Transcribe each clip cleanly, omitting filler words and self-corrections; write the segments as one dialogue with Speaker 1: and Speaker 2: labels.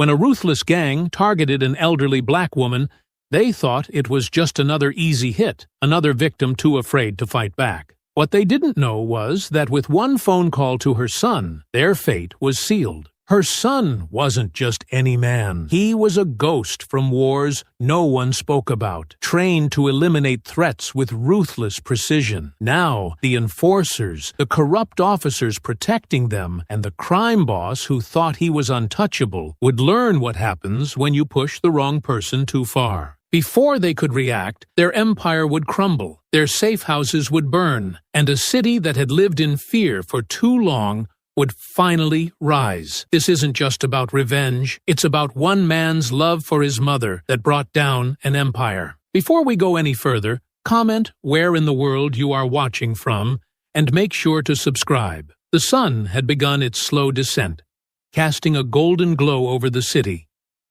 Speaker 1: When a ruthless gang targeted an elderly black woman, they thought it was just another easy hit, another victim too afraid to fight back. What they didn't know was that with one phone call to her son, their fate was sealed. Her son wasn't just any man. He was a ghost from wars no one spoke about, trained to eliminate threats with ruthless precision. Now, the enforcers, the corrupt officers protecting them, and the crime boss who thought he was untouchable would learn what happens when you push the wrong person too far. Before they could react, their empire would crumble, their safe houses would burn, and a city that had lived in fear for too long would finally rise. This isn't just about revenge. It's about one man's love for his mother that brought down an empire. Before we go any further, comment where in the world you are watching from, and make sure to subscribe. The sun had begun its slow descent, casting a golden glow over the city,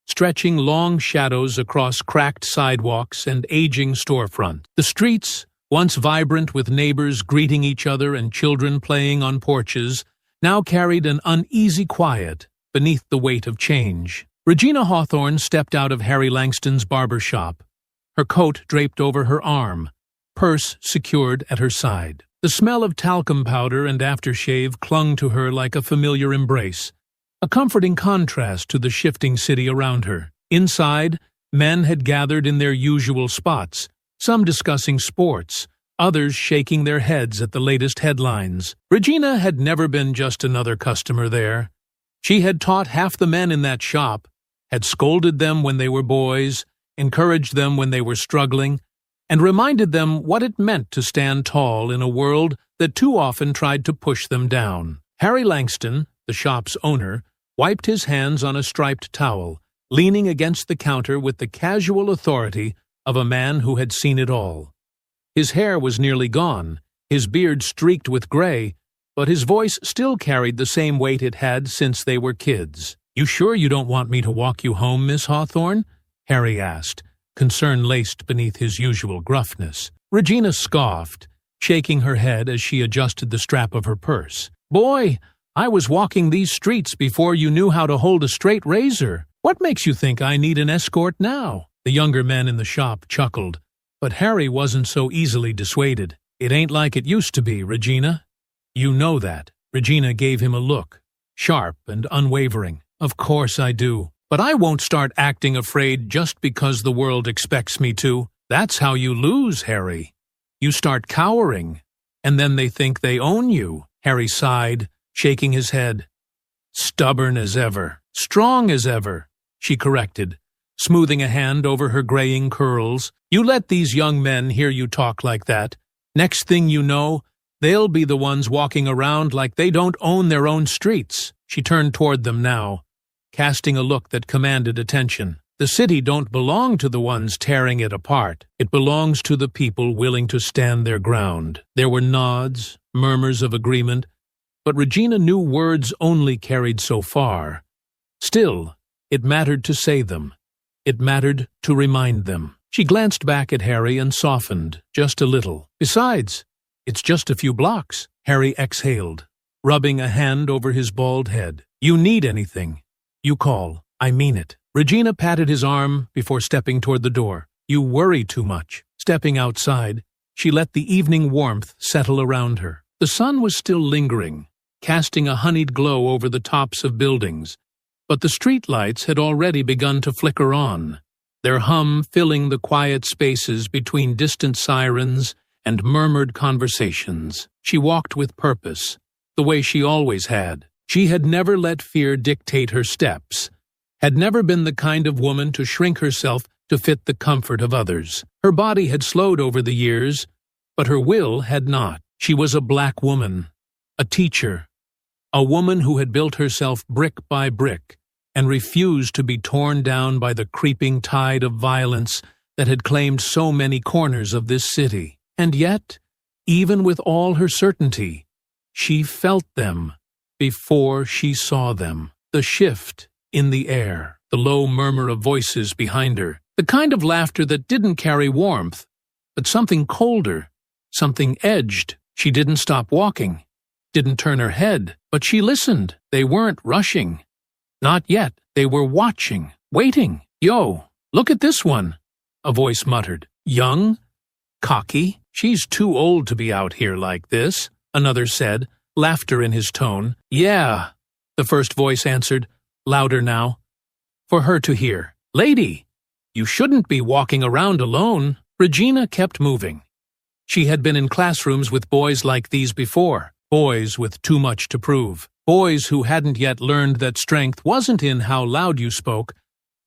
Speaker 1: stretching long shadows across cracked sidewalks and aging storefronts. The streets, once vibrant with neighbors greeting each other and children playing on porches, now carried an uneasy quiet beneath the weight of change. Regina Hawthorne stepped out of Harry Langston's barber shop, her coat draped over her arm, purse secured at her side. The smell of talcum powder and aftershave clung to her like a familiar embrace, a comforting contrast to the shifting city around her. Inside, men had gathered in their usual spots, some discussing sports, others shaking their heads at the latest headlines. Regina had never been just another customer there. She had taught half the men in that shop, had scolded them when they were boys, encouraged them when they were struggling, and reminded them what it meant to stand tall in a world that too often tried to push them down. Harry Langston, the shop's owner, wiped his hands on a striped towel, leaning against the counter with the casual authority of a man who had seen it all. His hair was nearly gone, his beard streaked with gray, but his voice still carried the same weight it had since they were kids. "You sure you don't want me to walk you home, Miss Hawthorne?" Harry asked, concern laced beneath his usual gruffness. Regina scoffed, shaking her head as she adjusted the strap of her purse. "Boy, I was walking these streets before you knew how to hold a straight razor. What makes you think I need an escort now?" The younger men in the shop chuckled, but Harry wasn't so easily dissuaded. "It ain't like it used to be, Regina. You know that." Regina gave him a look, sharp and unwavering. "Of course I do. But I won't start acting afraid just because the world expects me to. That's how you lose, Harry. You start cowering, and then they think they own you." Harry sighed, shaking his head. "Stubborn as ever. Strong as ever," she corrected, smoothing a hand over her graying curls. "You let these young men hear you talk like that. Next thing you know, they'll be the ones walking around like they don't own their own streets." She turned toward them now, casting a look that commanded attention. "The city don't belong to the ones tearing it apart. It belongs to the people willing to stand their ground." There were nods, murmurs of agreement, but Regina knew words only carried so far. Still, it mattered to say them. It mattered to remind them. She glanced back at Harry and softened, just a little. "Besides, it's just a few blocks." Harry exhaled, rubbing a hand over his bald head. "You need anything, you call. I mean it." Regina patted his arm before stepping toward the door. "You worry too much." Stepping outside, she let the evening warmth settle around her. The sun was still lingering, casting a honeyed glow over the tops of buildings, but the streetlights had already begun to flicker on, their hum filling the quiet spaces between distant sirens and murmured conversations. She walked with purpose, the way she always had. She had never let fear dictate her steps, had never been the kind of woman to shrink herself to fit the comfort of others. Her body had slowed over the years, but her will had not. She was a black woman, a teacher, a woman who had built herself brick by brick, and refused to be torn down by the creeping tide of violence that had claimed so many corners of this city. And yet, even with all her certainty, she felt them before she saw them. The shift in the air, the low murmur of voices behind her, the kind of laughter that didn't carry warmth, but something colder, something edged. She didn't stop walking, didn't turn her head, but she listened. They weren't rushing. Not yet. They were watching, waiting. "Yo, look at this one," a voice muttered. "Young? Cocky? She's too old to be out here like this," another said, laughter in his tone. "Yeah," the first voice answered, louder now, for her to hear. "Lady, you shouldn't be walking around alone." Regina kept moving. She had been in classrooms with boys like these before, boys with too much to prove, boys who hadn't yet learned that strength wasn't in how loud you spoke,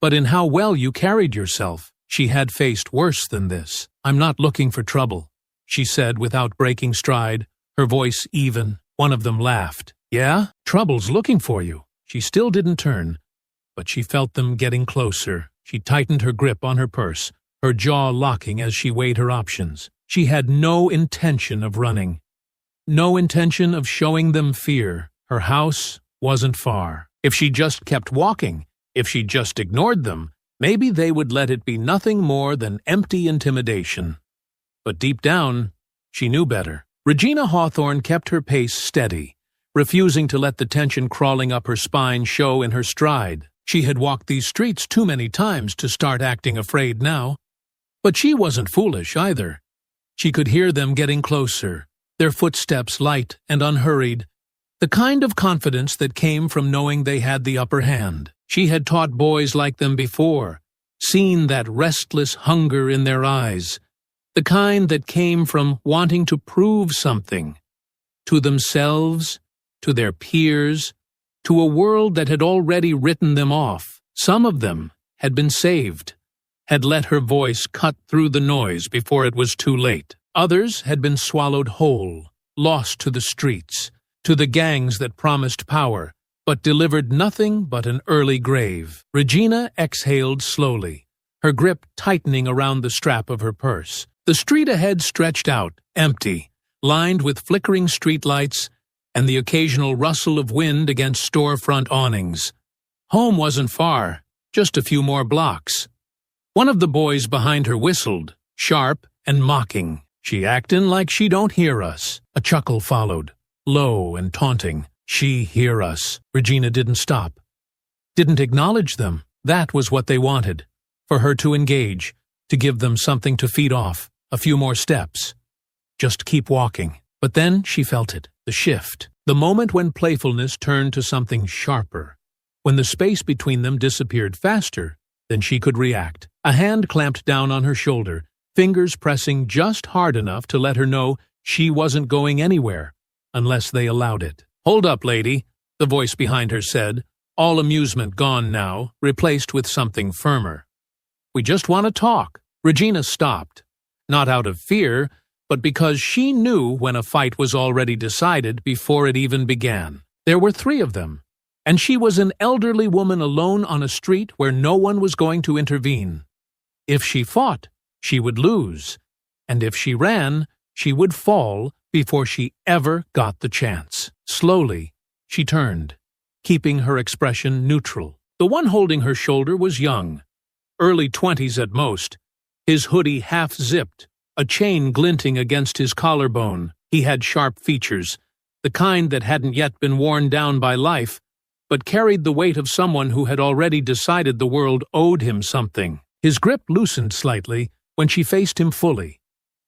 Speaker 1: but in how well you carried yourself. She had faced worse than this. "I'm not looking for trouble," she said without breaking stride, her voice even. One of them laughed. "Yeah? Trouble's looking for you." She still didn't turn, but she felt them getting closer. She tightened her grip on her purse, her jaw locking as she weighed her options. She had no intention of running, no intention of showing them fear. Her house wasn't far. If she just kept walking, if she just ignored them, maybe they would let it be nothing more than empty intimidation. But deep down, she knew better. Regina Hawthorne kept her pace steady, refusing to let the tension crawling up her spine show in her stride. She had walked these streets too many times to start acting afraid now. But she wasn't foolish either. She could hear them getting closer, their footsteps light and unhurried, the kind of confidence that came from knowing they had the upper hand. She had taught boys like them before, seen that restless hunger in their eyes, the kind that came from wanting to prove something, to themselves, to their peers, to a world that had already written them off. Some of them had been saved, had let her voice cut through the noise before it was too late. Others had been swallowed whole, lost to the streets, to the gangs that promised power, but delivered nothing but an early grave. Regina exhaled slowly, her grip tightening around the strap of her purse. The street ahead stretched out, empty, lined with flickering streetlights and the occasional rustle of wind against storefront awnings. Home wasn't far, just a few more blocks. One of the boys behind her whistled, sharp and mocking. "She actin' like she don't hear us." A chuckle followed, low and taunting. "She hear us." Regina didn't stop, didn't acknowledge them. That was what they wanted, for her to engage, to give them something to feed off, a few more steps. Just keep walking. But then she felt it, the shift, the moment when playfulness turned to something sharper, when the space between them disappeared faster than she could react. A hand clamped down on her shoulder, fingers pressing just hard enough to let her know she wasn't going anywhere, unless they allowed it. "Hold up, lady," the voice behind her said, all amusement gone now, replaced with something firmer. "We just want to talk." Regina stopped, not out of fear, but because she knew when a fight was already decided before it even began. There were 3 of them, and she was an elderly woman alone on a street where no one was going to intervene. If she fought, she would lose, and if she ran, she would fall before she ever got the chance. Slowly, she turned, keeping her expression neutral. The one holding her shoulder was young, early 20s at most, his hoodie half-zipped, a chain glinting against his collarbone. He had sharp features, the kind that hadn't yet been worn down by life, but carried the weight of someone who had already decided the world owed him something. His grip loosened slightly when she faced him fully,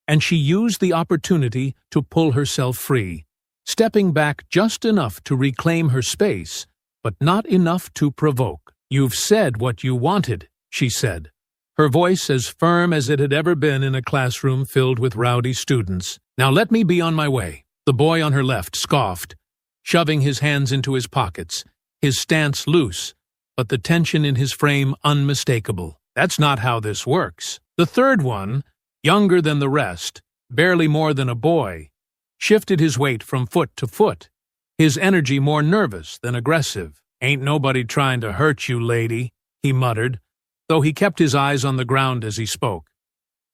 Speaker 1: and she used the opportunity to pull herself free, stepping back just enough to reclaim her space, but not enough to provoke. "You've said what you wanted," she said, her voice as firm as it had ever been in a classroom filled with rowdy students. "Now let me be on my way." The boy on her left scoffed, shoving his hands into his pockets, his stance loose, but the tension in his frame unmistakable. "That's not how this works." The third one, younger than the rest, barely more than a boy, shifted his weight from foot to foot, his energy more nervous than aggressive. "Ain't nobody trying to hurt you, lady," he muttered, though he kept his eyes on the ground as he spoke.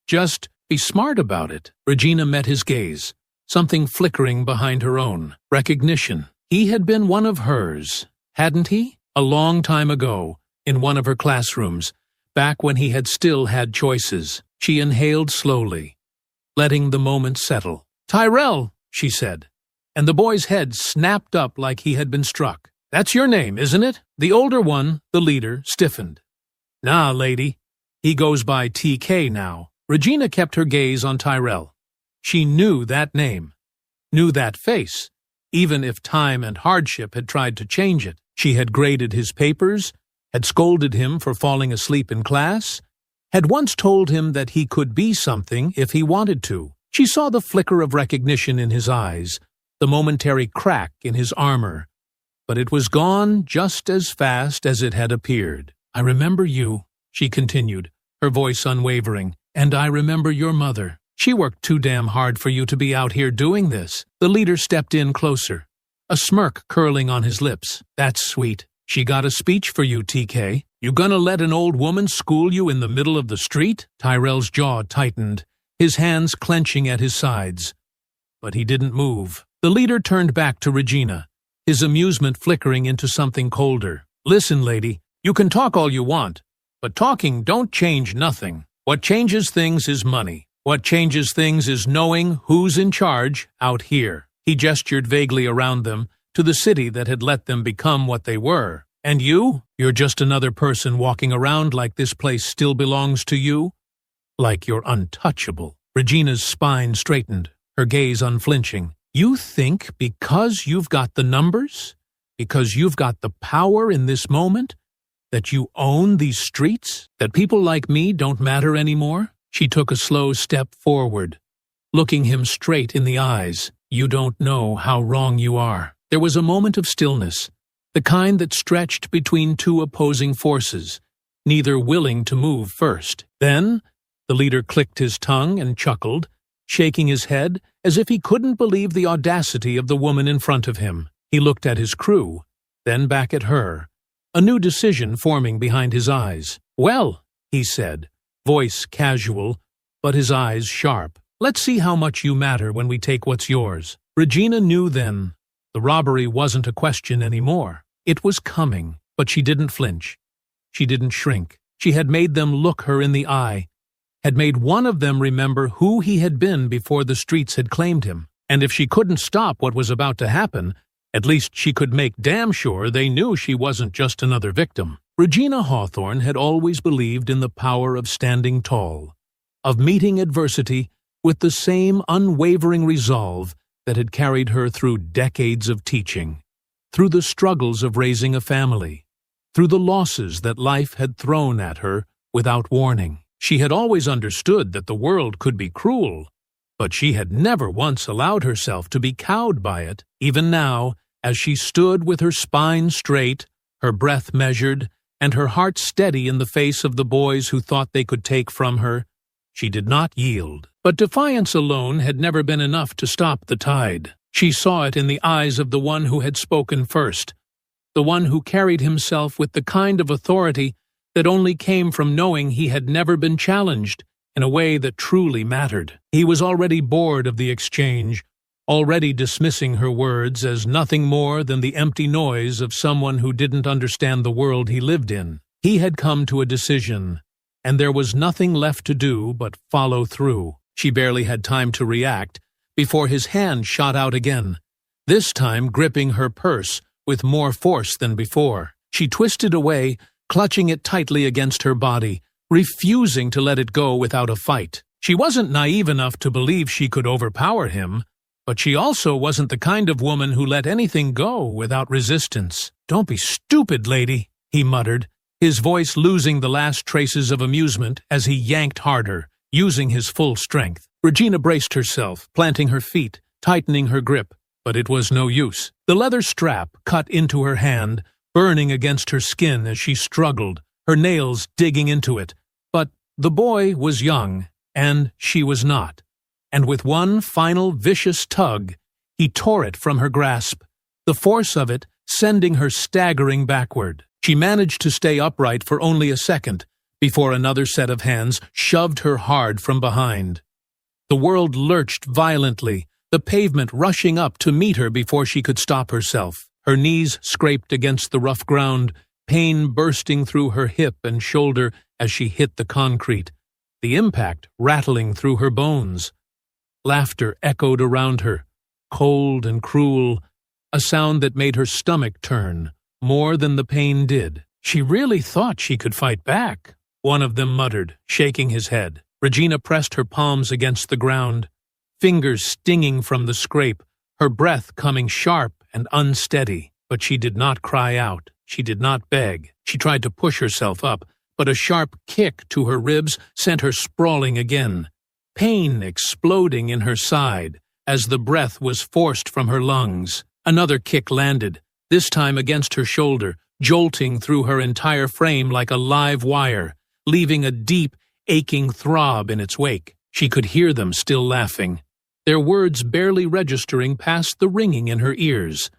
Speaker 1: "Just be smart about it." Regina met his gaze, something flickering behind her own. Recognition. He had been one of hers, hadn't he? A long time ago, in one of her classrooms, back when he had still had choices. She inhaled slowly, letting the moment settle. "Tyrell," she said, and the boy's head snapped up like he had been struck. That's your name, isn't it? The older one, the leader, stiffened. Nah, lady. He goes by TK now. Regina kept her gaze on Tyrell. She knew that name, knew that face, even if time and hardship had tried to change it. She had graded his papers, had scolded him for falling asleep in class, had once told him that he could be something if he wanted to. She saw the flicker of recognition in his eyes, the momentary crack in his armor, but it was gone just as fast as it had appeared. I remember you, she continued, her voice unwavering, and I remember your mother. She worked too damn hard for you to be out here doing this. The leader stepped in closer, a smirk curling on his lips. That's sweet. She got a speech for you, TK. You gonna let an old woman school you in the middle of the street? Tyrell's jaw tightened, his hands clenching at his sides. But he didn't move. The leader turned back to Regina, his amusement flickering into something colder. Listen, lady, you can talk all you want, but talking don't change nothing. What changes things is money. What changes things is knowing who's in charge out here. He gestured vaguely around them, to the city that had let them become what they were. And you're just another person walking around like this place still belongs to you? Like you're untouchable. Regina's spine straightened, her gaze unflinching. You think because you've got the numbers, because you've got the power in this moment, that you own these streets, that people like me don't matter anymore? She took a slow step forward, looking him straight in the eyes. You don't know how wrong you are. There was a moment of stillness, the kind that stretched between two opposing forces, neither willing to move first. Then, the leader clicked his tongue and chuckled, shaking his head as if he couldn't believe the audacity of the woman in front of him. He looked at his crew, then back at her, a new decision forming behind his eyes. Well, he said, voice casual, but his eyes sharp. Let's see how much you matter when we take what's yours. Regina knew then. The robbery wasn't a question anymore. It was coming, but she didn't flinch. She didn't shrink. She had made them look her in the eye, had made one of them remember who he had been before the streets had claimed him. And if she couldn't stop what was about to happen, at least she could make damn sure they knew she wasn't just another victim. Regina Hawthorne had always believed in the power of standing tall, of meeting adversity with the same unwavering resolve that had carried her through decades of teaching, through the struggles of raising a family, through the losses that life had thrown at her without warning. She had always understood that the world could be cruel, but she had never once allowed herself to be cowed by it. Even now, as she stood with her spine straight, her breath measured, and her heart steady in the face of the boys who thought they could take from her, she did not yield. But defiance alone had never been enough to stop the tide. She saw it in the eyes of the one who had spoken first, the one who carried himself with the kind of authority that only came from knowing he had never been challenged in a way that truly mattered. He was already bored of the exchange, already dismissing her words as nothing more than the empty noise of someone who didn't understand the world he lived in. He had come to a decision, and there was nothing left to do but follow through. She barely had time to react before his hand shot out again, this time gripping her purse with more force than before. She twisted away, clutching it tightly against her body, refusing to let it go without a fight. She wasn't naive enough to believe she could overpower him, but she also wasn't the kind of woman who let anything go without resistance. "Don't be stupid, lady," he muttered, his voice losing the last traces of amusement as he yanked harder, using his full strength. Regina braced herself, planting her feet, tightening her grip, but it was no use. The leather strap cut into her hand, burning against her skin as she struggled, her nails digging into it. But the boy was young, and she was not. And with one final vicious tug, he tore it from her grasp, the force of it sending her staggering backward. She managed to stay upright for only a second before another set of hands shoved her hard from behind. The world lurched violently, the pavement rushing up to meet her before she could stop herself. Her knees scraped against the rough ground, pain bursting through her hip and shoulder as she hit the concrete, the impact rattling through her bones. Laughter echoed around her, cold and cruel, a sound that made her stomach turn, more than the pain did. She really thought she could fight back, one of them muttered, shaking his head. Regina pressed her palms against the ground, fingers stinging from the scrape, her breath coming sharp and unsteady. But she did not cry out. She did not beg. She tried to push herself up, but a sharp kick to her ribs sent her sprawling again, pain exploding in her side as the breath was forced from her lungs. Another kick landed, this time against her shoulder, jolting through her entire frame like a live wire, leaving a deep, aching throb in its wake. She could hear them still laughing, their words barely registering past the ringing in her ears,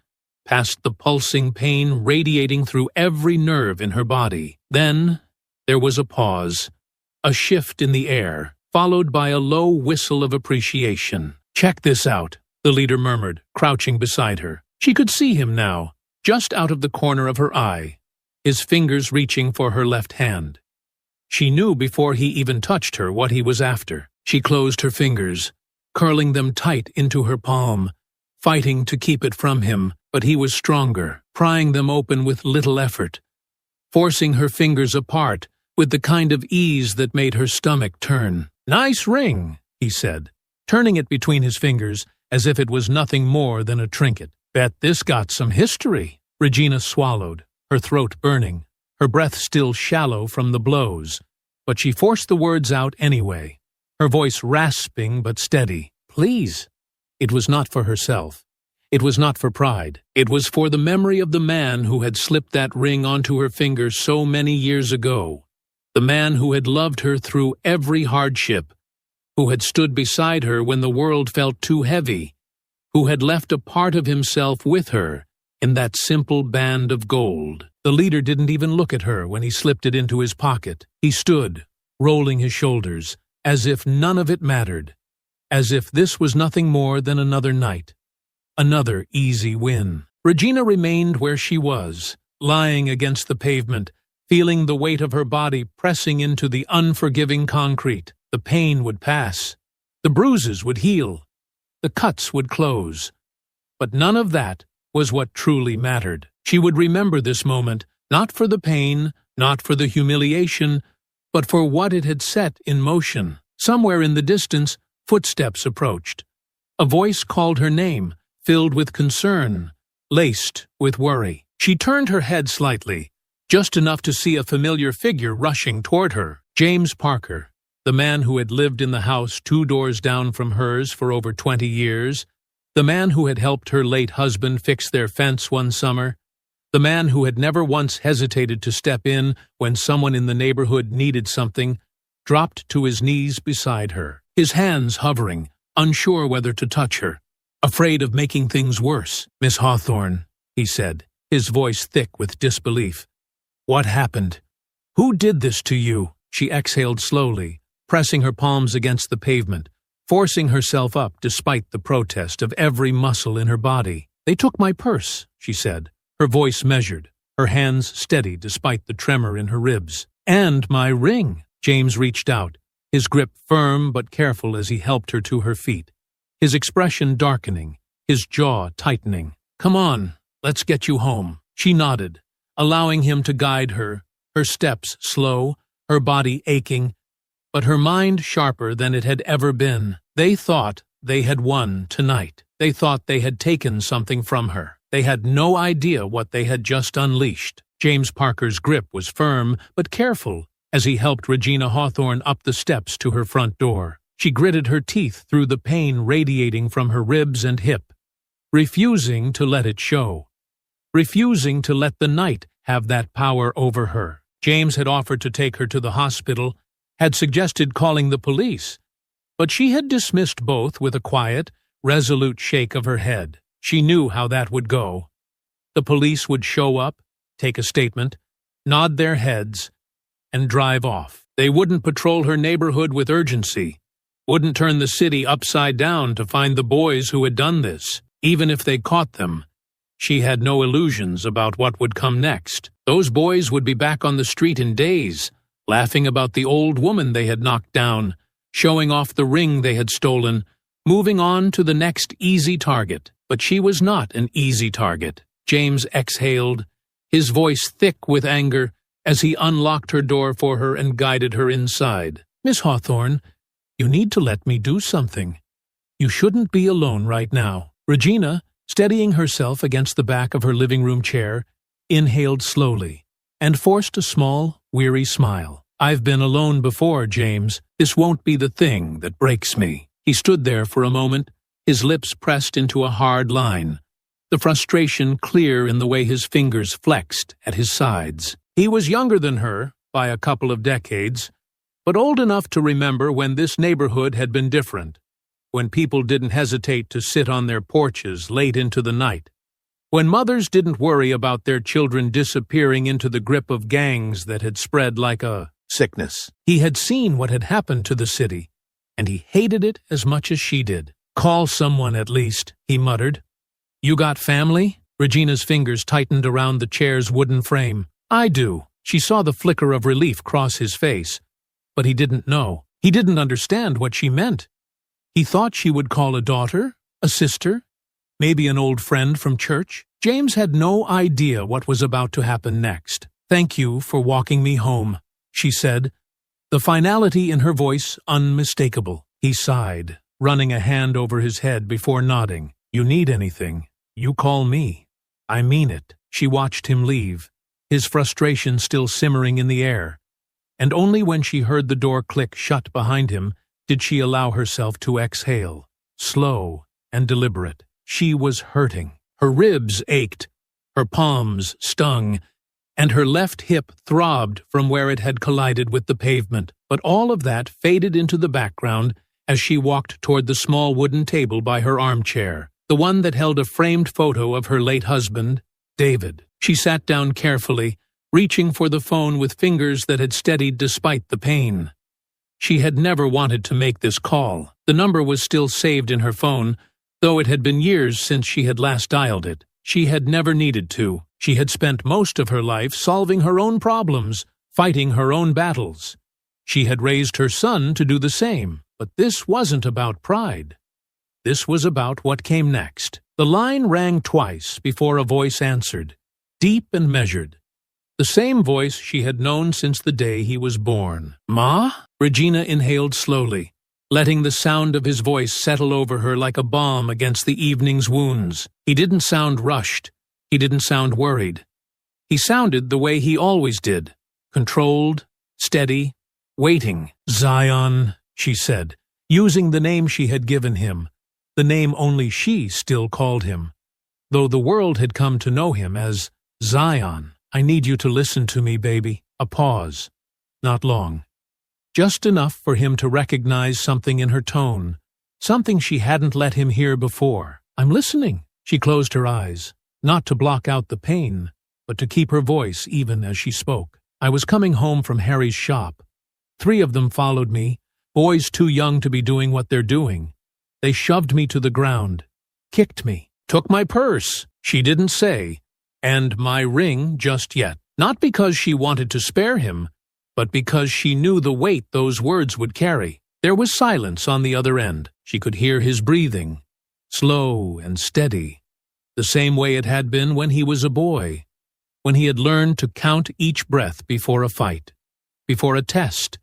Speaker 1: past the pulsing pain radiating through every nerve in her body. Then there was a pause, a shift in the air, followed by a low whistle of appreciation. "Check this out," the leader murmured, crouching beside her. She could see him now, just out of the corner of her eye, his fingers reaching for her left hand. She knew before he even touched her what he was after. She closed her fingers, curling them tight into her palm, fighting to keep it from him, but he was stronger, prying them open with little effort, forcing her fingers apart with the kind of ease that made her stomach turn. "Nice ring," he said, turning it between his fingers as if it was nothing more than a trinket. "Bet this got some history." Regina swallowed, her throat burning, her breath still shallow from the blows, but she forced the words out anyway, her voice rasping but steady. "Please." It was not for herself. It was not for pride. It was for the memory of the man who had slipped that ring onto her finger so many years ago, the man who had loved her through every hardship, who had stood beside her when the world felt too heavy, who had left a part of himself with her in that simple band of gold. The leader didn't even look at her when he slipped it into his pocket. He stood, rolling his shoulders, as if none of it mattered, as if this was nothing more than another night, another easy win. Regina remained where she was, lying against the pavement, feeling the weight of her body pressing into the unforgiving concrete. The pain would pass. The bruises would heal. The cuts would close. But none of that was what truly mattered. She would remember this moment, not for the pain, not for the humiliation, but for what it had set in motion. Somewhere in the distance, footsteps approached. A voice called her name, filled with concern, laced with worry. She turned her head slightly, just enough to see a familiar figure rushing toward her. James Parker, the man who had lived in the house 2 doors down from hers for over 20 years, the man who had helped her late husband fix their fence one summer, the man who had never once hesitated to step in when someone in the neighborhood needed something, dropped to his knees beside her, his hands hovering, unsure whether to touch her, afraid of making things worse. "Miss Hawthorne," he said, his voice thick with disbelief. "What happened? Who did this to you?" She exhaled slowly, pressing her palms against the pavement, forcing herself up despite the protest of every muscle in her body. "They took my purse," she said, her voice measured, her hands steady despite the tremor in her ribs. "And my ring." James reached out, his grip firm but careful as he helped her to her feet, his expression darkening, his jaw tightening. "Come on, let's get you home." She nodded, allowing him to guide her, her steps slow, her body aching, but her mind sharper than it had ever been. They thought they had won tonight. They thought they had taken something from her. They had no idea what they had just unleashed. James Parker's grip was firm but careful as he helped Regina Hawthorne up the steps to her front door. She gritted her teeth through the pain radiating from her ribs and hip, refusing to let it show, refusing to let the night have that power over her. James had offered to take her to the hospital, had suggested calling the police, but she had dismissed both with a quiet, resolute shake of her head. She knew how that would go. The police would show up, take a statement, nod their heads, and drive off. They wouldn't patrol her neighborhood with urgency, wouldn't turn the city upside down to find the boys who had done this. Even if they caught them, she had no illusions about what would come next. Those boys would be back on the street in days, laughing about the old woman they had knocked down, showing off the ring they had stolen, moving on to the next easy target. But she was not an easy target. James exhaled, his voice thick with anger, as he unlocked her door for her and guided her inside. "Miss Hawthorne, you need to let me do something. You shouldn't be alone right now." Regina, steadying herself against the back of her living room chair, inhaled slowly and forced a small, weary smile. "I've been alone before, James. This won't be the thing that breaks me." He stood there for a moment, his lips pressed into a hard line, the frustration clear in the way his fingers flexed at his sides. He was younger than her, by a couple of decades, but old enough to remember when this neighborhood had been different, when people didn't hesitate to sit on their porches late into the night, when mothers didn't worry about their children disappearing into the grip of gangs that had spread like a sickness. He had seen what had happened to the city, and he hated it as much as she did. "Call someone at least," he muttered. "You got family?" Regina's fingers tightened around the chair's wooden frame. "I do." She saw the flicker of relief cross his face, but he didn't know. He didn't understand what she meant. He thought she would call a daughter, a sister, maybe an old friend from church. James had no idea what was about to happen next. "Thank you for walking me home," she said, the finality in her voice unmistakable. He sighed, running a hand over his head before nodding. "You need anything, you call me. I mean it." She watched him leave, his frustration still simmering in the air, and only when she heard the door click shut behind him did she allow herself to exhale, slow and deliberate. She was hurting. Her ribs ached, her palms stung, and her left hip throbbed from where it had collided with the pavement. But all of that faded into the background as she walked toward the small wooden table by her armchair, the one that held a framed photo of her late husband, David. She sat down carefully, reaching for the phone with fingers that had steadied despite the pain. She had never wanted to make this call. The number was still saved in her phone, though it had been years since she had last dialed it. She had never needed to. She had spent most of her life solving her own problems, fighting her own battles. She had raised her son to do the same, but this wasn't about pride. This was about what came next. The line rang twice before a voice answered, deep and measured. The same voice she had known since the day he was born. "Ma?" Regina inhaled slowly, letting the sound of his voice settle over her like a balm against the evening's wounds. He didn't sound rushed. He didn't sound worried. He sounded the way he always did, controlled, steady, waiting. "Zion," she said, using the name she had given him, the name only she still called him, though the world had come to know him as Zion. "I need you to listen to me, baby." A pause. Not long. Just enough for him to recognize something in her tone, something she hadn't let him hear before. "I'm listening." She closed her eyes, not to block out the pain, but to keep her voice even as she spoke. "I was coming home from Harry's shop. 3 of them followed me, boys too young to be doing what they're doing. They shoved me to the ground, kicked me, took my purse," she didn't say, "and my ring just yet." Not because she wanted to spare him, but because she knew the weight those words would carry. There was silence on the other end. She could hear his breathing, slow and steady, the same way it had been when he was a boy, when he had learned to count each breath before a fight, before a test,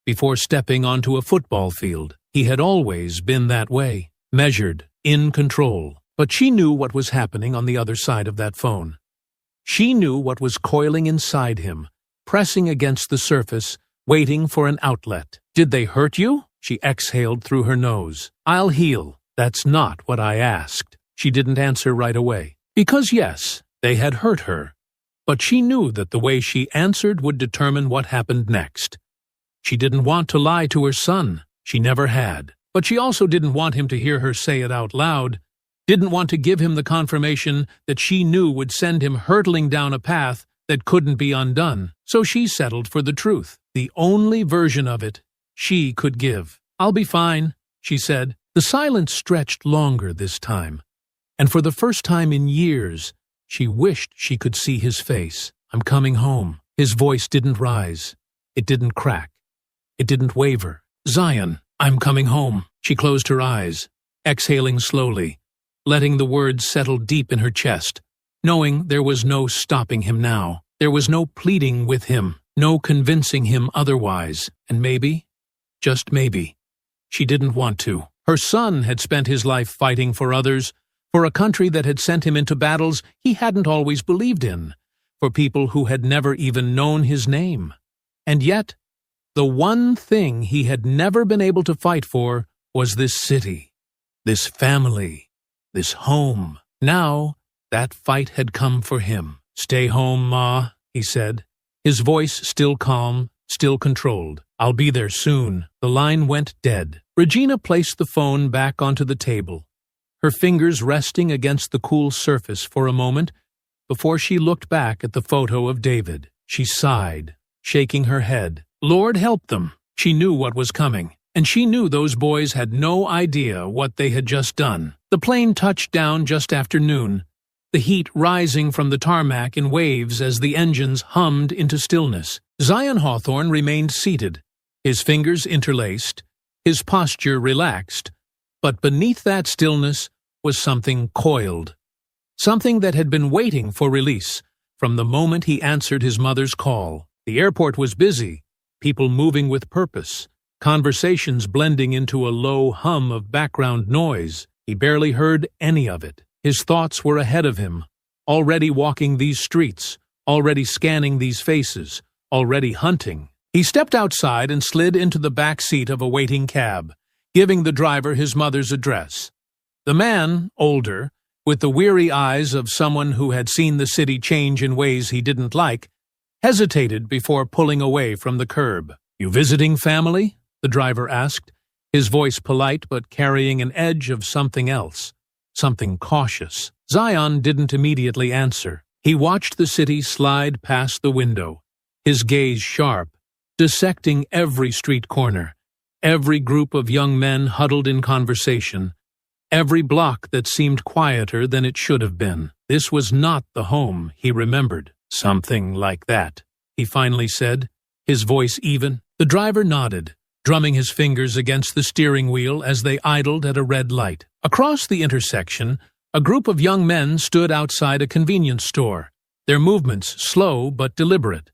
Speaker 1: before stepping onto a football field. He had always been that way, measured, in control. But she knew what was happening on the other side of that phone. She knew what was coiling inside him, pressing against the surface, waiting for an outlet. "Did they hurt you?" She exhaled through her nose. "I'll heal." "That's not what I asked." She didn't answer right away. Because yes, they had hurt her. But she knew that the way she answered would determine what happened next. She didn't want to lie to her son. She never had. But she also didn't want him to hear her say it out loud, didn't want to give him the confirmation that she knew would send him hurtling down a path that couldn't be undone. So she settled for the truth, the only version of it she could give. "I'll be fine," she said. The silence stretched longer this time, and for the first time in years, she wished she could see his face. "I'm coming home." His voice didn't rise. It didn't crack. It didn't waver. "Zion, I'm coming home." She closed her eyes, exhaling slowly, letting the words settle deep in her chest. knowing there was no stopping him now. There was no pleading with him, no convincing him otherwise, and maybe, just maybe, she didn't want to. Her son had spent his life fighting for others, for a country that had sent him into battles he hadn't always believed in, for people who had never even known his name. And yet, the one thing he had never been able to fight for was this city, this family, this home. Now, that fight had come for him. "Stay home, Ma," he said, his voice still calm, still controlled. "I'll be there soon." The line went dead. Regina placed the phone back onto the table, her fingers resting against the cool surface for a moment before she looked back at the photo of David. She sighed, shaking her head. Lord help them. She knew what was coming, and she knew those boys had no idea what they had just done. The plane touched down just after noon, the heat rising from the tarmac in waves as the engines hummed into stillness. Zion Hawthorne remained seated, his fingers interlaced, his posture relaxed, but beneath that stillness was something coiled, something that had been waiting for release from the moment he answered his mother's call. The airport was busy, people moving with purpose, conversations blending into a low hum of background noise. He barely heard any of it. His thoughts were ahead of him, already walking these streets, already scanning these faces, already hunting. He stepped outside and slid into the back seat of a waiting cab, giving the driver his mother's address. The man, older, with the weary eyes of someone who had seen the city change in ways he didn't like, hesitated before pulling away from the curb. "You visiting family?" the driver asked, his voice polite but carrying an edge of something else, something cautious. Zion didn't immediately answer. He watched the city slide past the window, his gaze sharp, dissecting every street corner, every group of young men huddled in conversation, every block that seemed quieter than it should have been. This was not the home he remembered. "Something like that," he finally said, his voice even. The driver nodded, drumming his fingers against the steering wheel as they idled at a red light. Across the intersection, a group of young men stood outside a convenience store, their movements slow but deliberate,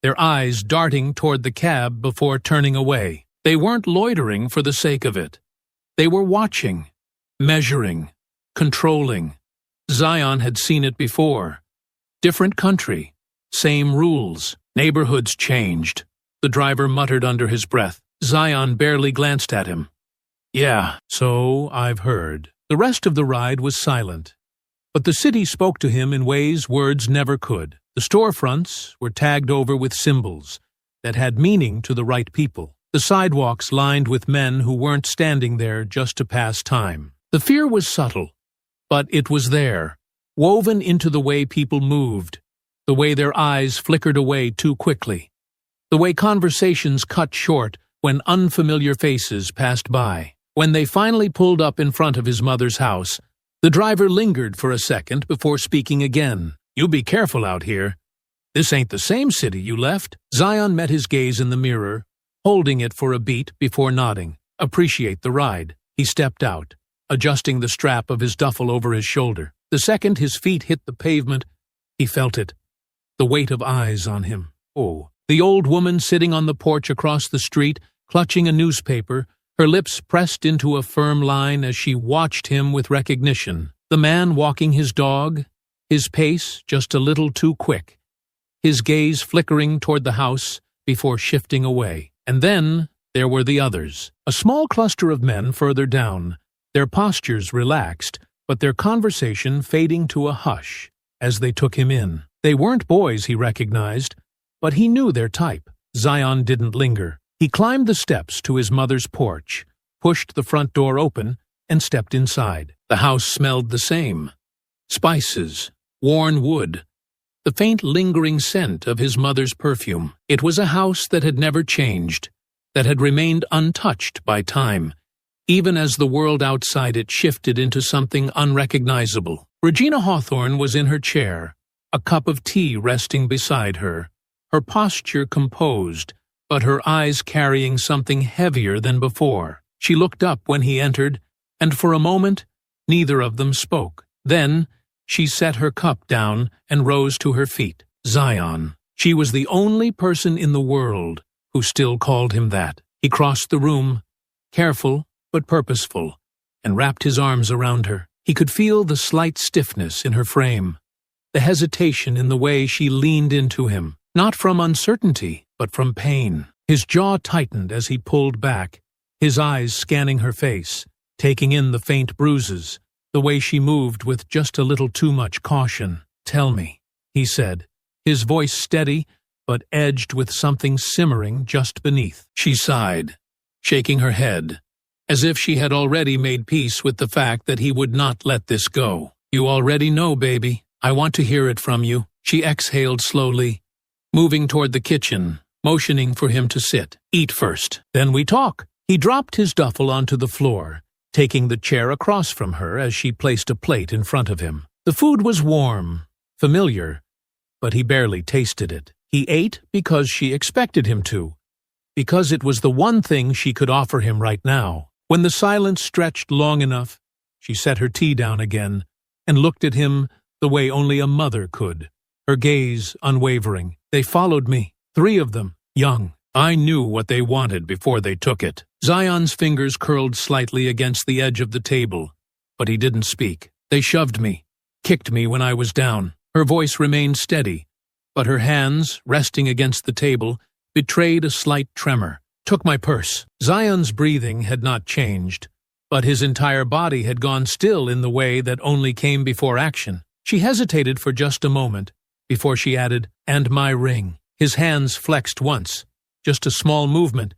Speaker 1: their eyes darting toward the cab before turning away. They weren't loitering for the sake of it. They were watching, measuring, controlling. Zion had seen it before. Different country, same rules. Neighborhoods changed. The driver muttered under his breath. Zion barely glanced at him. "Yeah, so I've heard." The rest of the ride was silent, but the city spoke to him in ways words never could. The storefronts were tagged over with symbols that had meaning to the right people. The sidewalks lined with men who weren't standing there just to pass time. The fear was subtle, but it was there, woven into the way people moved, the way their eyes flickered away too quickly, the way conversations cut short when unfamiliar faces passed by. When they finally pulled up in front of his mother's house, the driver lingered for a second before speaking again. "You be careful out here. This ain't the same city you left." Zion met his gaze in the mirror, holding it for a beat before nodding. "Appreciate the ride." He stepped out, adjusting the strap of his duffel over his shoulder. The second his feet hit the pavement, he felt it, the weight of eyes on him. Oh, the old woman sitting on the porch across the street, clutching a newspaper, her lips pressed into a firm line as she watched him with recognition. The man walking his dog, his pace just a little too quick, his gaze flickering toward the house before shifting away. And then there were the others, a small cluster of men further down, their postures relaxed, but their conversation fading to a hush as they took him in. They weren't boys he recognized, but he knew their type. Zion didn't linger. He climbed the steps to his mother's porch, pushed the front door open, and stepped inside. The house smelled the same. Spices, worn wood, the faint lingering scent of his mother's perfume. It was a house that had never changed, that had remained untouched by time, even as the world outside it shifted into something unrecognizable. Regina Hawthorne was in her chair, a cup of tea resting beside her, her posture composed, but her eyes carrying something heavier than before. She looked up when he entered, and for a moment, neither of them spoke. Then, She set her cup down and rose to her feet. Zion. She was the only person in the world who still called him that. He crossed the room, careful but purposeful, and wrapped his arms around her. He could feel the slight stiffness in her frame, the hesitation in the way she leaned into him, not from uncertainty, but from pain. His jaw tightened as he pulled back, his eyes scanning her face, taking in the faint bruises, the way she moved with just a little too much caution. "Tell me," he said, his voice steady but edged with something simmering just beneath. She sighed, shaking her head, as if she had already made peace with the fact that he would not let this go. "You already know, baby. I want to hear it from you." She exhaled slowly, moving toward the kitchen, motioning for him to sit. "Eat first, then we talk." He dropped his duffel onto the floor, taking the chair across from her as she placed a plate in front of him. The food was warm, familiar, but he barely tasted it. He ate because she expected him to, because it was the one thing she could offer him right now. When the silence stretched long enough, she set her tea down again and looked at him the way only a mother could, her gaze unwavering. "They followed me, 3 of them, young. I knew what they wanted before they took it." Zion's fingers curled slightly against the edge of the table, but he didn't speak. "They shoved me, kicked me when I was down." Her voice remained steady, but her hands, resting against the table, betrayed a slight tremor. "Took my purse." Zion's breathing had not changed, but his entire body had gone still in the way that only came before action. She hesitated for just a moment, before she added, "And my ring." His hands flexed once, just a small movement,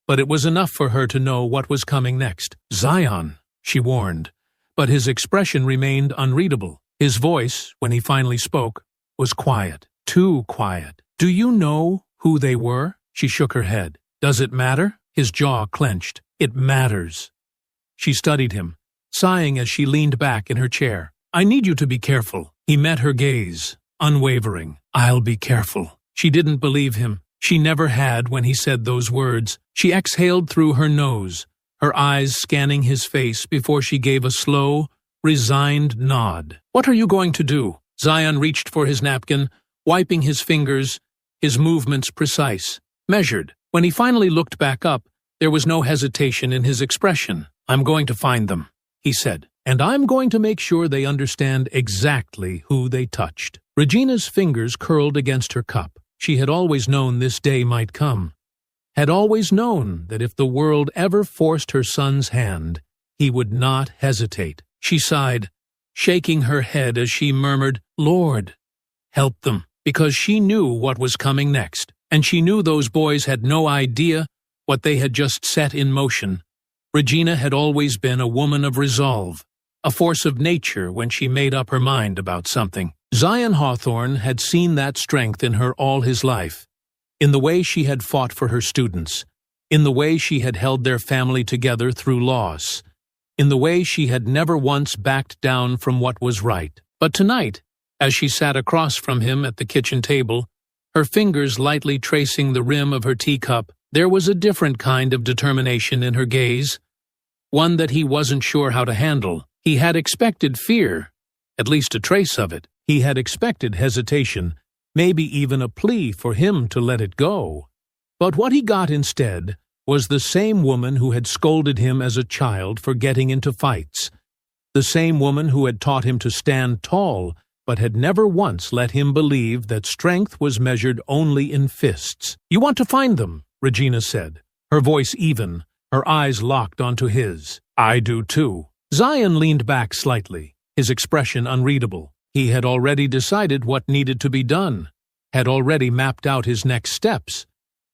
Speaker 1: but it was enough for her to know what was coming next. "Zion," she warned, but his expression remained unreadable. His voice, when he finally spoke, was quiet, too quiet. "Do you know who they were?" She shook her head. "Does it matter?" His jaw clenched. "It matters." She studied him, sighing as she leaned back in her chair. "I need you to be careful." He met her gaze, unwavering. "I'll be careful." She didn't believe him. She never had when he said those words. She exhaled through her nose, her eyes scanning his face before she gave a slow, resigned nod. "What are you going to do?" Zion reached for his napkin, wiping his fingers, his movements precise, measured. When he finally looked back up, there was no hesitation in his expression. "I'm going to find them," he said, "and I'm going to make sure they understand exactly who they touched." Regina's fingers curled against her cup. She had always known this day might come, had always known that if the world ever forced her son's hand, he would not hesitate. She sighed, shaking her head as she murmured, "Lord, help them," because she knew what was coming next, and she knew those boys had no idea what they had just set in motion. Regina had always been a woman of resolve, a force of nature when she made up her mind about something. Zion Hawthorne had seen that strength in her all his life, in the way she had fought for her students, in the way she had held their family together through loss, in the way she had never once backed down from what was right. But tonight, as she sat across from him at the kitchen table, her fingers lightly tracing the rim of her teacup, there was a different kind of determination in her gaze, one that he wasn't sure how to handle. He had expected fear, at least a trace of it. He had expected hesitation, maybe even a plea for him to let it go. But what he got instead was the same woman who had scolded him as a child for getting into fights, the same woman who had taught him to stand tall, but had never once let him believe that strength was measured only in fists. "You want to find them," Regina said, her voice even, her eyes locked onto his. "I do too." Zion leaned back slightly, his expression unreadable. He had already decided what needed to be done, had already mapped out his next steps,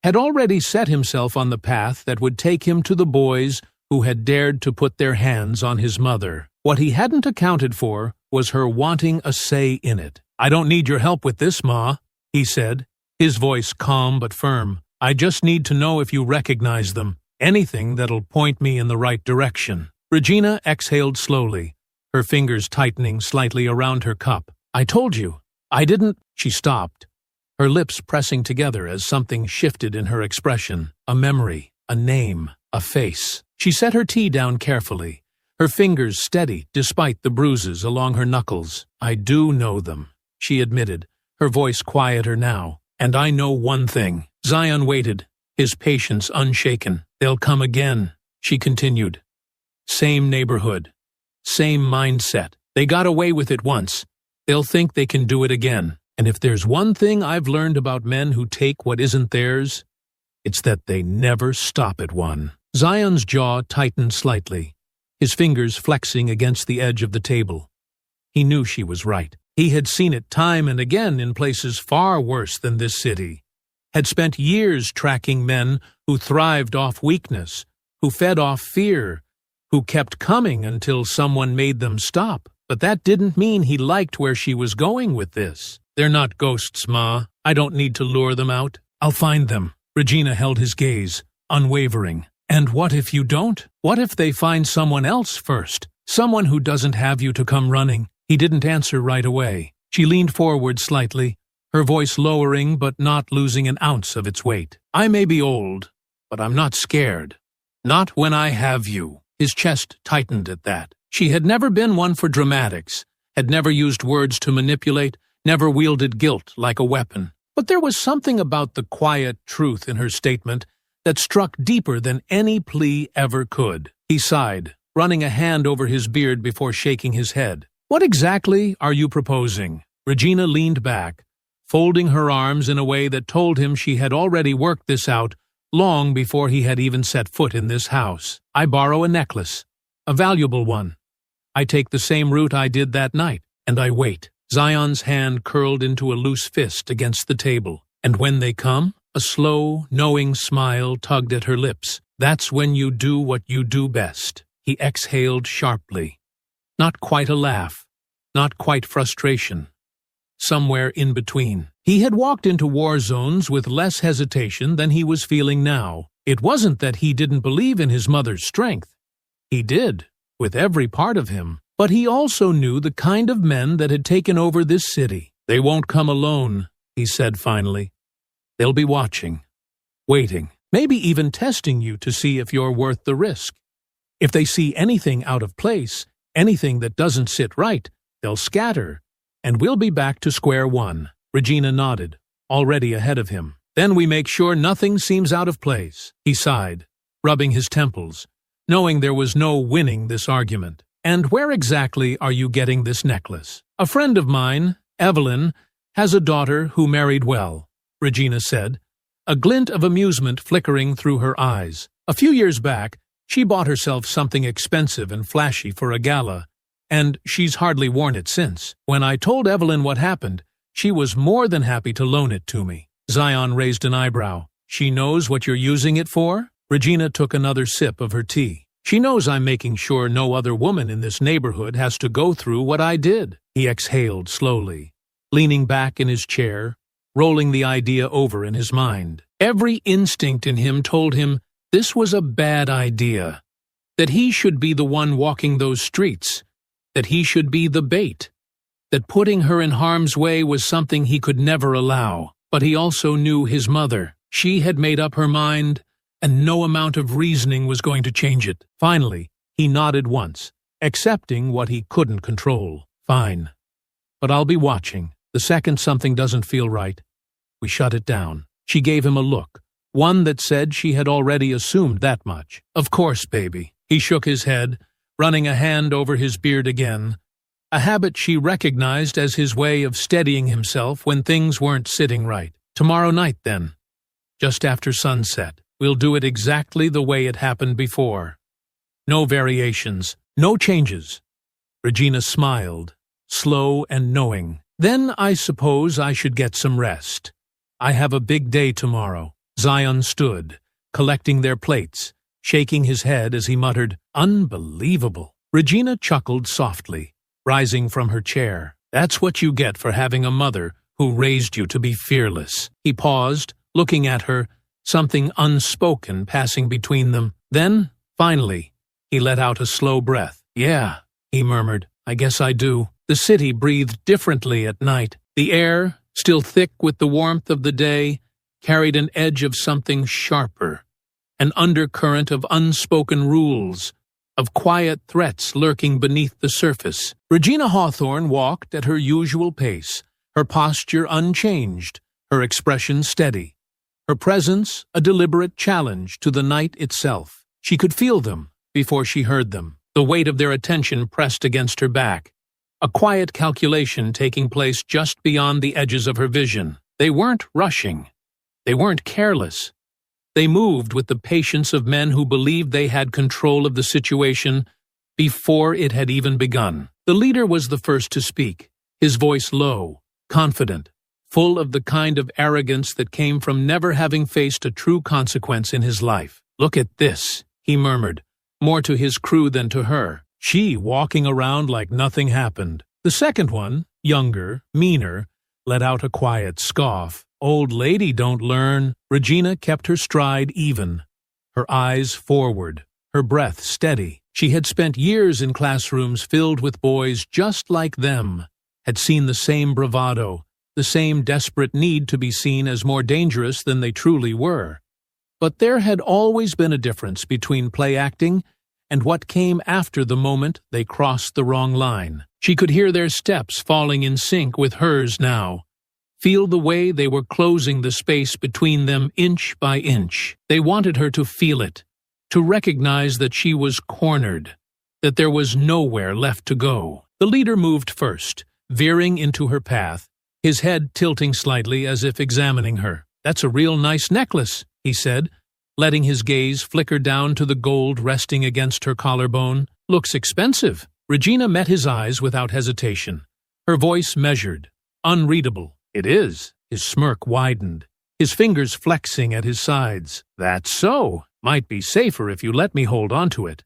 Speaker 1: had already set himself on the path that would take him to the boys who had dared to put their hands on his mother. What he hadn't accounted for was her wanting a say in it. "I don't need your help with this, Ma," he said, his voice calm but firm. "I just need to know if you recognize them, anything that'll point me in the right direction." Regina exhaled slowly, her fingers tightening slightly around her cup. "I told you. I didn't—" She stopped, her lips pressing together as something shifted in her expression. A memory, a name, a face. She set her tea down carefully, her fingers steady despite the bruises along her knuckles. "I do know them," she admitted, her voice quieter now. "And I know one thing." Zion waited, his patience unshaken. "They'll come again," she continued. "Same neighborhood, same mindset. They got away with it once. They'll think they can do it again. And if there's one thing I've learned about men who take what isn't theirs, it's that they never stop at one." Zion's jaw tightened slightly, his fingers flexing against the edge of the table. He knew she was right. He had seen it time and again in places far worse than this city, had spent years tracking men who thrived off weakness, who fed off fear, who kept coming until someone made them stop. But that didn't mean he liked where she was going with this. "They're not ghosts, Ma. I don't need to lure them out. I'll find them." Regina held his gaze, unwavering. "And what if you don't? What if they find someone else first? Someone who doesn't have you to come running?" He didn't answer right away. She leaned forward slightly, her voice lowering but not losing an ounce of its weight. "I may be old, but I'm not scared. Not when I have you." His chest tightened at that. She had never been one for dramatics, had never used words to manipulate, never wielded guilt like a weapon. But there was something about the quiet truth in her statement that struck deeper than any plea ever could. He sighed, running a hand over his beard before shaking his head. "What exactly are you proposing?" Regina leaned back, folding her arms in a way that told him she had already worked this out long before he had even set foot in this house. "I borrow a necklace, a valuable one. I take the same route I did that night, and I wait." Zion's hand curled into a loose fist against the table. "And when they come?" A slow, knowing smile tugged at her lips. "That's when you do what you do best." He exhaled sharply. Not quite a laugh, not quite frustration. Somewhere in between. He had walked into war zones with less hesitation than he was feeling now. It wasn't that he didn't believe in his mother's strength. He did, with every part of him. But he also knew the kind of men that had taken over this city. "They won't come alone," he said finally. "They'll be watching, waiting, maybe even testing you to see if you're worth the risk. If they see anything out of place, anything that doesn't sit right, they'll scatter, and we'll be back to square one." Regina nodded, already ahead of him. "Then we make sure nothing seems out of place." He sighed, rubbing his temples, knowing there was no winning this argument. "And where exactly are you getting this necklace?" "A friend of mine, Evelyn, has a daughter who married well," Regina said, a glint of amusement flickering through her eyes. "A few years back, she bought herself something expensive and flashy for a gala, and she's hardly worn it since. When I told Evelyn what happened, she was more than happy to loan it to me." Zion raised an eyebrow. "She knows what you're using it for?" Regina took another sip of her tea. "She knows I'm making sure no other woman in this neighborhood has to go through what I did." He exhaled slowly, leaning back in his chair, rolling the idea over in his mind. Every instinct in him told him this was a bad idea, that he should be the one walking those streets, that he should be the bait, that putting her in harm's way was something he could never allow. But he also knew his mother. She had made up her mind, and no amount of reasoning was going to change it. Finally, he nodded once, accepting what he couldn't control. "Fine. But I'll be watching. The second something doesn't feel right, we shut it down." She gave him a look, one that said she had already assumed that much. "Of course, baby." He shook his head, running a hand over his beard again, a habit she recognized as his way of steadying himself when things weren't sitting right. "Tomorrow night, then. Just after sunset. We'll do it exactly the way it happened before. No variations, no changes." Regina smiled, slow and knowing. "Then I suppose I should get some rest. I have a big day tomorrow." Zion stood, collecting their plates, shaking his head as he muttered, "Unbelievable." Regina chuckled softly, rising from her chair. "That's what you get for having a mother who raised you to be fearless." He paused, looking at her, something unspoken passing between them. Then, finally, he let out a slow breath. "Yeah," he murmured, "I guess I do." The city breathed differently at night. The air, still thick with the warmth of the day, carried an edge of something sharper, an undercurrent of unspoken rules, of quiet threats lurking beneath the surface. Regina Hawthorne walked at her usual pace, her posture unchanged, her expression steady, her presence a deliberate challenge to the night itself. She could feel them before she heard them, the weight of their attention pressed against her back, a quiet calculation taking place just beyond the edges of her vision. They weren't rushing. They weren't careless. They moved with the patience of men who believed they had control of the situation before it had even begun. The leader was the first to speak, his voice low, confident, full of the kind of arrogance that came from never having faced a true consequence in his life. "Look at this," he murmured, more to his crew than to her. She walking around like nothing happened. The second one, younger, meaner, let out a quiet scoff. "Old lady don't learn." Regina kept her stride even, her eyes forward, her breath steady. She had spent years in classrooms filled with boys just like them, had seen the same bravado, the same desperate need to be seen as more dangerous than they truly were. But there had always been a difference between play acting and what came after the moment they crossed the wrong line. She could hear their steps falling in sync with hers now, feel the way they were closing the space between them inch by inch. They wanted her to feel it, to recognize that she was cornered, that there was nowhere left to go. The leader moved first, veering into her path, his head tilting slightly as if examining her. "That's a real nice necklace," he said, letting his gaze flicker down to the gold resting against her collarbone. "Looks expensive." Regina met his eyes without hesitation, her voice measured, unreadable. "It is." His smirk widened, his fingers flexing at his sides. "That's so. Might be safer if you let me hold on to it.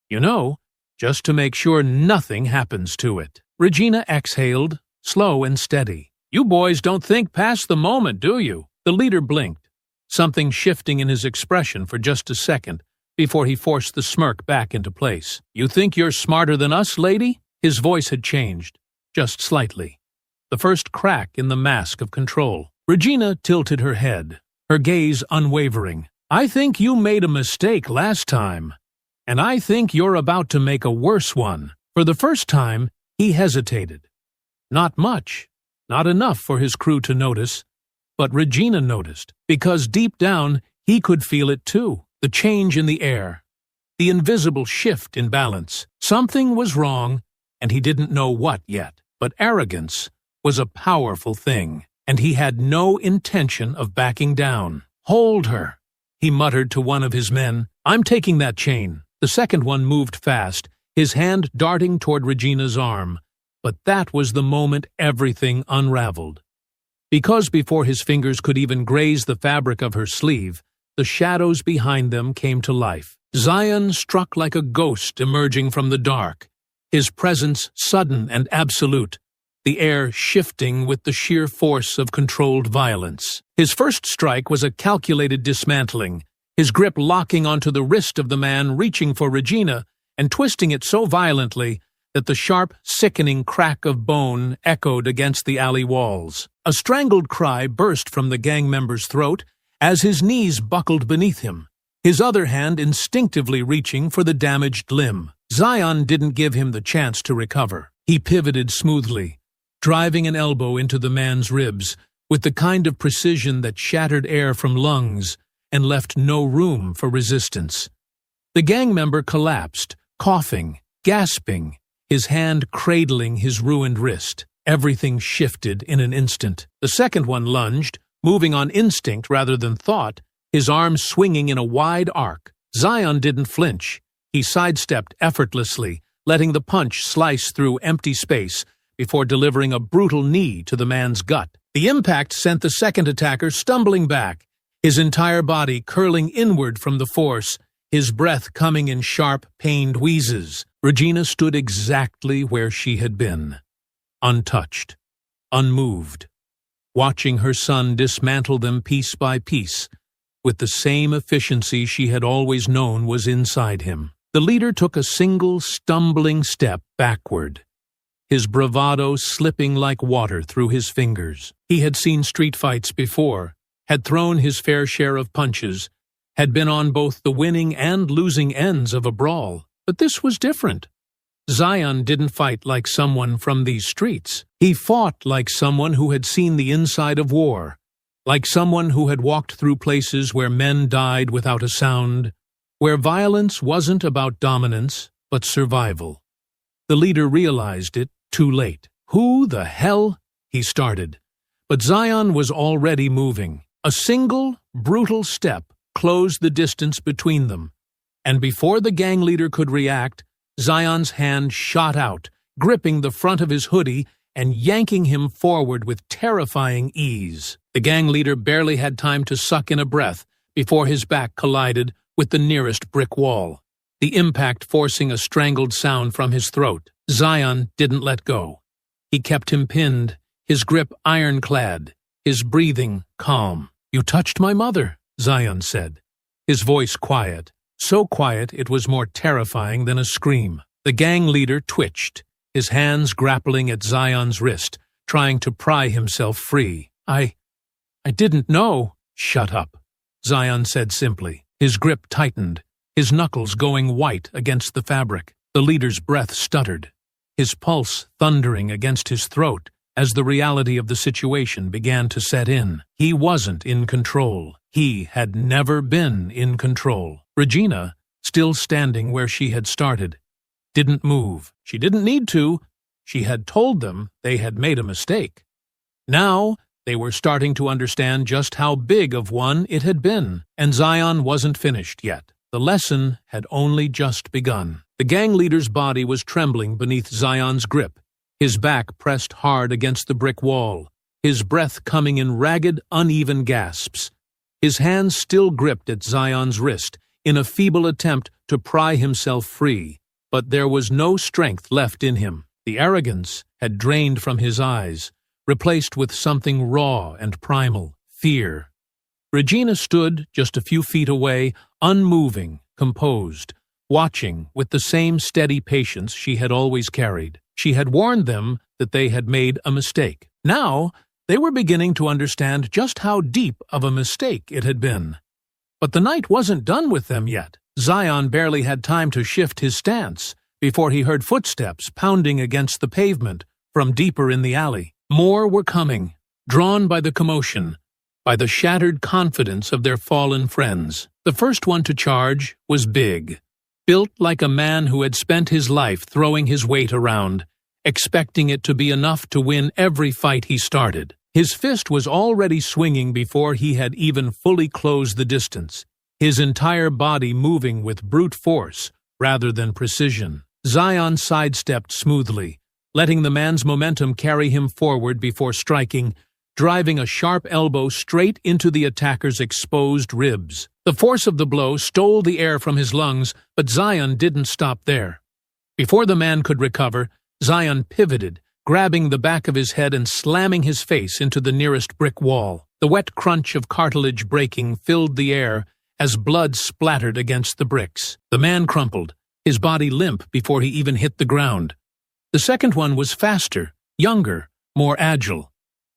Speaker 1: You know, just to make sure nothing happens to it." Regina exhaled, slow and steady. "You boys don't think past the moment, do you?" The leader blinked, something shifting in his expression for just a second before he forced the smirk back into place. "You think you're smarter than us, lady?" His voice had changed, just slightly, the first crack in the mask of control. Regina tilted her head, her gaze unwavering. "I think you made a mistake last time, and I think you're about to make a worse one." For the first time, he hesitated. Not much, not enough for his crew to notice, but Regina noticed, because deep down he could feel it too. The change in the air, the invisible shift in balance. Something was wrong, and he didn't know what yet. But arrogance was a powerful thing, and he had no intention of backing down. "Hold her," he muttered to one of his men. "I'm taking that chain." The second one moved fast, his hand darting toward Regina's arm. But that was the moment everything unraveled. Because before his fingers could even graze the fabric of her sleeve, the shadows behind them came to life. Zion struck like a ghost emerging from the dark, his presence sudden and absolute, the air shifting with the sheer force of controlled violence. His first strike was a calculated dismantling, his grip locking onto the wrist of the man reaching for Regina and twisting it so violently that the sharp, sickening crack of bone echoed against the alley walls. A strangled cry burst from the gang member's throat as his knees buckled beneath him, his other hand instinctively reaching for the damaged limb. Zion didn't give him the chance to recover. He pivoted smoothly, driving an elbow into the man's ribs with the kind of precision that shattered air from lungs and left no room for resistance. The gang member collapsed, coughing, gasping, his hand cradling his ruined wrist. Everything shifted in an instant. The second one lunged, moving on instinct rather than thought, his arms swinging in a wide arc. Zion didn't flinch. He sidestepped effortlessly, letting the punch slice through empty space before delivering a brutal knee to the man's gut. The impact sent the second attacker stumbling back, his entire body curling inward from the force, his breath coming in sharp, pained wheezes. Regina stood exactly where she had been, untouched, unmoved, watching her son dismantle them piece by piece, with the same efficiency she had always known was inside him. The leader took a single stumbling step backward, his bravado slipping like water through his fingers. He had seen street fights before, had thrown his fair share of punches, had been on both the winning and losing ends of a brawl. But this was different. Zion didn't fight like someone from these streets. He fought like someone who had seen the inside of war, like someone who had walked through places where men died without a sound, where violence wasn't about dominance, but survival. The leader realized it too late. "Who the hell?" he started. But Zion was already moving. A single, brutal step closed the distance between them, and before the gang leader could react, Zion's hand shot out, gripping the front of his hoodie and yanking him forward with terrifying ease. The gang leader barely had time to suck in a breath before his back collided with the nearest brick wall, the impact forcing a strangled sound from his throat. Zion didn't let go. He kept him pinned, his grip ironclad, his breathing calm. "You touched my mother," Zion said, his voice quiet, so quiet it was more terrifying than a scream. The gang leader twitched, his hands grappling at Zion's wrist, trying to pry himself free. I didn't know." "Shut up," Zion said simply. His grip tightened, his knuckles going white against the fabric. The leader's breath stuttered, his pulse thundering against his throat as the reality of the situation began to set in. He wasn't in control. He had never been in control. Regina, still standing where she had started, didn't move. She didn't need to. She had told them they had made a mistake. Now they were starting to understand just how big of one it had been, and Zion wasn't finished yet. The lesson had only just begun. The gang leader's body was trembling beneath Zion's grip, his back pressed hard against the brick wall, his breath coming in ragged, uneven gasps. His hands still gripped at Zion's wrist in a feeble attempt to pry himself free, but there was no strength left in him. The arrogance had drained from his eyes, replaced with something raw and primal, fear. Regina stood just a few feet away, unmoving, composed, watching with the same steady patience she had always carried. She had warned them that they had made a mistake. Now they were beginning to understand just how deep of a mistake it had been. But the night wasn't done with them yet. Zion barely had time to shift his stance before he heard footsteps pounding against the pavement from deeper in the alley. More were coming, drawn by the commotion, by the shattered confidence of their fallen friends. The first one to charge was big, built like a man who had spent his life throwing his weight around, expecting it to be enough to win every fight he started. His fist was already swinging before he had even fully closed the distance, his entire body moving with brute force rather than precision. Zion sidestepped smoothly, letting the man's momentum carry him forward before striking, driving a sharp elbow straight into the attacker's exposed ribs. The force of the blow stole the air from his lungs, but Zion didn't stop there. Before the man could recover, Zion pivoted, grabbing the back of his head and slamming his face into the nearest brick wall. The wet crunch of cartilage breaking filled the air as blood splattered against the bricks. The man crumpled, his body limp before he even hit the ground. The second one was faster, younger, more agile.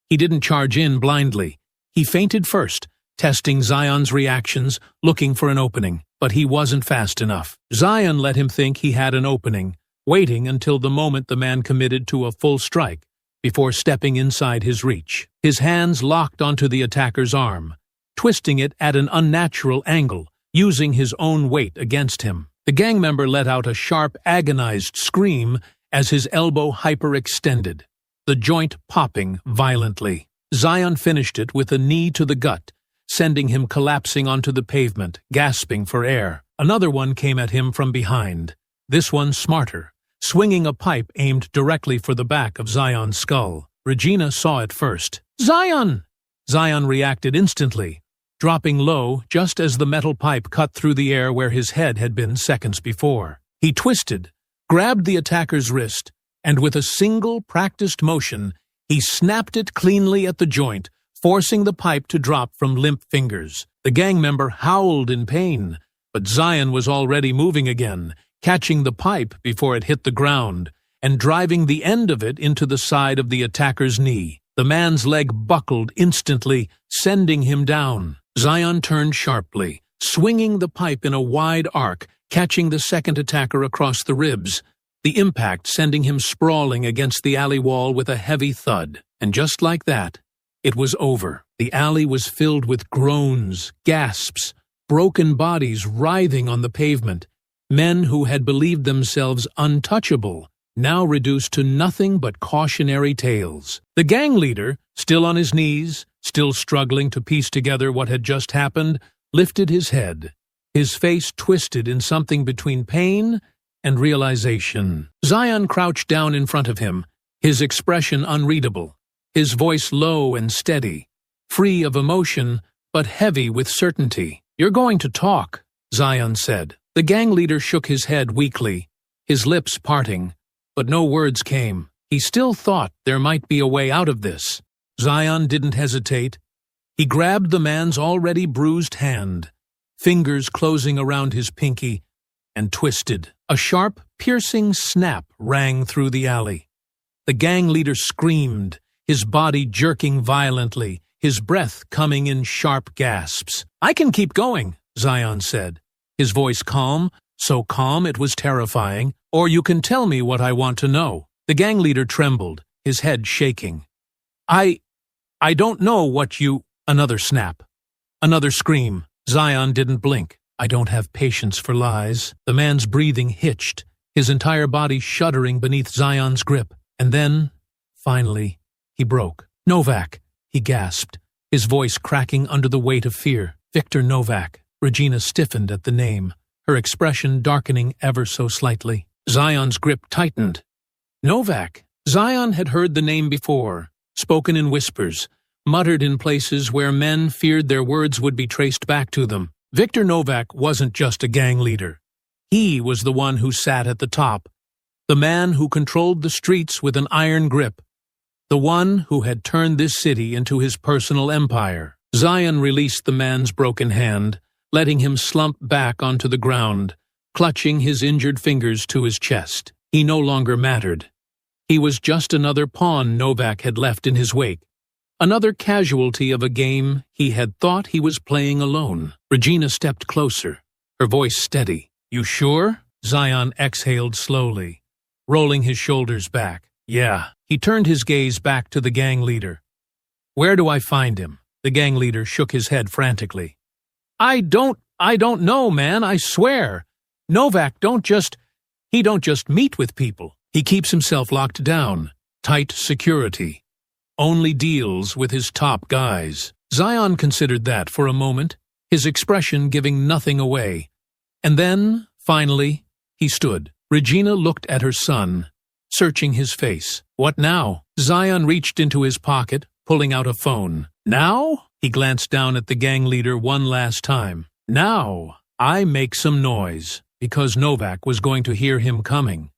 Speaker 1: He didn't charge in blindly. He feinted first, testing Zion's reactions, looking for an opening, but he wasn't fast enough. Zion let him think he had an opening, waiting until the moment the man committed to a full strike before stepping inside his reach. His hands locked onto the attacker's arm, twisting it at an unnatural angle, using his own weight against him. The gang member let out a sharp, agonized scream as his elbow hyperextended, the joint popping violently. Zion finished it with a knee to the gut, sending him collapsing onto the pavement, gasping for air. Another one came at him from behind, this one smarter, swinging a pipe aimed directly for the back of Zion's skull. Regina saw it first. "Zion!" Zion reacted instantly, dropping low just as the metal pipe cut through the air where his head had been seconds before. He twisted, grabbed the attacker's wrist, and with a single practiced motion, he snapped it cleanly at the joint, forcing the pipe to drop from limp fingers. The gang member howled in pain, but Zion was already moving again, catching the pipe before it hit the ground, and driving the end of it into the side of the attacker's knee. The man's leg buckled instantly, sending him down. Zion turned sharply, swinging the pipe in a wide arc, catching the second attacker across the ribs, the impact sending him sprawling against the alley wall with a heavy thud. And just like that, it was over. The alley was filled with groans, gasps, broken bodies writhing on the pavement, men who had believed themselves untouchable, now reduced to nothing but cautionary tales. The gang leader, still on his knees, still struggling to piece together what had just happened, lifted his head, his face twisted in something between pain and realization. Zion crouched down in front of him, his expression unreadable, his voice low and steady, free of emotion, but heavy with certainty. "You're going to talk," Zion said. The gang leader shook his head weakly, his lips parting, but no words came. He still thought there might be a way out of this. Zion didn't hesitate. He grabbed the man's already bruised hand, fingers closing around his pinky, and twisted. A sharp, piercing snap rang through the alley. The gang leader screamed, his body jerking violently, his breath coming in sharp gasps. "I can keep going," Zion said, his voice calm, so calm it was terrifying. "Or you can tell me what I want to know." The gang leader trembled, his head shaking. I don't know what you—" Another snap. Another scream. Zion didn't blink. "I don't have patience for lies." The man's breathing hitched, his entire body shuddering beneath Zion's grip. And then, finally, he broke. "Novak," he gasped, his voice cracking under the weight of fear. "Victor Novak." Regina stiffened at the name, her expression darkening ever so slightly. Zion's grip tightened. Novak. Zion had heard the name before, spoken in whispers, muttered in places where men feared their words would be traced back to them. Victor Novak wasn't just a gang leader. He was the one who sat at the top, the man who controlled the streets with an iron grip, the one who had turned this city into his personal empire. Zion released the man's broken hand, letting him slump back onto the ground, clutching his injured fingers to his chest. He no longer mattered. He was just another pawn Novak had left in his wake, another casualty of a game he had thought he was playing alone. Regina stepped closer, her voice steady. "You sure?" Zion exhaled slowly, rolling his shoulders back. "Yeah." He turned his gaze back to the gang leader. "Where do I find him?" The gang leader shook his head frantically. I don't know, man, I swear. Novak don't just meet with people. He keeps himself locked down, tight security, only deals with his top guys." Zion considered that for a moment, his expression giving nothing away. And then, finally, he stood. Regina looked at her son, searching his face. "What now?" Zion reached into his pocket, pulling out a phone. "Now?" He glanced down at the gang leader one last time. "Now, I make some noise," because Novak was going to hear him coming.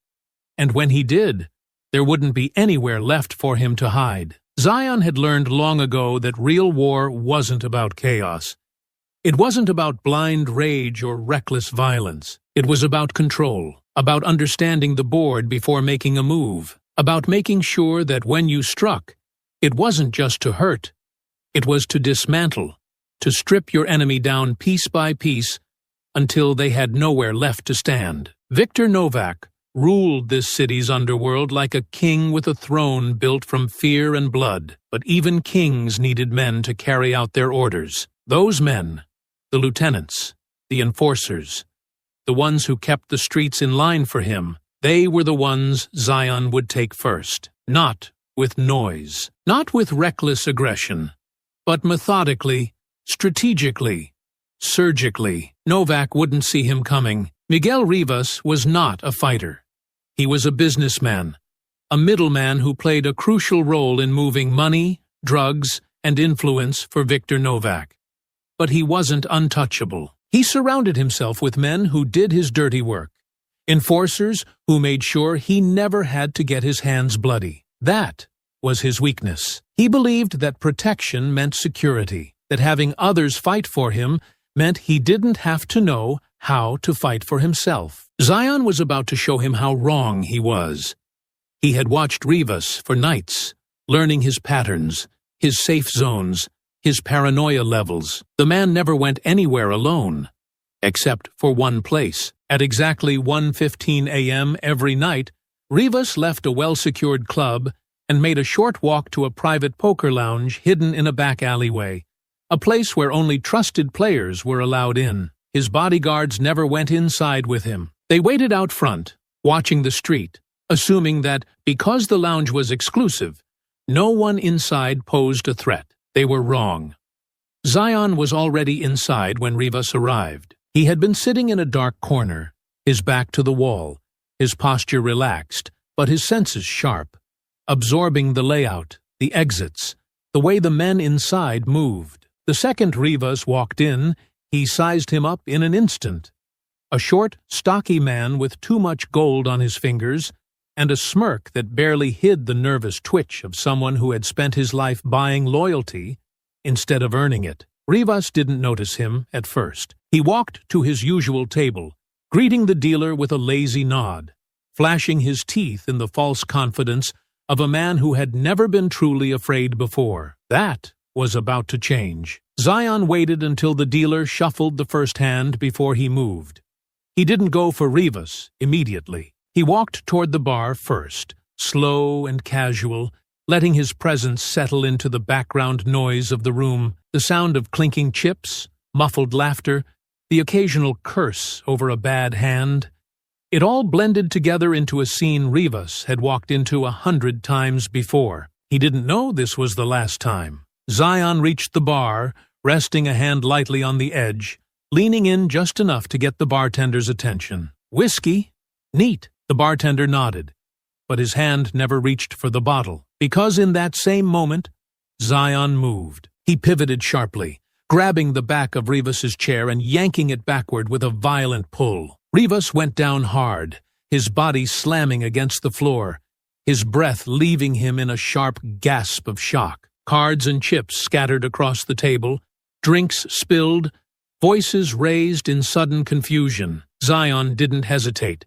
Speaker 1: And when he did, there wouldn't be anywhere left for him to hide. Zion had learned long ago that real war wasn't about chaos. It wasn't about blind rage or reckless violence. It was about control, about understanding the board before making a move, about making sure that when you struck, it wasn't just to hurt. It was to dismantle, to strip your enemy down piece by piece until they had nowhere left to stand. Victor Novak ruled this city's underworld like a king with a throne built from fear and blood. But even kings needed men to carry out their orders. Those men, the lieutenants, the enforcers, the ones who kept the streets in line for him, they were the ones Zion would take first. Not with noise, not with reckless aggression, but methodically, strategically, surgically. Novak wouldn't see him coming. Miguel Rivas was not a fighter. He was a businessman, a middleman who played a crucial role in moving money, drugs, and influence for Victor Novak. But he wasn't untouchable. He surrounded himself with men who did his dirty work, enforcers who made sure he never had to get his hands bloody. That was his weakness. He believed that protection meant security, that having others fight for him meant he didn't have to know how to fight for himself. Zion was about to show him how wrong he was. He had watched Rivas for nights, learning his patterns, his safe zones, his paranoia levels. The man never went anywhere alone, except for one place, At exactly 1:15 a.m. every night, Rivas left a well-secured club and made a short walk to a private poker lounge hidden in a back alleyway, a place where only trusted players were allowed in. His bodyguards never went inside with him. They waited out front, watching the street, assuming that because the lounge was exclusive, no one inside posed a threat. They were wrong. Zion was already inside when Rivas arrived. He had been sitting in a dark corner, his back to the wall, his posture relaxed, but his senses sharp, absorbing the layout, the exits, the way the men inside moved. The second Rivas walked in, he sized him up in an instant. A short, stocky man with too much gold on his fingers and a smirk that barely hid the nervous twitch of someone who had spent his life buying loyalty instead of earning it. Rivas didn't notice him at first. He walked to his usual table, greeting the dealer with a lazy nod, flashing his teeth in the false confidence of a man who had never been truly afraid before. That was about to change. Zion waited until the dealer shuffled the first hand before he moved. He didn't go for Rivas immediately. He walked toward the bar first, slow and casual, letting his presence settle into the background noise of the room, the sound of clinking chips, muffled laughter, the occasional curse over a bad hand. It all blended together into a scene Rivas had walked into 100 times before. He didn't know this was the last time. Zion reached the bar, resting a hand lightly on the edge, leaning in just enough to get the bartender's attention. "Whiskey? Neat," the bartender nodded, but his hand never reached for the bottle, because in that same moment, Zion moved. He pivoted sharply, grabbing the back of Rivas's chair and yanking it backward with a violent pull. Rivas went down hard, his body slamming against the floor, his breath leaving him in a sharp gasp of shock. Cards and chips scattered across the table, drinks spilled, voices raised in sudden confusion. Zion didn't hesitate.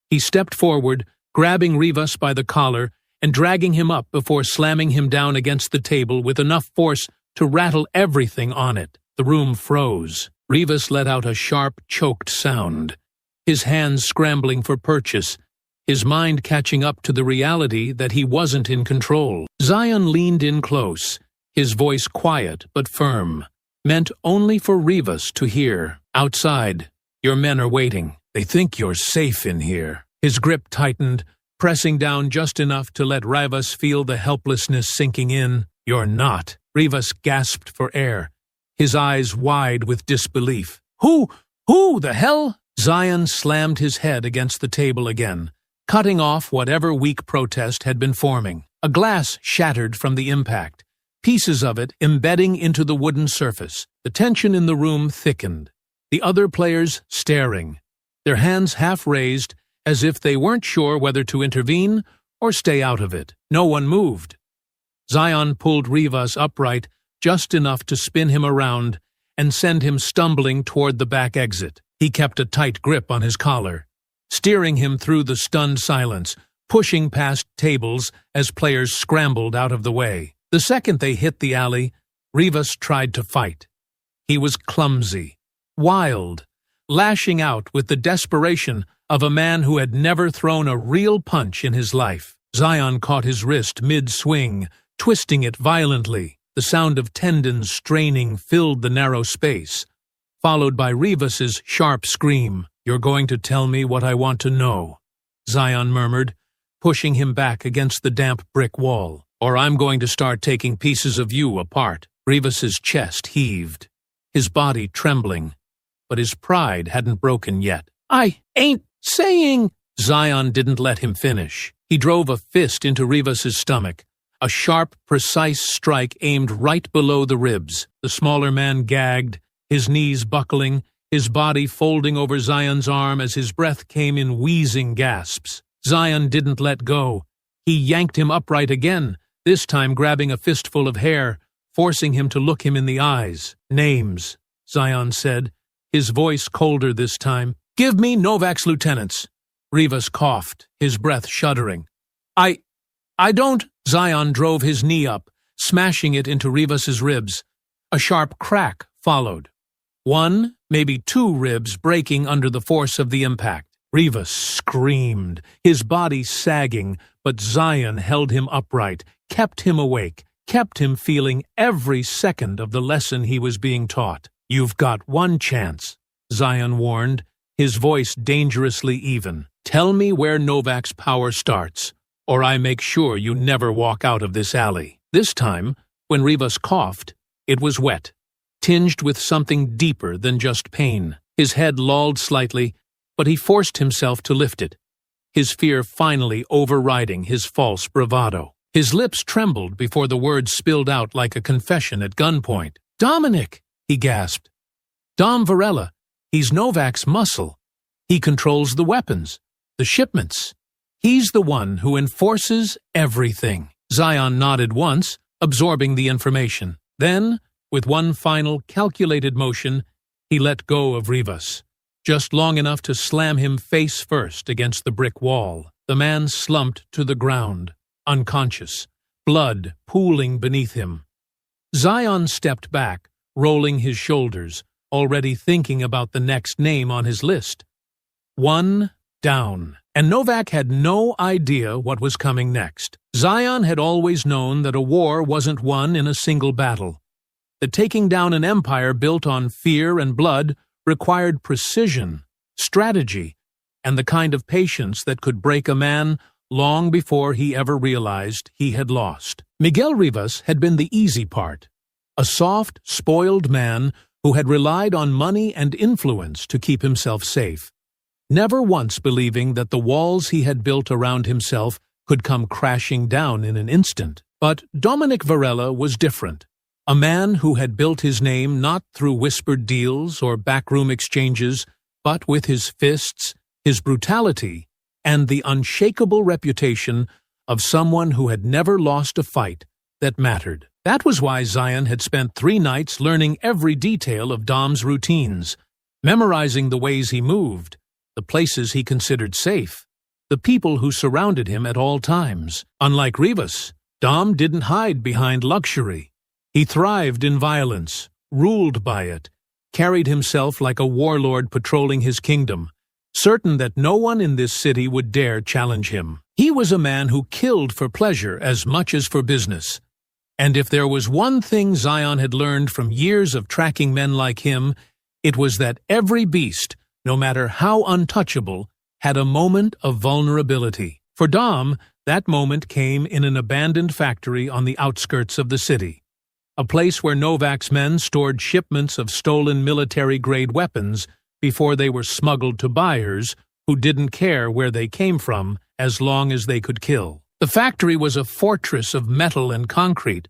Speaker 1: He stepped forward, grabbing Rivas by the collar and dragging him up before slamming him down against the table with enough force to rattle everything on it. The room froze. Rivas let out a sharp, choked sound, his hands scrambling for purchase, his mind catching up to the reality that he wasn't in control. Zion leaned in close, his voice quiet but firm, meant only for Rivas to hear. "Outside, your men are waiting. They think you're safe in here." His grip tightened, pressing down just enough to let Rivas feel the helplessness sinking in. "You're not." Rivas gasped for air, his eyes wide with disbelief. Who the hell?" Zion slammed his head against the table again, cutting off whatever weak protest had been forming. A glass shattered from the impact, pieces of it embedding into the wooden surface. The tension in the room thickened, the other players staring, their hands half raised as if they weren't sure whether to intervene or stay out of it. No one moved. Zion pulled Rivas upright just enough to spin him around and send him stumbling toward the back exit. He kept a tight grip on his collar, steering him through the stunned silence, pushing past tables as players scrambled out of the way. The second they hit the alley, Rivas tried to fight. He was clumsy, wild, lashing out with the desperation of a man who had never thrown a real punch in his life. Zion caught his wrist mid-swing, twisting it violently. The sound of tendons straining filled the narrow space, followed by Rivas's sharp scream. "You're going to tell me what I want to know," Zion murmured, pushing him back against the damp brick wall. "Or I'm going to start taking pieces of you apart." Rivas's chest heaved, his body trembling, but his pride hadn't broken yet. "I ain't saying—" Zion didn't let him finish. He drove a fist into Rivas's stomach, a sharp, precise strike aimed right below the ribs. The smaller man gagged, his knees buckling, his body folding over Zion's arm as his breath came in wheezing gasps. Zion didn't let go. He yanked him upright again, this time grabbing a fistful of hair, forcing him to look him in the eyes. "Names," Zion said, his voice colder this time. "Give me Novak's lieutenants." Rivas coughed, his breath shuddering. I don't—" Zion drove his knee up, smashing it into Rivas's ribs. A sharp crack followed. One, maybe two ribs breaking under the force of the impact. Rivas screamed, his body sagging, but Zion held him upright, kept him awake, kept him feeling every second of the lesson he was being taught. "You've got one chance," Zion warned, his voice dangerously even. "Tell me where Novak's power starts, or I make sure you never walk out of this alley." This time, when Rivas coughed, it was wet, tinged with something deeper than just pain. His head lolled slightly, but he forced himself to lift it, his fear finally overriding his false bravado. His lips trembled before the words spilled out like a confession at gunpoint. "Dominic!" he gasped. "Dom Varela. He's Novak's muscle. He controls the weapons, the shipments. He's the one who enforces everything." Zion nodded once, absorbing the information. Then, with one final calculated motion, he let go of Rivas, just long enough to slam him face first against the brick wall. The man slumped to the ground, unconscious, blood pooling beneath him. Zion stepped back, rolling his shoulders, already thinking about the next name on his list. One down. And Novak had no idea what was coming next. Zion had always known that a war wasn't won in a single battle. That taking down an empire built on fear and blood required precision, strategy, and the kind of patience that could break a man long before he ever realized he had lost. Miguel Rivas had been the easy part, a soft, spoiled man who had relied on money and influence to keep himself safe, never once believing that the walls he had built around himself could come crashing down in an instant. But Dominic Varela was different, a man who had built his name not through whispered deals or backroom exchanges, but with his fists, his brutality, and the unshakable reputation of someone who had never lost a fight that mattered. That was why Zion had spent 3 nights learning every detail of Dom's routines, memorizing the ways he moved, the places he considered safe, the people who surrounded him at all times. Unlike Rivas, Dom didn't hide behind luxury. He thrived in violence, ruled by it, carried himself like a warlord patrolling his kingdom, certain that no one in this city would dare challenge him. He was a man who killed for pleasure as much as for business. And if there was one thing Zion had learned from years of tracking men like him, it was that every beast, no matter how untouchable, had a moment of vulnerability. For Dom, that moment came in an abandoned factory on the outskirts of the city, a place where Novak's men stored shipments of stolen military-grade weapons before they were smuggled to buyers who didn't care where they came from as long as they could kill. The factory was a fortress of metal and concrete,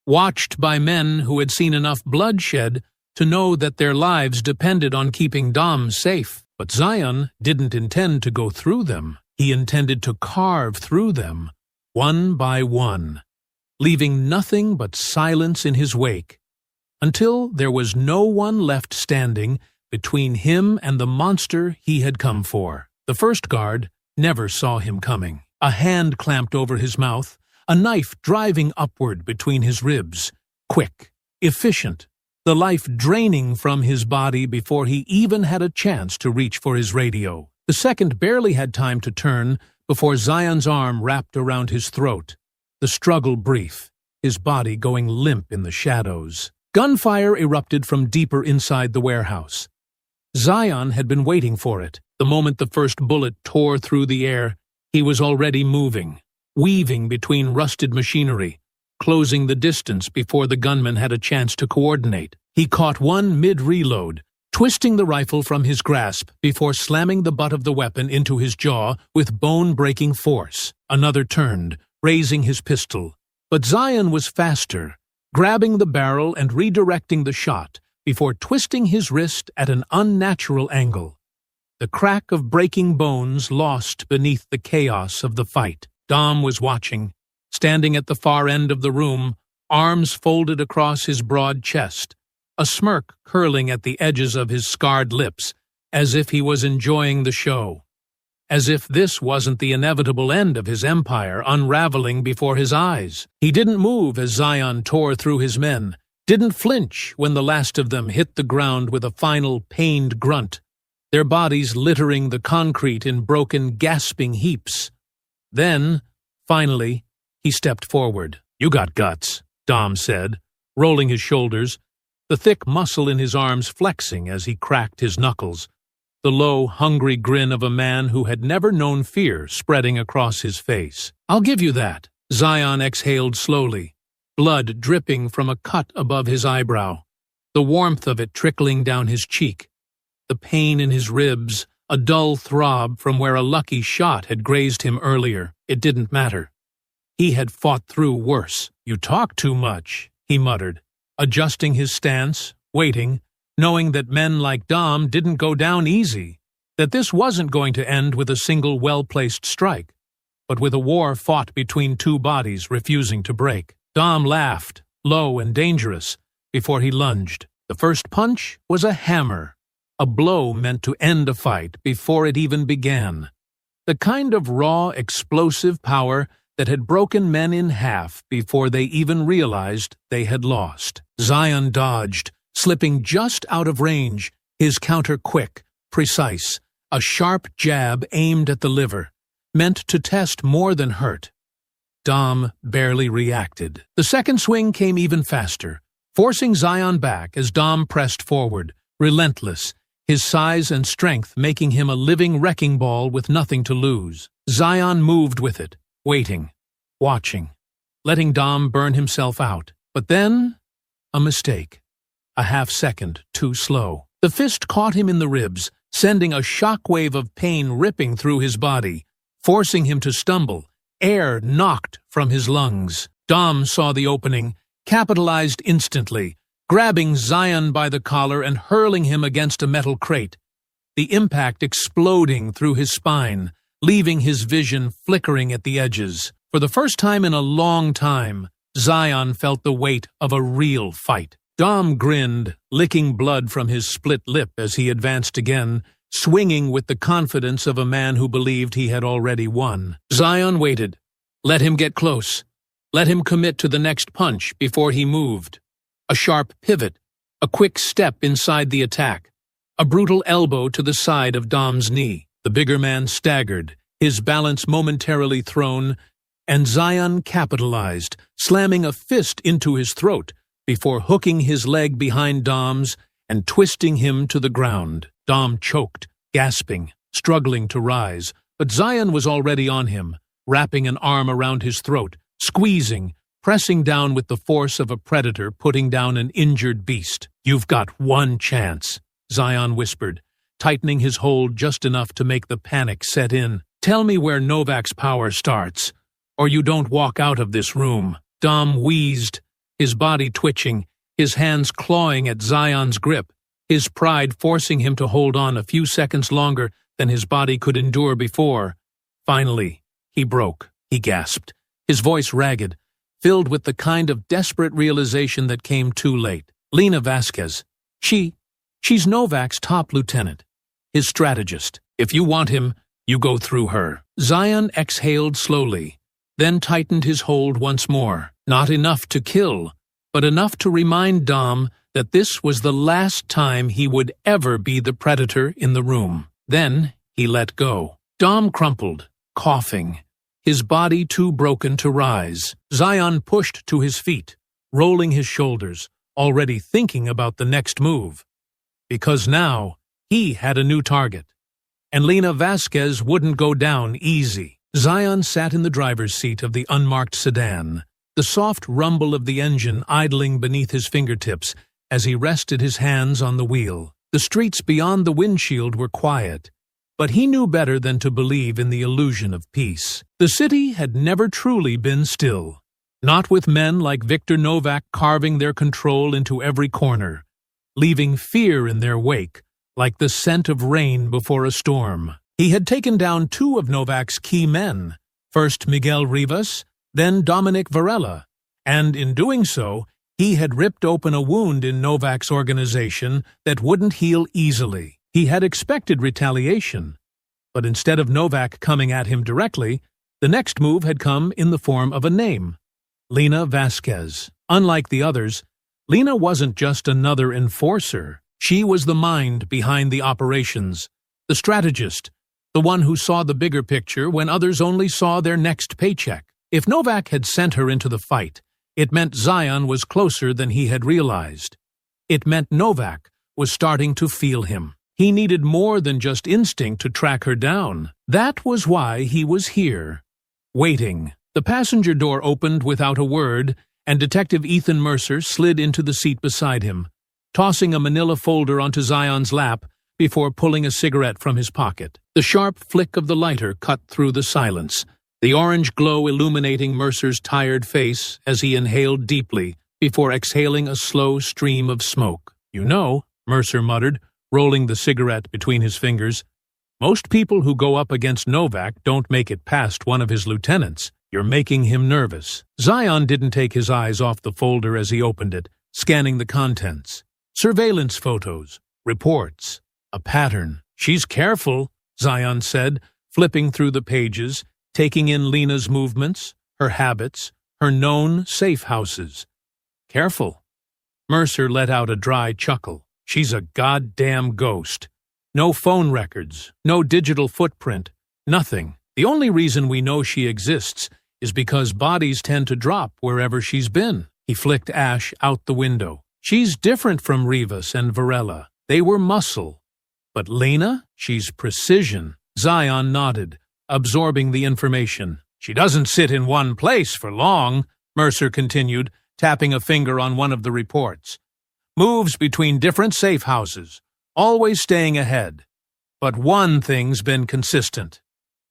Speaker 1: watched by men who had seen enough bloodshed to know that their lives depended on keeping Dom safe. But Zion didn't intend to go through them. He intended to carve through them, one by one, leaving nothing but silence in his wake, until there was no one left standing between him and the monster he had come for. The first guard never saw him coming. A hand clamped over his mouth, a knife driving upward between his ribs. Quick, efficient, the life draining from his body before he even had a chance to reach for his radio. The second barely had time to turn before Zion's arm wrapped around his throat. The struggle brief, his body going limp in the shadows. Gunfire erupted from deeper inside the warehouse. Zion had been waiting for it. The moment the first bullet tore through the air, he was already moving, weaving between rusted machinery, closing the distance before the gunman had a chance to coordinate. He caught one mid-reload, twisting the rifle from his grasp before slamming the butt of the weapon into his jaw with bone-breaking force. Another turned, raising his pistol. But Zion was faster, grabbing the barrel and redirecting the shot before twisting his wrist at an unnatural angle. The crack of breaking bones lost beneath the chaos of the fight. Dom was watching, standing at the far end of the room, arms folded across his broad chest, a smirk curling at the edges of his scarred lips, as if he was enjoying the show, as if this wasn't the inevitable end of his empire unraveling before his eyes. He didn't move as Zion tore through his men, didn't flinch when the last of them hit the ground with a final pained grunt, their bodies littering the concrete in broken, gasping heaps. Then, finally, he stepped forward. "You got guts," Dom said, rolling his shoulders, the thick muscle in his arms flexing as he cracked his knuckles, the low, hungry grin of a man who had never known fear spreading across his face. "I'll give you that." Zion exhaled slowly, blood dripping from a cut above his eyebrow, the warmth of it trickling down his cheek, the pain in his ribs, a dull throb from where a lucky shot had grazed him earlier. It didn't matter. He had fought through worse. "You talk too much," he muttered, adjusting his stance, waiting, knowing that men like Dom didn't go down easy, that this wasn't going to end with a single well-placed strike, but with a war fought between two bodies refusing to break. Dom laughed, low and dangerous, before he lunged. The first punch was a hammer, a blow meant to end a fight before it even began. The kind of raw, explosive power that had broken men in half before they even realized they had lost. Zion dodged, slipping just out of range, his counter quick, precise, a sharp jab aimed at the liver, meant to test more than hurt. Dom barely reacted. The second swing came even faster, forcing Zion back as Dom pressed forward, relentless, his size and strength making him a living wrecking ball with nothing to lose. Zion moved with it, waiting, watching, letting Dom burn himself out. But then, a mistake. A half-second too slow. The fist caught him in the ribs, sending a shockwave of pain ripping through his body, forcing him to stumble, air knocked from his lungs. Dom saw the opening, capitalized instantly, grabbing Zion by the collar and hurling him against a metal crate, the impact exploding through his spine, leaving his vision flickering at the edges. For the first time in a long time, Zion felt the weight of a real fight. Dom grinned, licking blood from his split lip as he advanced again, swinging with the confidence of a man who believed he had already won. Zion waited. Let him get close. Let him commit to the next punch before he moved. A sharp pivot, a quick step inside the attack, a brutal elbow to the side of Dom's knee. The bigger man staggered, his balance momentarily thrown, and Zion capitalized, slamming a fist into his throat before hooking his leg behind Dom's and twisting him to the ground. Dom choked, gasping, struggling to rise, but Zion was already on him, wrapping an arm around his throat, squeezing, pressing down with the force of a predator putting down an injured beast. "You've got one chance," Zion whispered, tightening his hold just enough to make the panic set in. "Tell me where Novak's power starts, or you don't walk out of this room." Dom wheezed, his body twitching, his hands clawing at Zion's grip, his pride forcing him to hold on a few seconds longer than his body could endure before. Finally, he broke. He gasped, his voice ragged, filled with the kind of desperate realization that came too late. "Lena Vasquez. She's Novak's top lieutenant, his strategist. If you want him, you go through her." Zion exhaled slowly, then tightened his hold once more. Not enough to kill, but enough to remind Dom that this was the last time he would ever be the predator in the room. Then he let go. Dom crumpled, coughing, his body too broken to rise. Zion pushed to his feet, rolling his shoulders, already thinking about the next move. Because now he had a new target, and Lena Vasquez wouldn't go down easy. Zion sat in the driver's seat of the unmarked sedan, the soft rumble of the engine idling beneath his fingertips as he rested his hands on the wheel. The streets beyond the windshield were quiet, but he knew better than to believe in the illusion of peace. The city had never truly been still, not with men like Viktor Novak carving their control into every corner, leaving fear in their wake like the scent of rain before a storm. He had taken down two of Novak's key men, first Miguel Rivas, then Dominic Varela, and in doing so, he had ripped open a wound in Novak's organization that wouldn't heal easily. He had expected retaliation, but instead of Novak coming at him directly, the next move had come in the form of a name, Lena Vasquez. Unlike the others, Lena wasn't just another enforcer. She was the mind behind the operations, the strategist, the one who saw the bigger picture when others only saw their next paycheck. If Novak had sent her into the fight, it meant Zion was closer than he had realized. It meant Novak was starting to feel him. He needed more than just instinct to track her down. That was why he was here, waiting. The passenger door opened without a word, and Detective Ethan Mercer slid into the seat beside him, tossing a manila folder onto Zion's lap before pulling a cigarette from his pocket. The sharp flick of the lighter cut through the silence, the orange glow illuminating Mercer's tired face as he inhaled deeply before exhaling a slow stream of smoke. "You know," Mercer muttered, rolling the cigarette between his fingers, "most people who go up against Novak don't make it past one of his lieutenants. You're making him nervous." Zion didn't take his eyes off the folder as he opened it, scanning the contents. Surveillance photos, reports, a pattern. "She's careful," Zion said, flipping through the pages, taking in Lena's movements, her habits, her known safe houses. "Careful." Mercer let out a dry chuckle. "She's a goddamn ghost. No phone records, no digital footprint, nothing. The only reason we know she exists is because bodies tend to drop wherever she's been." He flicked ash out the window. "She's different from Rivas and Varela. They were muscle. But Lena? She's precision." Zion nodded, absorbing the information. "She doesn't sit in one place for long," Mercer continued, tapping a finger on one of the reports. "Moves between different safe houses, always staying ahead. But one thing's been consistent.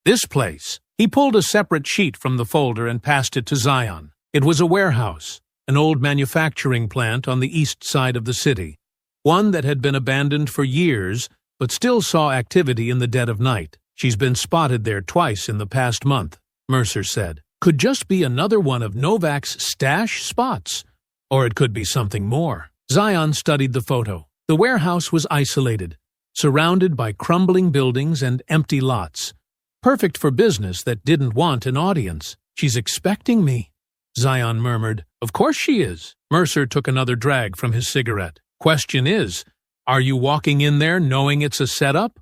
Speaker 1: This place." He pulled a separate sheet from the folder and passed it to Zion. It was a warehouse, an old manufacturing plant on the east side of the city, one that had been abandoned for years but still saw activity in the dead of night. "She's been spotted there twice in the past month," Mercer said. "Could just be another one of Novak's stash spots, or it could be something more." Zion studied the photo. The warehouse was isolated, surrounded by crumbling buildings and empty lots. Perfect for business that didn't want an audience. "She's expecting me," Zion murmured. "Of course she is." Mercer took another drag from his cigarette. "Question is, are you walking in there knowing it's a setup?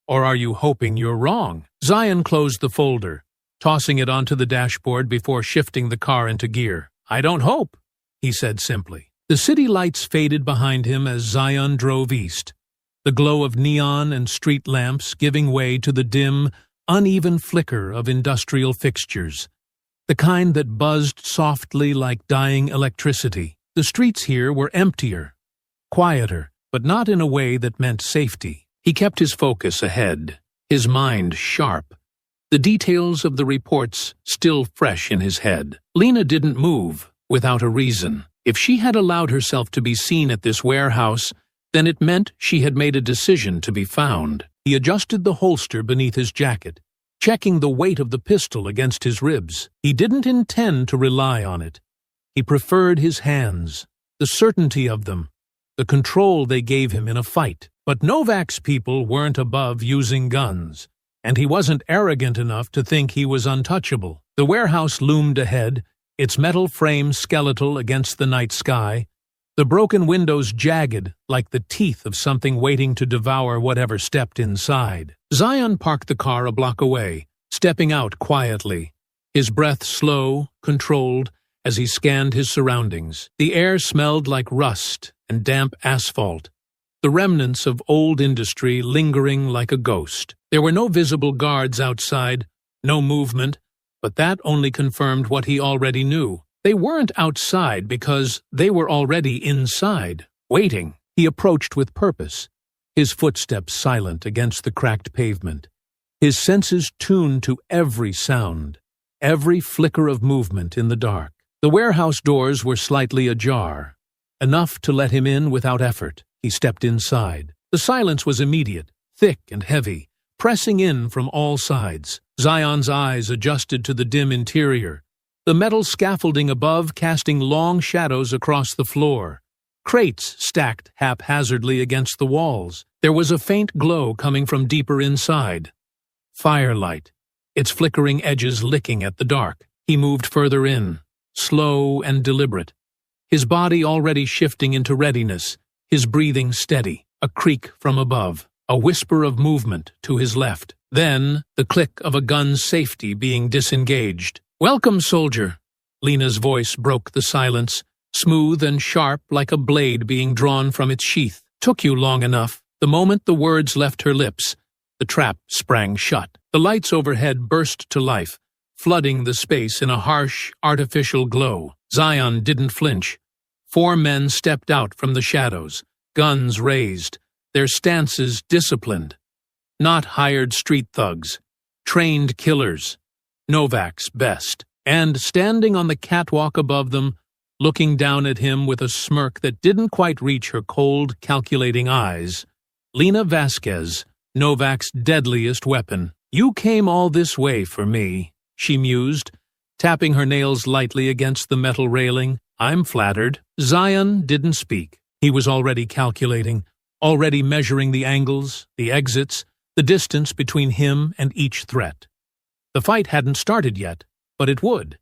Speaker 1: Or are you hoping you're wrong?" Zion closed the folder, tossing it onto the dashboard before shifting the car into gear. "I don't hope," he said simply. The city lights faded behind him as Zion drove east, the glow of neon and street lamps giving way to the dim, uneven flicker of industrial fixtures, the kind that buzzed softly like dying electricity. The streets here were emptier, quieter, but not in a way that meant safety. He kept his focus ahead, his mind sharp, the details of the reports still fresh in his head. Lena didn't move without a reason. If she had allowed herself to be seen at this warehouse, then it meant she had made a decision to be found. He adjusted the holster beneath his jacket, checking the weight of the pistol against his ribs. He didn't intend to rely on it. He preferred his hands, the certainty of them, the control they gave him in a fight. But Novak's people weren't above using guns, and he wasn't arrogant enough to think he was untouchable. The warehouse loomed ahead, its metal frame skeletal against the night sky, the broken windows jagged like the teeth of something waiting to devour whatever stepped inside. Zion parked the car a block away, stepping out quietly, his breath slow, controlled, as he scanned his surroundings. The air smelled like rust and damp asphalt, the remnants of old industry lingering like a ghost. There were no visible guards outside, no movement, but that only confirmed what he already knew. They weren't outside because they were already inside, waiting. He approached with purpose, his footsteps silent against the cracked pavement, his senses tuned to every sound, every flicker of movement in the dark. The warehouse doors were slightly ajar, enough to let him in without effort. He stepped inside. The silence was immediate, thick and heavy, pressing in from all sides. Zion's eyes adjusted to the dim interior, the metal scaffolding above casting long shadows across the floor, crates stacked haphazardly against the walls. There was a faint glow coming from deeper inside. Firelight, its flickering edges licking at the dark. He moved further in, slow and deliberate, his body already shifting into readiness, his breathing steady, a creak from above, a whisper of movement to his left. Then, the click of a gun's safety being disengaged. "Welcome, soldier." Lena's voice broke the silence, smooth and sharp like a blade being drawn from its sheath. "Took you long enough." The moment the words left her lips, the trap sprang shut. The lights overhead burst to life, flooding the space in a harsh, artificial glow. Zion didn't flinch. 4 men stepped out from the shadows, guns raised, their stances disciplined. Not hired street thugs, trained killers, Novak's best. And standing on the catwalk above them, looking down at him with a smirk that didn't quite reach her cold, calculating eyes, Lena Vasquez, Novak's deadliest weapon. "You came all this way for me," she mused, tapping her nails lightly against the metal railing. "I'm flattered." Zion didn't speak. He was already calculating, already measuring the angles, the exits, the distance between him and each threat. The fight hadn't started yet, but it would.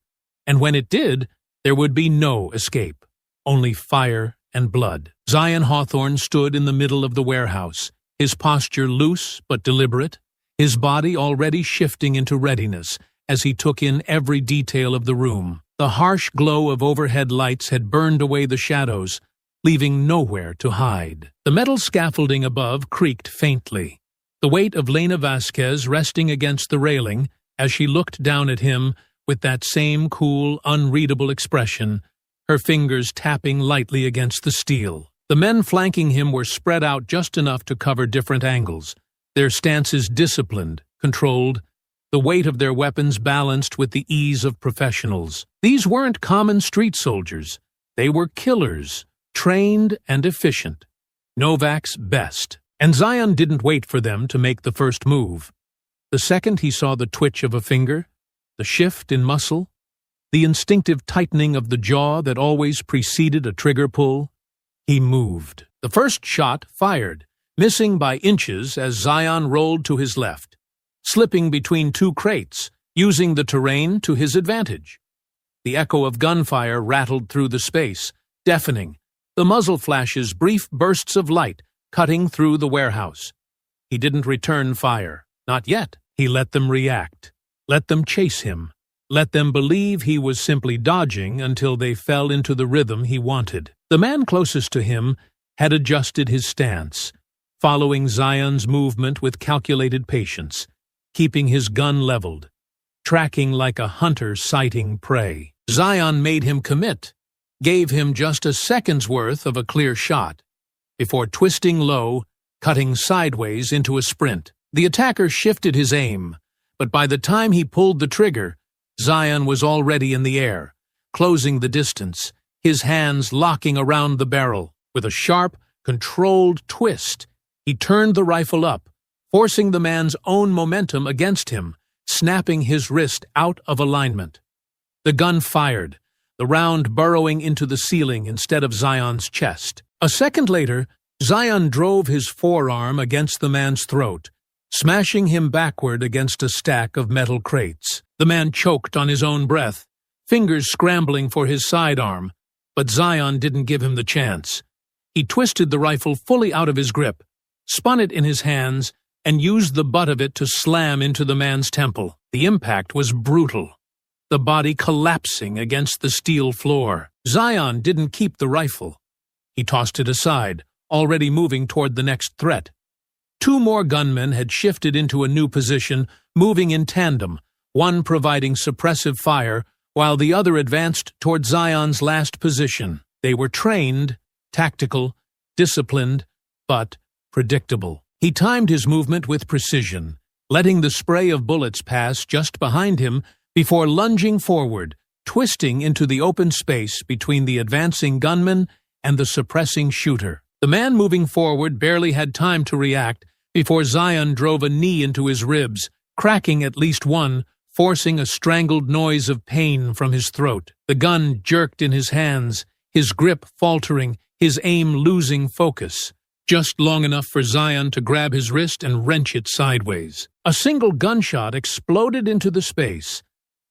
Speaker 1: And when it did, there would be no escape, only fire and blood. Zion Hawthorne stood in the middle of the warehouse, his posture loose but deliberate, his body already shifting into readiness as he took in every detail of the room. The harsh glow of overhead lights had burned away the shadows, leaving nowhere to hide. The metal scaffolding above creaked faintly, the weight of Lena Vasquez resting against the railing as she looked down at him with that same cool, unreadable expression, her fingers tapping lightly against the steel. The men flanking him were spread out just enough to cover different angles, their stances disciplined, controlled, the weight of their weapons balanced with the ease of professionals. These weren't common street soldiers. They were killers, trained and efficient. Novak's best. And Zion didn't wait for them to make the first move. The second he saw the twitch of a finger, the shift in muscle, the instinctive tightening of the jaw that always preceded a trigger pull, he moved. The first shot fired, missing by inches as Zion rolled to his left, slipping between 2 crates, using the terrain to his advantage. The echo of gunfire rattled through the space, deafening, the muzzle flashes brief bursts of light cutting through the warehouse. He didn't return fire. Not yet. He let them react. Let them chase him. Let them believe he was simply dodging until they fell into the rhythm he wanted. The man closest to him had adjusted his stance, following Zion's movement with calculated patience, keeping his gun leveled, tracking like a hunter sighting prey. Zion made him commit, gave him just a second's worth of a clear shot, before twisting low, cutting sideways into a sprint. The attacker shifted his aim, but by the time he pulled the trigger, Zion was already in the air, closing the distance, his hands locking around the barrel. With a sharp, controlled twist, he turned the rifle up, forcing the man's own momentum against him, snapping his wrist out of alignment. The gun fired, the round burrowing into the ceiling instead of Zion's chest. A second later, Zion drove his forearm against the man's throat, smashing him backward against a stack of metal crates. The man choked on his own breath, fingers scrambling for his sidearm, but Zion didn't give him the chance. He twisted the rifle fully out of his grip, spun it in his hands, and used the butt of it to slam into the man's temple. The impact was brutal, the body collapsing against the steel floor. Zion didn't keep the rifle. He tossed it aside, already moving toward the next threat. 2 more gunmen had shifted into a new position, moving in tandem, one providing suppressive fire, while the other advanced toward Zion's last position. They were trained, tactical, disciplined, but predictable. He timed his movement with precision, letting the spray of bullets pass just behind him before lunging forward, twisting into the open space between the advancing gunman and the suppressing shooter. The man moving forward barely had time to react before Zion drove a knee into his ribs, cracking at least one, forcing a strangled noise of pain from his throat. The gun jerked in his hands, his grip faltering, his aim losing focus, just long enough for Zion to grab his wrist and wrench it sideways. A single gunshot exploded into the space,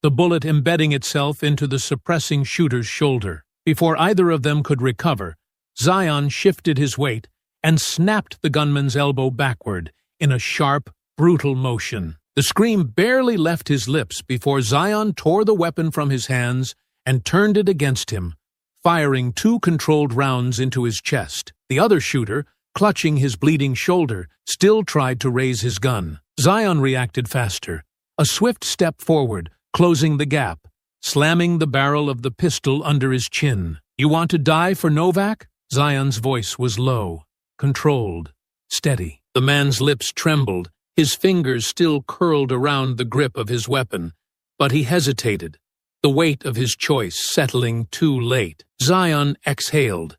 Speaker 1: the bullet embedding itself into the suppressing shooter's shoulder. Before either of them could recover, Zion shifted his weight and snapped the gunman's elbow backward in a sharp, brutal motion. The scream barely left his lips before Zion tore the weapon from his hands and turned it against him, firing 2 controlled rounds into his chest. The other shooter, clutching his bleeding shoulder, still tried to raise his gun. Zion reacted faster. A swift step forward, closing the gap, slamming the barrel of the pistol under his chin. "You want to die for Novak?" Zion's voice was low, controlled, steady. The man's lips trembled, his fingers still curled around the grip of his weapon, but he hesitated, the weight of his choice settling too late. Zion exhaled.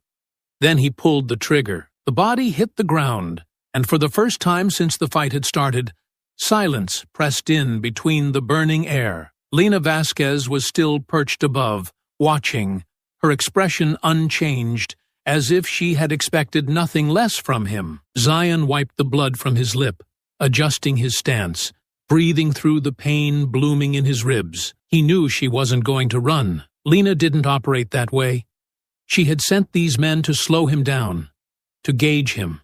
Speaker 1: Then he pulled the trigger. The body hit the ground, and for the first time since the fight had started, silence pressed in between the burning air. Lena Vasquez was still perched above, watching, her expression unchanged, as if she had expected nothing less from him. Zion wiped the blood from his lip, adjusting his stance, breathing through the pain blooming in his ribs. He knew she wasn't going to run. Lena didn't operate that way. She had sent these men to slow him down, to gauge him,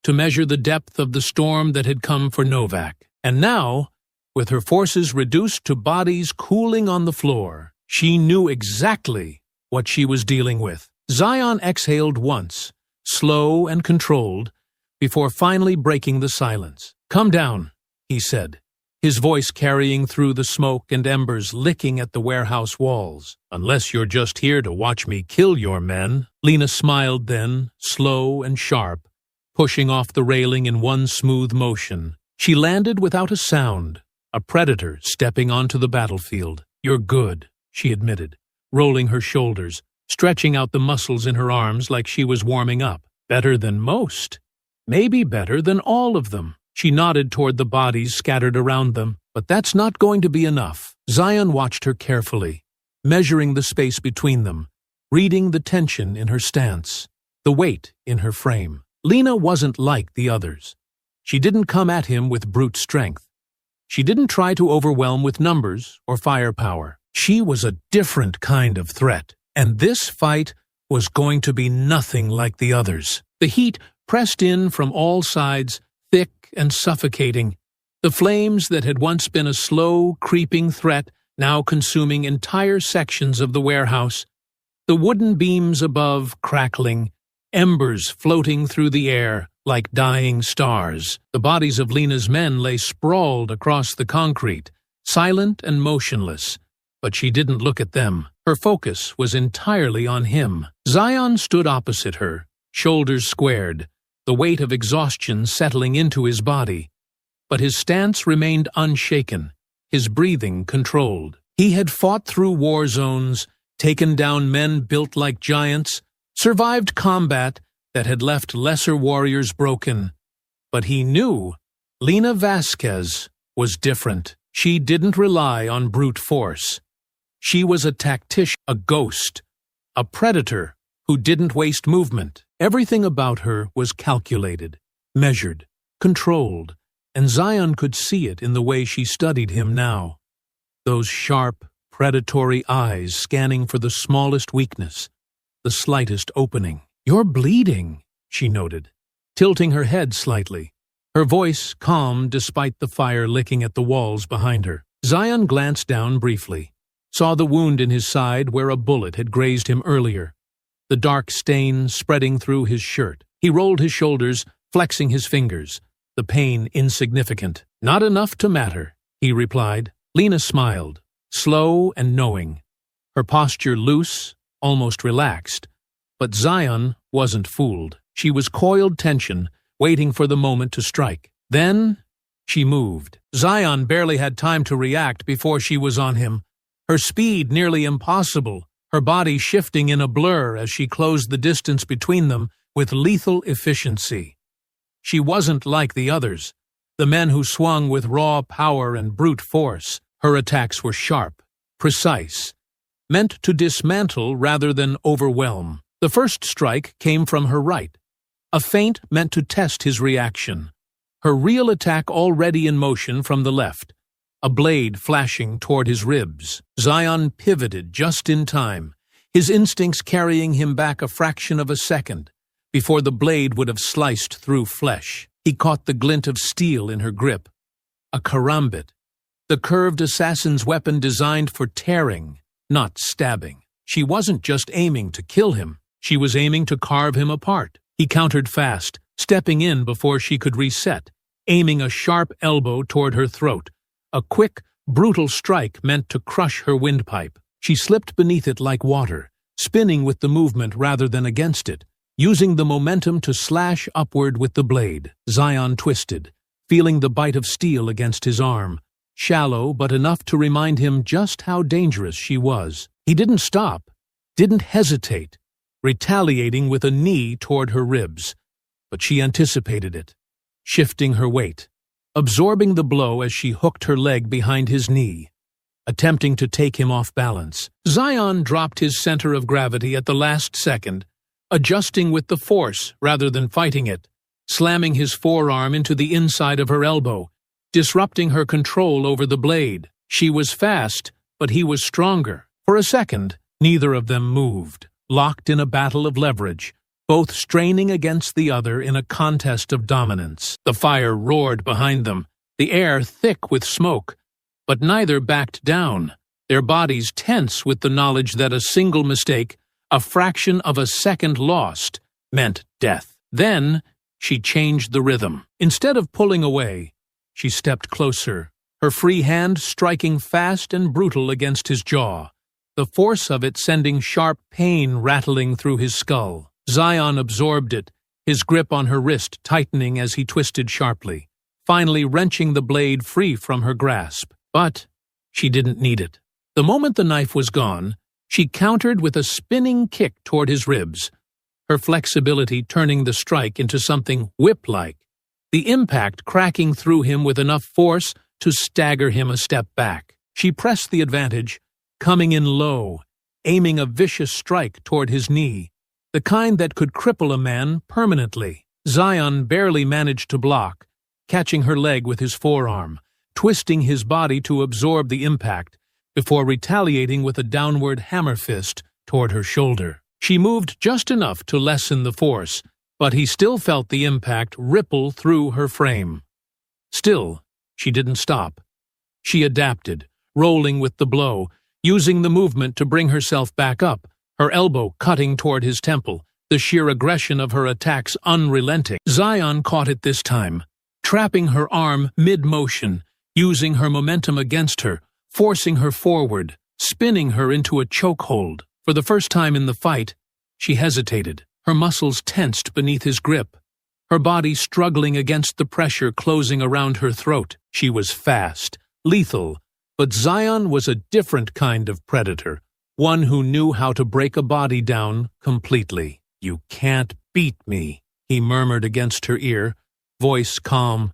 Speaker 1: to measure the depth of the storm that had come for Novak. And now, with her forces reduced to bodies cooling on the floor, she knew exactly what she was dealing with. Zion exhaled once, slow and controlled, before finally breaking the silence. "Come down," he said, his voice carrying through the smoke and embers licking at the warehouse walls. "Unless you're just here to watch me kill your men." Lena smiled then, slow and sharp, pushing off the railing in one smooth motion. She landed without a sound, a predator stepping onto the battlefield. "You're good," she admitted, rolling her shoulders, stretching out the muscles in her arms like she was warming up. "Better than most. Maybe better than all of them." She nodded toward the bodies scattered around them. "But that's not going to be enough." Zion watched her carefully, measuring the space between them, reading the tension in her stance, the weight in her frame. Lena wasn't like the others. She didn't come at him with brute strength. She didn't try to overwhelm with numbers or firepower. She was a different kind of threat, and this fight was going to be nothing like the others. The heat pressed in from all sides, thick and suffocating. The flames that had once been a slow, creeping threat now consuming entire sections of the warehouse. The wooden beams above crackling, embers floating through the air like dying stars. The bodies of Lena's men lay sprawled across the concrete, silent and motionless, but she didn't look at them. Her focus was entirely on him. Zion stood opposite her, shoulders squared, the weight of exhaustion settling into his body. But his stance remained unshaken, his breathing controlled. He had fought through war zones, taken down men built like giants, survived combat that had left lesser warriors broken. But he knew Lena Vasquez was different. She didn't rely on brute force. She was a tactician, a ghost, a predator who didn't waste movement. Everything about her was calculated, measured, controlled, and Zion could see it in the way she studied him now. Those sharp, predatory eyes scanning for the smallest weakness, the slightest opening. "You're bleeding," she noted, tilting her head slightly, her voice calm despite the fire licking at the walls behind her. Zion glanced down briefly, saw the wound in his side where a bullet had grazed him earlier, the dark stain spreading through his shirt. He rolled his shoulders, flexing his fingers, the pain insignificant. "Not enough to matter," he replied. Lena smiled, slow and knowing, her posture loose, almost relaxed. But Zion wasn't fooled. She was coiled tension, waiting for the moment to strike. Then she moved. Zion barely had time to react before she was on him, her speed nearly impossible, her body shifting in a blur as she closed the distance between them with lethal efficiency. She wasn't like the others, the men who swung with raw power and brute force. Her attacks were sharp, precise, meant to dismantle rather than overwhelm. The first strike came from her right, a feint meant to test his reaction. Her real attack already in motion from the left, a blade flashing toward his ribs. Zion pivoted just in time, his instincts carrying him back a fraction of a second before the blade would have sliced through flesh. He caught the glint of steel in her grip. A karambit, the curved assassin's weapon designed for tearing, not stabbing. She wasn't just aiming to kill him, she was aiming to carve him apart. He countered fast, stepping in before she could reset, aiming a sharp elbow toward her throat, a quick, brutal strike meant to crush her windpipe. She slipped beneath it like water, spinning with the movement rather than against it, using the momentum to slash upward with the blade. Zion twisted, feeling the bite of steel against his arm, shallow but enough to remind him just how dangerous she was. He didn't stop, didn't hesitate, retaliating with a knee toward her ribs, but she anticipated it, shifting her weight, absorbing the blow as she hooked her leg behind his knee, attempting to take him off balance. Zion dropped his center of gravity at the last second, adjusting with the force rather than fighting it, slamming his forearm into the inside of her elbow, disrupting her control over the blade. She was fast, but he was stronger. For a second, neither of them moved, locked in a battle of leverage, both straining against the other in a contest of dominance. The fire roared behind them, the air thick with smoke, but neither backed down, their bodies tense with the knowledge that a single mistake, a fraction of a second lost, meant death. Then she changed the rhythm. Instead of pulling away, she stepped closer, her free hand striking fast and brutal against his jaw, the force of it sending sharp pain rattling through his skull. Zion absorbed it, his grip on her wrist tightening as he twisted sharply, finally wrenching the blade free from her grasp. But she didn't need it. The moment the knife was gone, she countered with a spinning kick toward his ribs, her flexibility turning the strike into something whip-like, the impact cracking through him with enough force to stagger him a step back. She pressed the advantage, coming in low, aiming a vicious strike toward his knee, the kind that could cripple a man permanently. Zion barely managed to block, catching her leg with his forearm, twisting his body to absorb the impact, before retaliating with a downward hammer fist toward her shoulder. She moved just enough to lessen the force, but he still felt the impact ripple through her frame. Still, she didn't stop. She adapted, rolling with the blow, using the movement to bring herself back up, her elbow cutting toward his temple, the sheer aggression of her attacks unrelenting. Zion caught it this time, trapping her arm mid-motion, using her momentum against her, forcing her forward, spinning her into a chokehold. For the first time in the fight, she hesitated, her muscles tensed beneath his grip, her body struggling against the pressure closing around her throat. She was fast, lethal, but Zion was a different kind of predator, one who knew how to break a body down completely. "You can't beat me," he murmured against her ear, voice calm,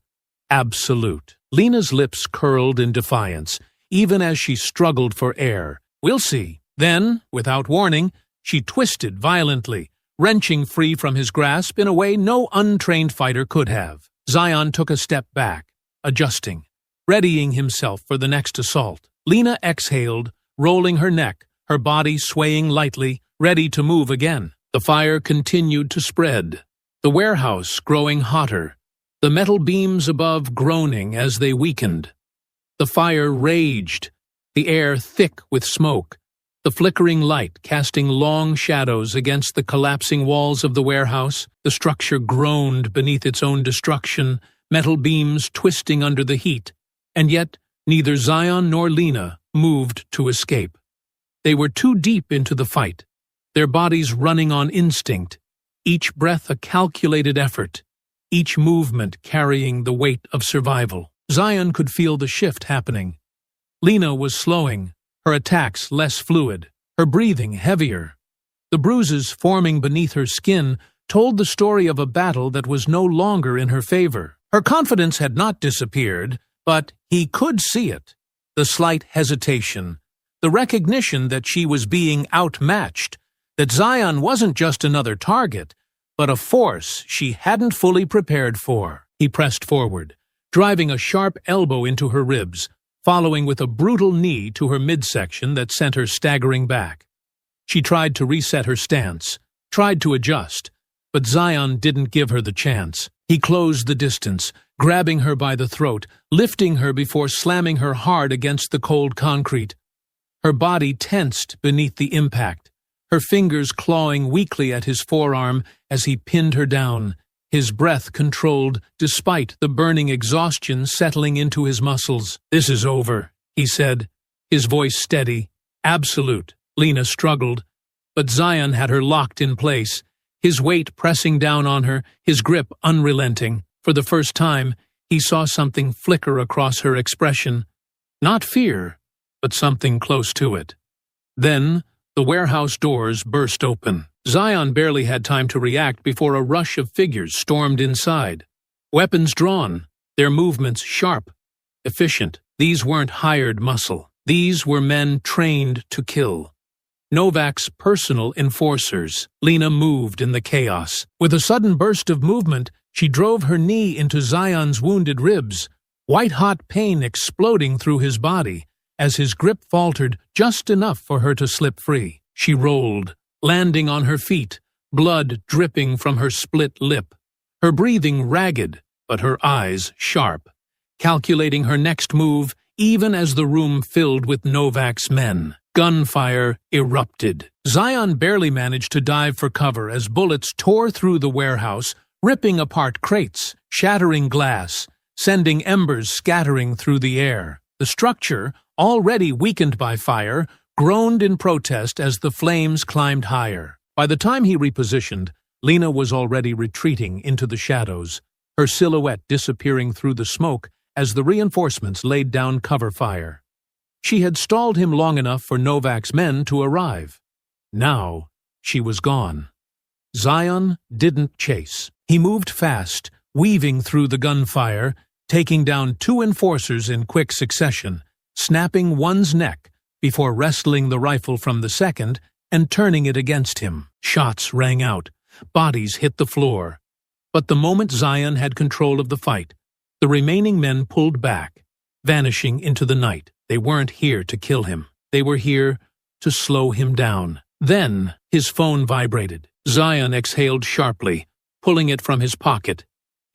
Speaker 1: absolute. Lena's lips curled in defiance, even as she struggled for air. "We'll see." Then, without warning, she twisted violently, wrenching free from his grasp in a way no untrained fighter could have. Zion took a step back, adjusting, readying himself for the next assault. Lena exhaled, rolling her neck, her body swaying lightly, ready to move again. The fire continued to spread, the warehouse growing hotter, the metal beams above groaning as they weakened. The fire raged, the air thick with smoke, the flickering light casting long shadows against the collapsing walls of the warehouse. The structure groaned beneath its own destruction, metal beams twisting under the heat, and yet neither Zion nor Lena moved to escape. They were too deep into the fight, their bodies running on instinct, each breath a calculated effort, each movement carrying the weight of survival. Zion could feel the shift happening. Lena was slowing, her attacks less fluid, her breathing heavier. The bruises forming beneath her skin told the story of a battle that was no longer in her favor. Her confidence had not disappeared, but he could see it. The slight hesitation, the recognition that she was being outmatched, that Zion wasn't just another target, but a force she hadn't fully prepared for. He pressed forward, driving a sharp elbow into her ribs, following with a brutal knee to her midsection that sent her staggering back. She tried to reset her stance, tried to adjust, but Zion didn't give her the chance. He closed the distance, grabbing her by the throat, lifting her before slamming her hard against the cold concrete. Her body tensed beneath the impact, her fingers clawing weakly at his forearm as he pinned her down, his breath controlled despite the burning exhaustion settling into his muscles. "This is over," he said, his voice steady, absolute. Lena struggled, but Zion had her locked in place, his weight pressing down on her, his grip unrelenting. For the first time, he saw something flicker across her expression. Not fear, but something close to it. Then, the warehouse doors burst open. Zion barely had time to react before a rush of figures stormed inside. Weapons drawn, their movements sharp, efficient. These weren't hired muscle. These were men trained to kill. Novak's personal enforcers. Lena moved in the chaos. With a sudden burst of movement, she drove her knee into Zion's wounded ribs, white-hot pain exploding through his body, as his grip faltered just enough for her to slip free. She rolled, landing on her feet, blood dripping from her split lip, her breathing ragged, but her eyes sharp, calculating her next move even as the room filled with Novak's men. Gunfire erupted. Zion barely managed to dive for cover as bullets tore through the warehouse, ripping apart crates, shattering glass, sending embers scattering through the air. The structure, already weakened by fire, groaned in protest as the flames climbed higher. By the time he repositioned, Lena was already retreating into the shadows, her silhouette disappearing through the smoke as the reinforcements laid down cover fire. She had stalled him long enough for Novak's men to arrive. Now, she was gone. Zion didn't chase. He moved fast, weaving through the gunfire, taking down 2 enforcers in quick succession, snapping one's neck before wresting the rifle from the second and turning it against him. Shots rang out. Bodies hit the floor. But the moment Zion had control of the fight, the remaining men pulled back, vanishing into the night. They weren't here to kill him. They were here to slow him down. Then his phone vibrated. Zion exhaled sharply, pulling it from his pocket,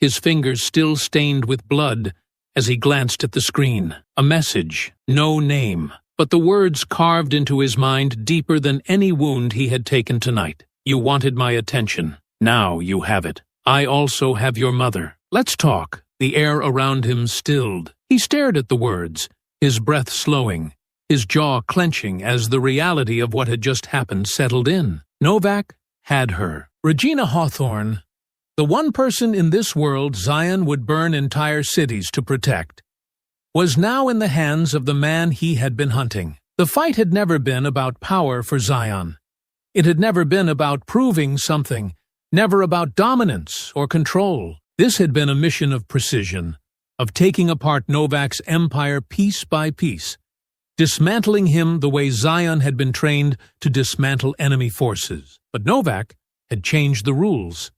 Speaker 1: his fingers still stained with blood as he glanced at the screen. A message, no name, but the words carved into his mind deeper than any wound he had taken tonight. "You wanted my attention. Now you have it. I also have your mother. Let's talk." The air around him stilled. He stared at the words, his breath slowing, his jaw clenching as the reality of what had just happened settled in. Novak had her. Regina Hawthorne, the one person in this world Zion would burn entire cities to protect, was now in the hands of the man he had been hunting. The fight had never been about power for Zion. It had never been about proving something, never about dominance or control. This had been a mission of precision, of taking apart Novak's empire piece by piece, dismantling him the way Zion had been trained to dismantle enemy forces. But Novak had changed the rules.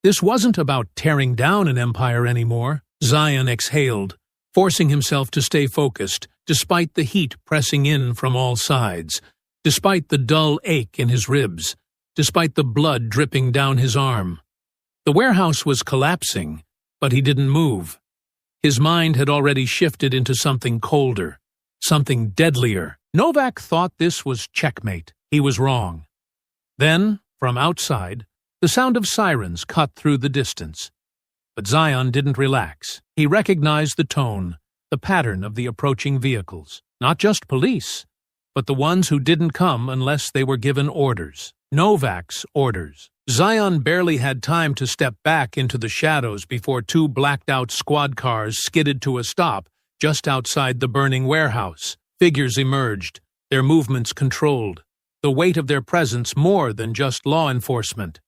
Speaker 1: This wasn't about tearing down an empire anymore. Zion exhaled, forcing himself to stay focused, despite the heat pressing in from all sides, despite the dull ache in his ribs, despite the blood dripping down his arm. The warehouse was collapsing, but he didn't move. His mind had already shifted into something colder, something deadlier. Novak thought this was checkmate. He was wrong. Then, from outside, the sound of sirens cut through the distance. But Zion didn't relax. He recognized the tone, the pattern of the approaching vehicles. Not just police, but the ones who didn't come unless they were given orders. Novak's orders. Zion barely had time to step back into the shadows before 2 blacked-out squad cars skidded to a stop just outside the burning warehouse. Figures emerged, their movements controlled, the weight of their presence more than just law enforcement.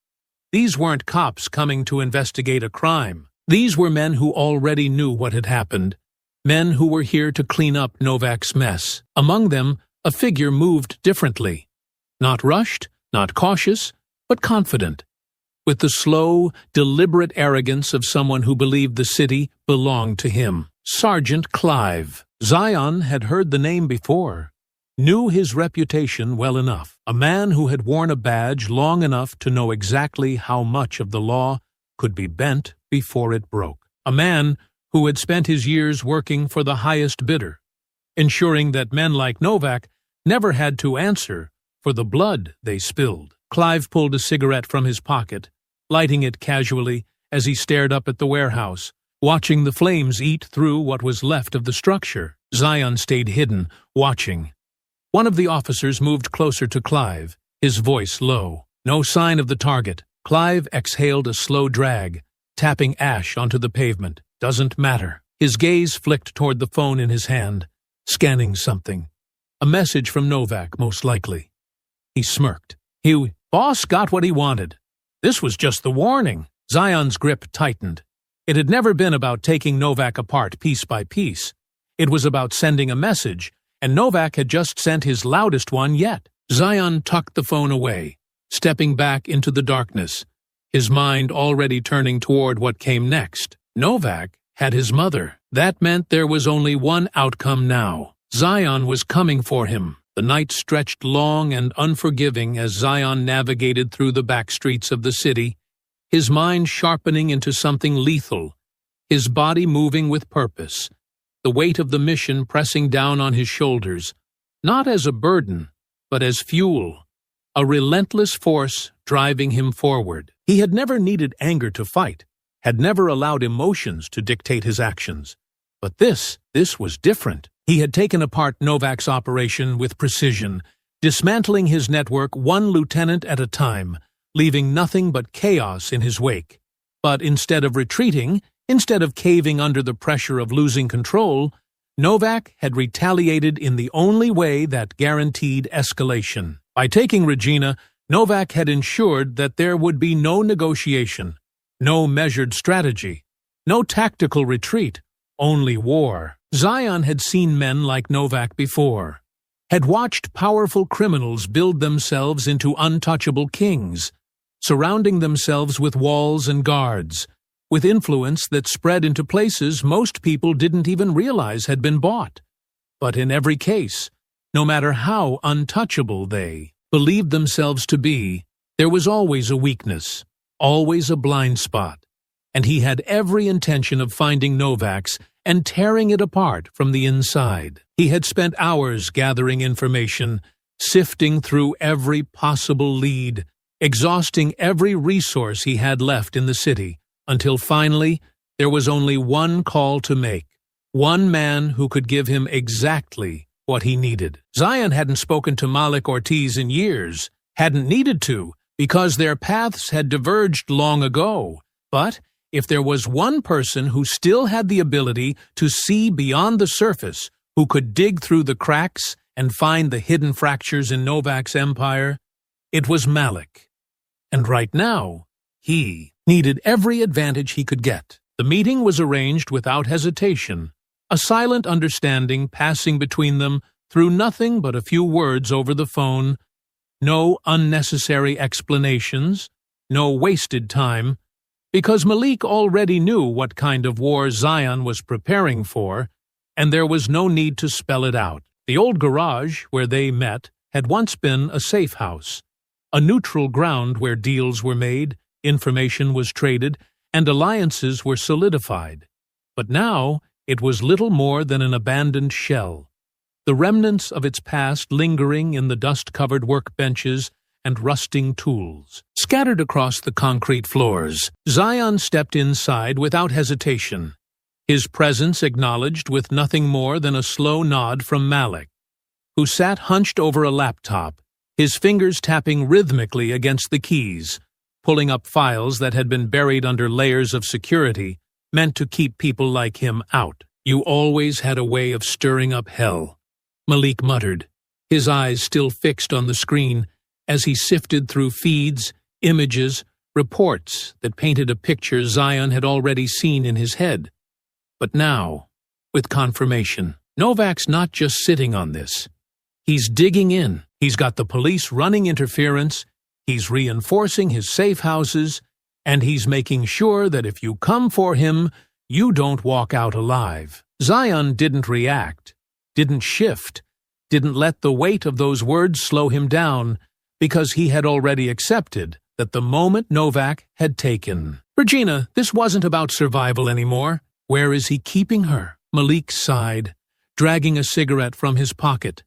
Speaker 1: These weren't cops coming to investigate a crime. These were men who already knew what had happened, men who were here to clean up Novak's mess. Among them, a figure moved differently. Not rushed, not cautious, but confident, with the slow, deliberate arrogance of someone who believed the city belonged to him. Sergeant Clive. Zion had heard the name before. knew his reputation well enough, a man who had worn a badge long enough to know exactly how much of the law could be bent before it broke, a man who had spent his years working for the highest bidder, ensuring that men like Novak never had to answer for the blood they spilled. Clive pulled a cigarette from his pocket, lighting it casually as he stared up at the warehouse, watching the flames eat through what was left of the structure. Zion stayed hidden, watching. One of the officers moved closer to Clive, his voice low. No sign of the target. Clive exhaled a slow drag, tapping ash onto the pavement. Doesn't matter. His gaze flicked toward the phone in his hand, scanning something. A message from Novak, most likely. He smirked. Boss got what he wanted. This was just the warning. Zion's grip tightened. It had never been about taking Novak apart piece by piece. It was about sending a message, and Novak had just sent his loudest one yet. Zion tucked the phone away, stepping back into the darkness, his mind already turning toward what came next. Novak had his mother. That meant there was only one outcome now. Zion was coming for him. The night stretched long and unforgiving as Zion navigated through the back streets of the city, his mind sharpening into something lethal, his body moving with purpose, the weight of the mission pressing down on his shoulders, not as a burden, but as fuel, a relentless force driving him forward. He had never needed anger to fight, had never allowed emotions to dictate his actions. But this was different. He had taken apart Novak's operation with precision, dismantling his network one lieutenant at a time, leaving nothing but chaos in his wake. But instead of retreating, instead of caving under the pressure of losing control, Novak had retaliated in the only way that guaranteed escalation. By taking Regina, Novak had ensured that there would be no negotiation, no measured strategy, no tactical retreat, only war. Zion had seen men like Novak before, had watched powerful criminals build themselves into untouchable kings, surrounding themselves with walls and guards, with influence that spread into places most people didn't even realize had been bought. But in every case, no matter how untouchable they believed themselves to be, there was always a weakness, always a blind spot, and he had every intention of finding Novak's and tearing it apart from the inside. He had spent hours gathering information, sifting through every possible lead, exhausting every resource he had left in the city, until finally there was only one call to make, one man who could give him exactly what he needed. Zion hadn't spoken to Malik Ortiz in years, hadn't needed to, because their paths had diverged long ago. But if there was one person who still had the ability to see beyond the surface, who could dig through the cracks and find the hidden fractures in Novak's empire, it was Malik. And right now, he needed every advantage he could get. The meeting was arranged without hesitation, a silent understanding passing between them through nothing but a few words over the phone, no unnecessary explanations, no wasted time, because Malik already knew what kind of war Zion was preparing for, and there was no need to spell it out. The old garage where they met had once been a safe house, a neutral ground where deals were made, information was traded, and alliances were solidified. But now it was little more than an abandoned shell, the remnants of its past lingering in the dust-covered workbenches and rusting tools. Scattered across the concrete floors, Zion stepped inside without hesitation, his presence acknowledged with nothing more than a slow nod from Malik, who sat hunched over a laptop, his fingers tapping rhythmically against the keys, pulling up files that had been buried under layers of security meant to keep people like him out. "You always had a way of stirring up hell," Malik muttered, his eyes still fixed on the screen as he sifted through feeds, images, reports that painted a picture Zion had already seen in his head. But now, with confirmation, Novak's not just sitting on this. He's digging in. He's got the police running interference, he's reinforcing his safe houses, and he's making sure that if you come for him, you don't walk out alive. Zion didn't react, didn't shift, didn't let the weight of those words slow him down, because he had already accepted that the moment Novak had taken. Regina, this wasn't about survival anymore. Where is he keeping her? Malik sighed, dragging a cigarette from his pocket,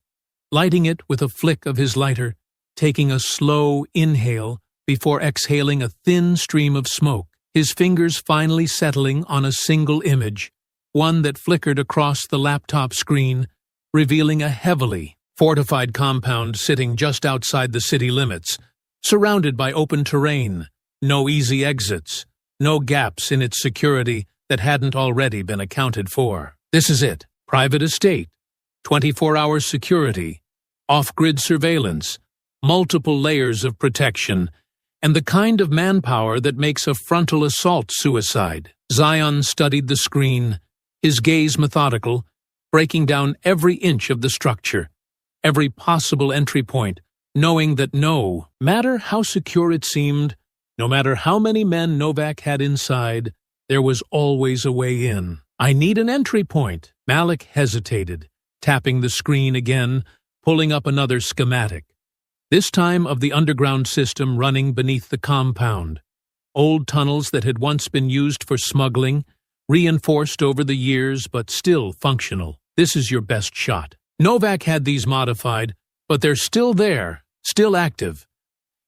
Speaker 1: lighting it with a flick of his lighter, taking a slow inhale before exhaling a thin stream of smoke, his fingers finally settling on a single image, one that flickered across the laptop screen, revealing a heavily fortified compound sitting just outside the city limits, surrounded by open terrain, no easy exits, no gaps in its security that hadn't already been accounted for. This is it. Private estate, 24-hour security, off-grid surveillance, multiple layers of protection, and the kind of manpower that makes a frontal assault suicide. Zion studied the screen, his gaze methodical, breaking down every inch of the structure, every possible entry point, knowing that no matter how secure it seemed, no matter how many men Novak had inside, there was always a way in. I need an entry point. Malik hesitated, tapping the screen again, pulling up another schematic, this time of the underground system running beneath the compound. Old tunnels that had once been used for smuggling, reinforced over the years but still functional. This is your best shot. Novak had these modified, but they're still there, still active.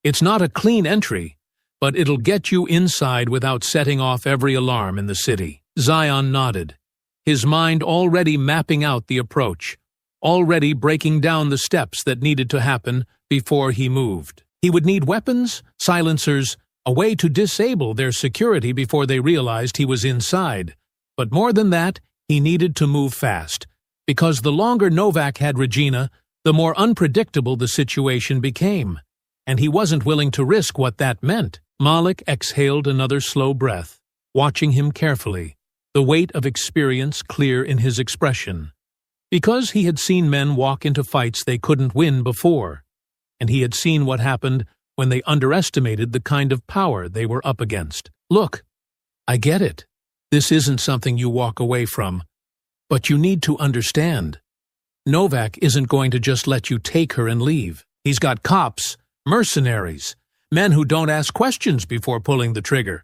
Speaker 1: It's not a clean entry, but it'll get you inside without setting off every alarm in the city. Zion nodded, his mind already mapping out the approach, already breaking down the steps that needed to happen before he moved. He would need weapons, silencers, a way to disable their security before they realized he was inside. But more than that, he needed to move fast, because the longer Novak had Regina, the more unpredictable the situation became, and he wasn't willing to risk what that meant. Malik exhaled another slow breath, watching him carefully, the weight of experience clear in his expression. Because he had seen men walk into fights they couldn't win before, and he had seen what happened when they underestimated the kind of power they were up against. Look, I get it. This isn't something you walk away from, but you need to understand. Novak isn't going to just let you take her and leave. He's got cops, mercenaries, men who don't ask questions before pulling the trigger.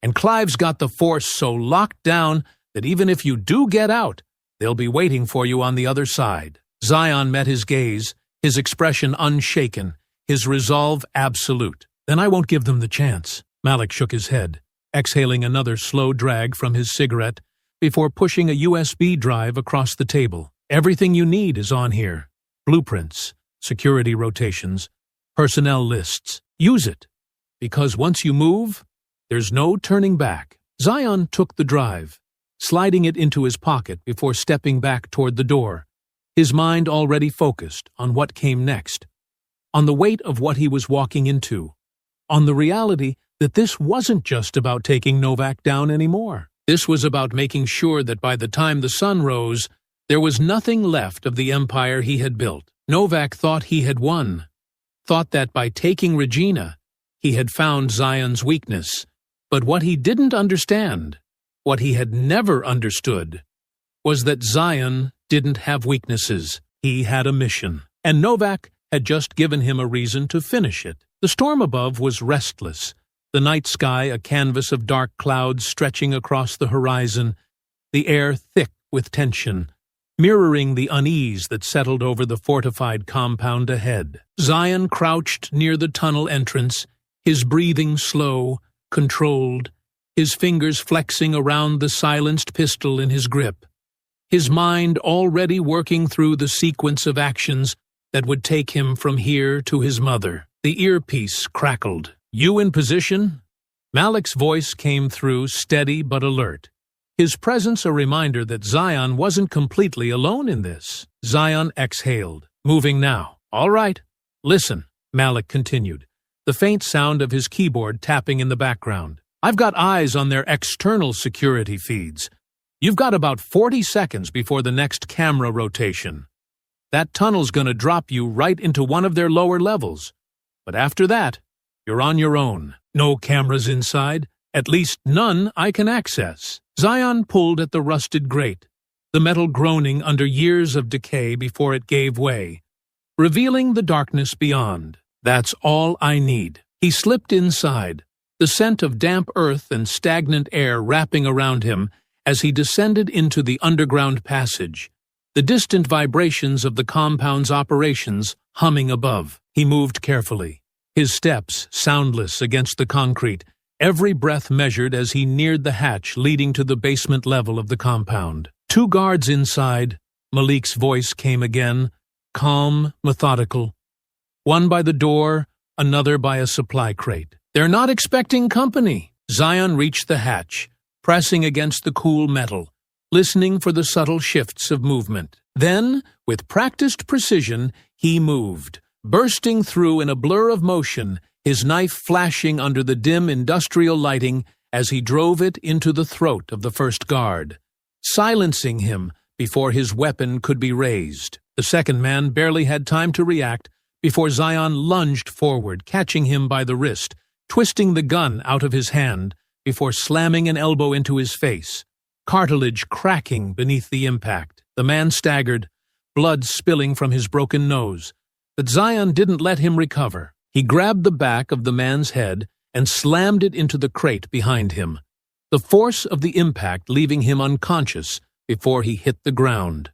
Speaker 1: And Clive's got the force so locked down that even if you do get out, they'll be waiting for you on the other side. Zion met his gaze, his expression unshaken, his resolve absolute. Then I won't give them the chance. Malik shook his head, exhaling another slow drag from his cigarette before pushing a USB drive across the table. Everything you need is on here. Blueprints, security rotations, personnel lists. Use it, because once you move, there's no turning back. Zion took the drive, sliding it into his pocket before stepping back toward the door, his mind already focused on what came next, on the weight of what he was walking into, on the reality that this wasn't just about taking Novak down anymore. This was about making sure that by the time the sun rose, there was nothing left of the empire he had built. Novak thought he had won, thought that by taking Regina, he had found Zion's weakness. But what he didn't understand, what he had never understood, was that Zion didn't have weaknesses. He had a mission, and Novak had just given him a reason to finish it. The storm above was restless, the night sky a canvas of dark clouds stretching across the horizon, the air thick with tension, mirroring the unease that settled over the fortified compound ahead. Zion crouched near the tunnel entrance, his breathing slow, controlled, his fingers flexing around the silenced pistol in his grip, his mind already working through the sequence of actions that would take him from here to his mother. The earpiece crackled. "You in position?" Malik's voice came through, steady but alert, his presence a reminder that Zion wasn't completely alone in this. Zion exhaled. "Moving now." "All right. Listen," Malik continued, the faint sound of his keyboard tapping in the background. "I've got eyes on their external security feeds. You've got about 40 seconds before the next camera rotation. That tunnel's gonna drop you right into one of their lower levels. But after that, you're on your own. No cameras inside, at least none I can access." Zion pulled at the rusted grate, the metal groaning under years of decay before it gave way, revealing the darkness beyond. That's all I need. He slipped inside, the scent of damp earth and stagnant air wrapping around him as he descended into the underground passage, the distant vibrations of the compound's operations humming above. He moved carefully, his steps soundless against the concrete, every breath measured as he neared the hatch leading to the basement level of the compound. 2 guards inside, Malik's voice came again, calm, methodical. One by the door, another by a supply crate. They're not expecting company. Zion reached the hatch, pressing against the cool metal, listening for the subtle shifts of movement. Then, with practiced precision, he moved, bursting through in a blur of motion, his knife flashing under the dim industrial lighting as he drove it into the throat of the first guard, silencing him before his weapon could be raised. The second man barely had time to react before Zion lunged forward, catching him by the wrist, twisting the gun out of his hand before slamming an elbow into his face, cartilage cracking beneath the impact. The man staggered, blood spilling from his broken nose, but Zion didn't let him recover. He grabbed the back of the man's head and slammed it into the crate behind him, the force of the impact leaving him unconscious before he hit the ground.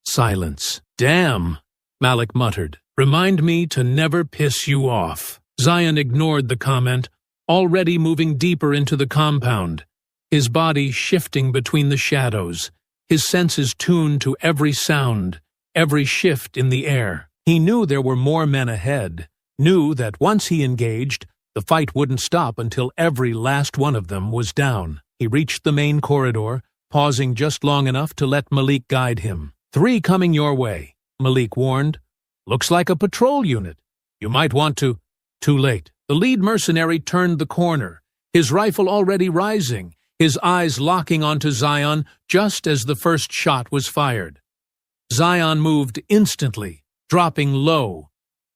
Speaker 1: Silence. "Damn," Malik muttered. "Remind me to never piss you off." Zion ignored the comment, already moving deeper into the compound, his body shifting between the shadows, his senses tuned to every sound, every shift in the air. He knew there were more men ahead, knew that once he engaged, the fight wouldn't stop until every last one of them was down. He reached the main corridor, pausing just long enough to let Malik guide him. "3 coming your way," Malik warned. "Looks like a patrol unit. You might want to—" Too late. The lead mercenary turned the corner, his rifle already rising, his eyes locking onto Zion just as the first shot was fired. Zion moved instantly, dropping low,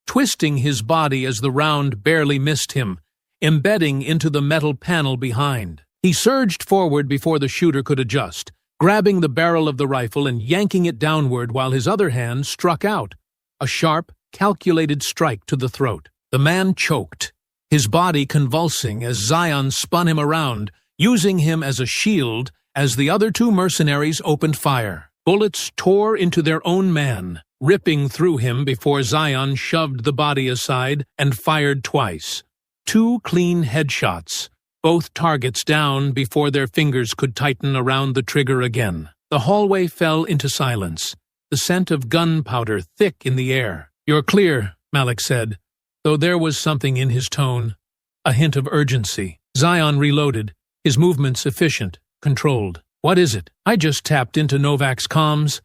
Speaker 1: twisting his body as the round barely missed him, embedding into the metal panel behind. He surged forward before the shooter could adjust, grabbing the barrel of the rifle and yanking it downward while his other hand struck out, a sharp, calculated strike to the throat. The man choked, his body convulsing as Zion spun him around, using him as a shield as the other 2 mercenaries opened fire. Bullets tore into their own man, ripping through him before Zion shoved the body aside and fired twice. 2 clean headshots, both targets down before their fingers could tighten around the trigger again. The hallway fell into silence, the scent of gunpowder thick in the air. "You're clear," Malik said, though there was something in his tone, a hint of urgency. Zion reloaded, his movements efficient, controlled. "What is it?" "I just tapped into Novak's comms.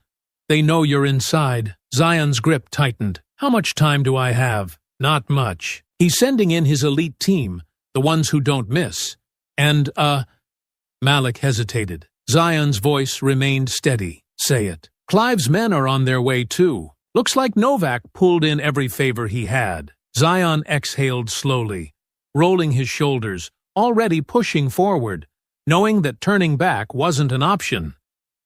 Speaker 1: They know you're inside." Zion's grip tightened. "How much time do I have?" "Not much. He's sending in his elite team, the ones who don't miss. And, Malik hesitated. Zion's voice remained steady. "Say it." "Clive's men are on their way too. Looks like Novak pulled in every favor he had." Zion exhaled slowly, rolling his shoulders, already pushing forward, knowing that turning back wasn't an option.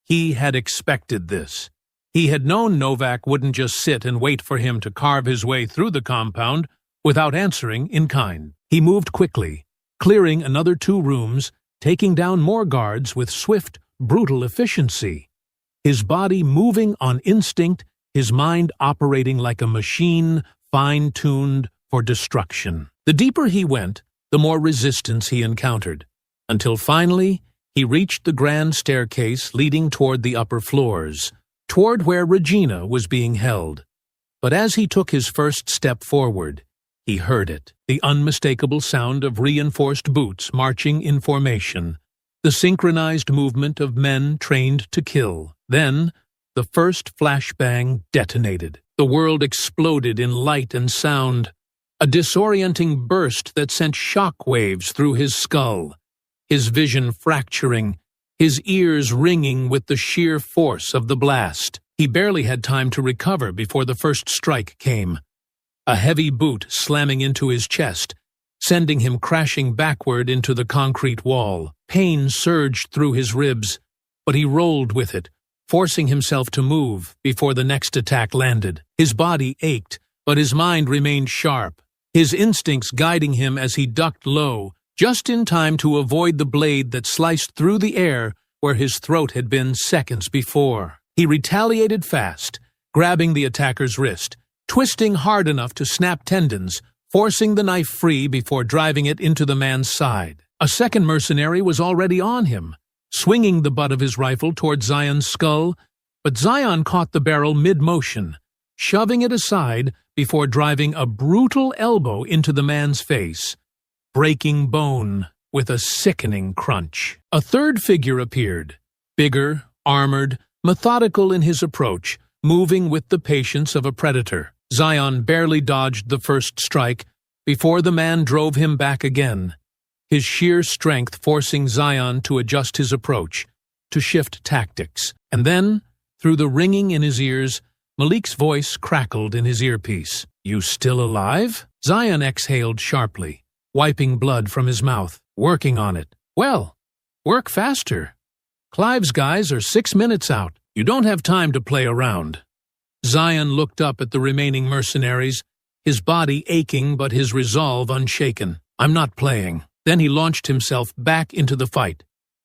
Speaker 1: He had expected this. He had known Novak wouldn't just sit and wait for him to carve his way through the compound without answering in kind. He moved quickly, clearing another 2 rooms, taking down more guards with swift, brutal efficiency. His body moving on instinct, his mind operating like a machine fine-tuned for destruction. The deeper he went, the more resistance he encountered, until finally he reached the grand staircase leading toward the upper floors, toward where Regina was being held. But as he took his first step forward, he heard it, the unmistakable sound of reinforced boots marching in formation, the synchronized movement of men trained to kill. Then, the first flashbang detonated. The world exploded in light and sound, a disorienting burst that sent shock waves through his skull, his vision fracturing, his ears ringing with the sheer force of the blast. He barely had time to recover before the first strike came, a heavy boot slamming into his chest, sending him crashing backward into the concrete wall. Pain surged through his ribs, but he rolled with it, forcing himself to move before the next attack landed. His body ached, but his mind remained sharp, his instincts guiding him as he ducked low, just in time to avoid the blade that sliced through the air where his throat had been seconds before. He retaliated fast, grabbing the attacker's wrist, twisting hard enough to snap tendons, forcing the knife free before driving it into the man's side. A second mercenary was already on him, swinging the butt of his rifle toward Zion's skull, but Zion caught the barrel mid-motion, shoving it aside before driving a brutal elbow into the man's face, breaking bone with a sickening crunch. A third figure appeared, bigger, armored, methodical in his approach, moving with the patience of a predator. Zion barely dodged the first strike before the man drove him back again, his sheer strength forcing Zion to adjust his approach, to shift tactics. And then, through the ringing in his ears, Malik's voice crackled in his earpiece. "You still alive?" Zion exhaled sharply, wiping blood from his mouth. "Working on it." "Well, work faster. Clive's guys are 6 minutes out. You don't have time to play around." Zion looked up at the remaining mercenaries, his body aching but his resolve unshaken. "I'm not playing." Then he launched himself back into the fight,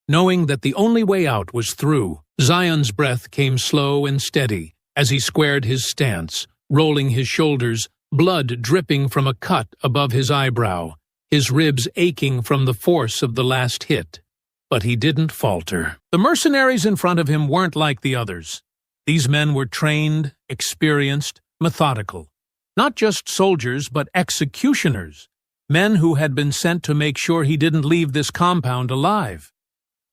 Speaker 1: knowing that the only way out was through. Zion's breath came slow and steady as he squared his stance, rolling his shoulders, blood dripping from a cut above his eyebrow, his ribs aching from the force of the last hit. But he didn't falter. The mercenaries in front of him weren't like the others. These men were trained, experienced, methodical. Not just soldiers, but executioners. Men who had been sent to make sure he didn't leave this compound alive.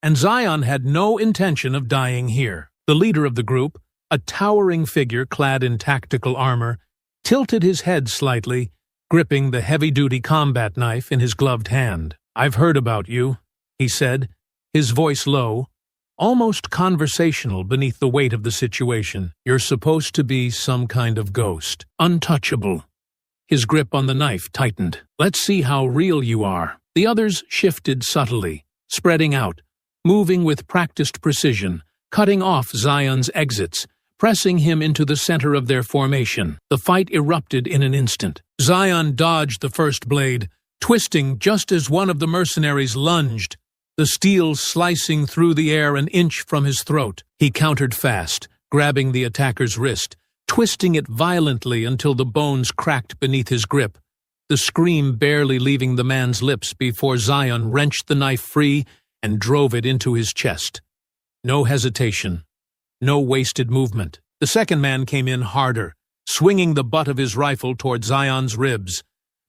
Speaker 1: And Zion had no intention of dying here. The leader of the group, a towering figure clad in tactical armor, tilted his head slightly, gripping the heavy-duty combat knife in his gloved hand. "I've heard about you," he said, his voice low, almost conversational beneath the weight of the situation. "You're supposed to be some kind of ghost, untouchable." His grip on the knife tightened. "Let's see how real you are." The others shifted subtly, spreading out, moving with practiced precision, cutting off Zion's exits, pressing him into the center of their formation. The fight erupted in an instant. Zion dodged the first blade, twisting just as one of the mercenaries lunged, the steel slicing through the air an inch from his throat. He countered fast, grabbing the attacker's wrist, twisting it violently until the bones cracked beneath his grip, the scream barely leaving the man's lips before Zion wrenched the knife free and drove it into his chest. No hesitation, no wasted movement. The second man came in harder, swinging the butt of his rifle toward Zion's ribs.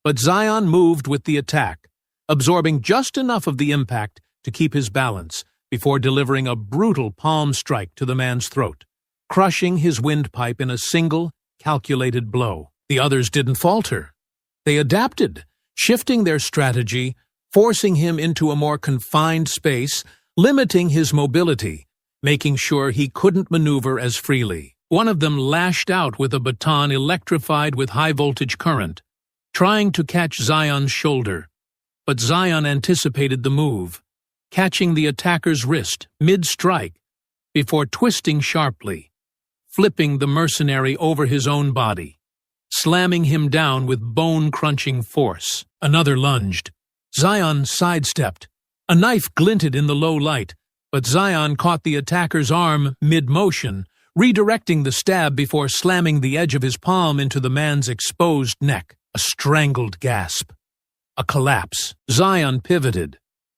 Speaker 1: But Zion moved with the attack, absorbing just enough of the impact to keep his balance before delivering a brutal palm strike to the man's throat, crushing his windpipe in a single, calculated blow. The others didn't falter. They adapted, shifting their strategy, forcing him into a more confined space, limiting his mobility, making sure he couldn't maneuver as freely. One of them lashed out with a baton electrified with high-voltage current, trying to catch Zion's shoulder. But Zion anticipated the move, catching the attacker's wrist mid-strike before twisting sharply, flipping the mercenary over his own body, slamming him down with bone-crunching force. Another lunged. Zion sidestepped. A knife glinted in the low light, but Zion caught the attacker's arm mid-motion, redirecting the stab before slamming the edge of his palm into the man's exposed neck. A strangled gasp. A collapse. Zion pivoted,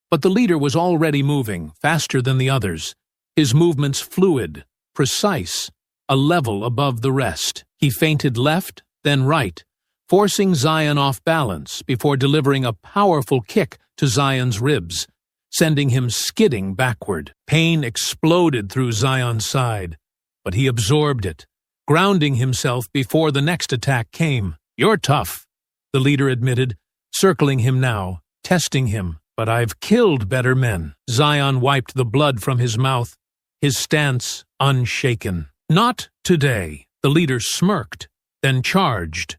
Speaker 1: but the leader was already moving, faster than the others, his movements fluid, precise, a level above the rest. He feinted left, then right, forcing Zion off balance before delivering a powerful kick to Zion's ribs, sending him skidding backward. Pain exploded through Zion's side, but he absorbed it, grounding himself before the next attack came. "You're tough," the leader admitted, circling him now, testing him. "But I've killed better men." Zion wiped the blood from his mouth, his stance unshaken. "Not today." The leader smirked, then charged.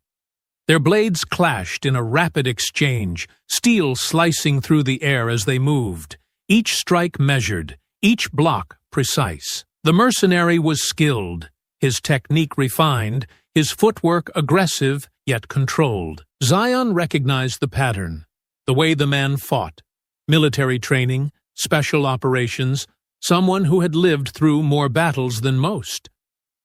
Speaker 1: Their blades clashed in a rapid exchange, steel slicing through the air as they moved, each strike measured, each block precise. The mercenary was skilled, his technique refined, his footwork aggressive yet controlled. Zion recognized the pattern, the way the man fought. Military training, special operations, someone who had lived through more battles than most.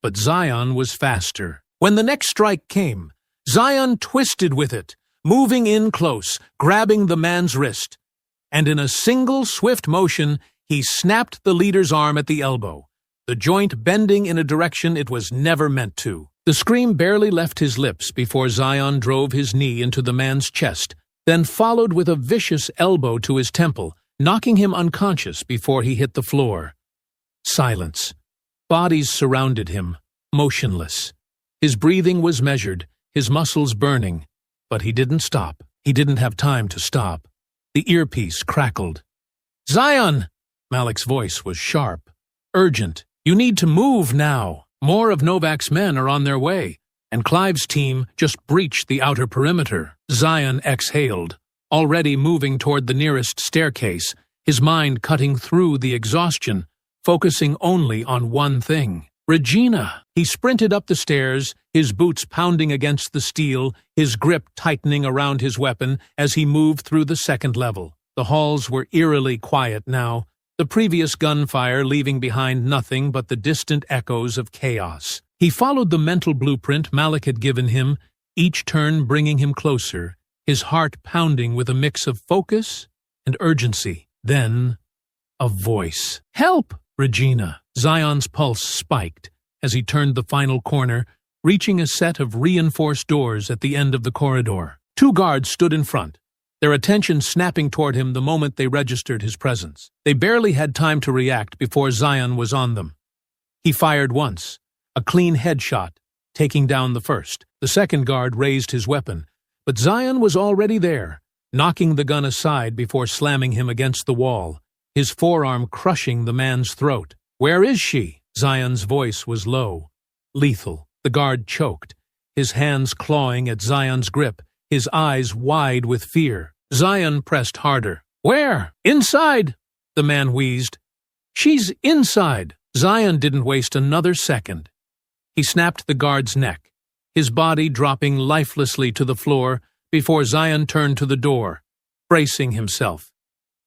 Speaker 1: But Zion was faster. When the next strike came, Zion twisted with it, moving in close, grabbing the man's wrist. And in a single swift motion, he snapped the leader's arm at the elbow, the joint bending in a direction it was never meant to. The scream barely left his lips before Zion drove his knee into the man's chest, then followed with a vicious elbow to his temple, knocking him unconscious before he hit the floor. Silence. Bodies surrounded him, motionless. His breathing was measured, his muscles burning, but he didn't stop. He didn't have time to stop. The earpiece crackled. "Zion!" Malik's voice was sharp, urgent. "You need to move now. More of Novak's men are on their way, and Clive's team just breached the outer perimeter." Zion exhaled, already moving toward the nearest staircase, his mind cutting through the exhaustion, focusing only on one thing. Regina! He sprinted up the stairs, his boots pounding against the steel, his grip tightening around his weapon as he moved through the second level. The halls were eerily quiet now, the previous gunfire leaving behind nothing but the distant echoes of chaos. He followed the mental blueprint Malik had given him, each turn bringing him closer, his heart pounding with a mix of focus and urgency. Then, a voice. "Help!" Regina. Zion's pulse spiked as he turned the final corner, reaching a set of reinforced doors at the end of the corridor. 2 guards stood in front, their attention snapping toward him the moment they registered his presence. They barely had time to react before Zion was on them. He fired once, a clean headshot, taking down the first. The second guard raised his weapon, but Zion was already there, knocking the gun aside before slamming him against the wall, his forearm crushing the man's throat. "Where is she?" Zion's voice was low, lethal. The guard choked, his hands clawing at Zion's grip, his eyes wide with fear. Zion pressed harder. "Where?" "Inside," the man wheezed. "She's inside." Zion didn't waste another second. He snapped the guard's neck, his body dropping lifelessly to the floor before Zion turned to the door, bracing himself.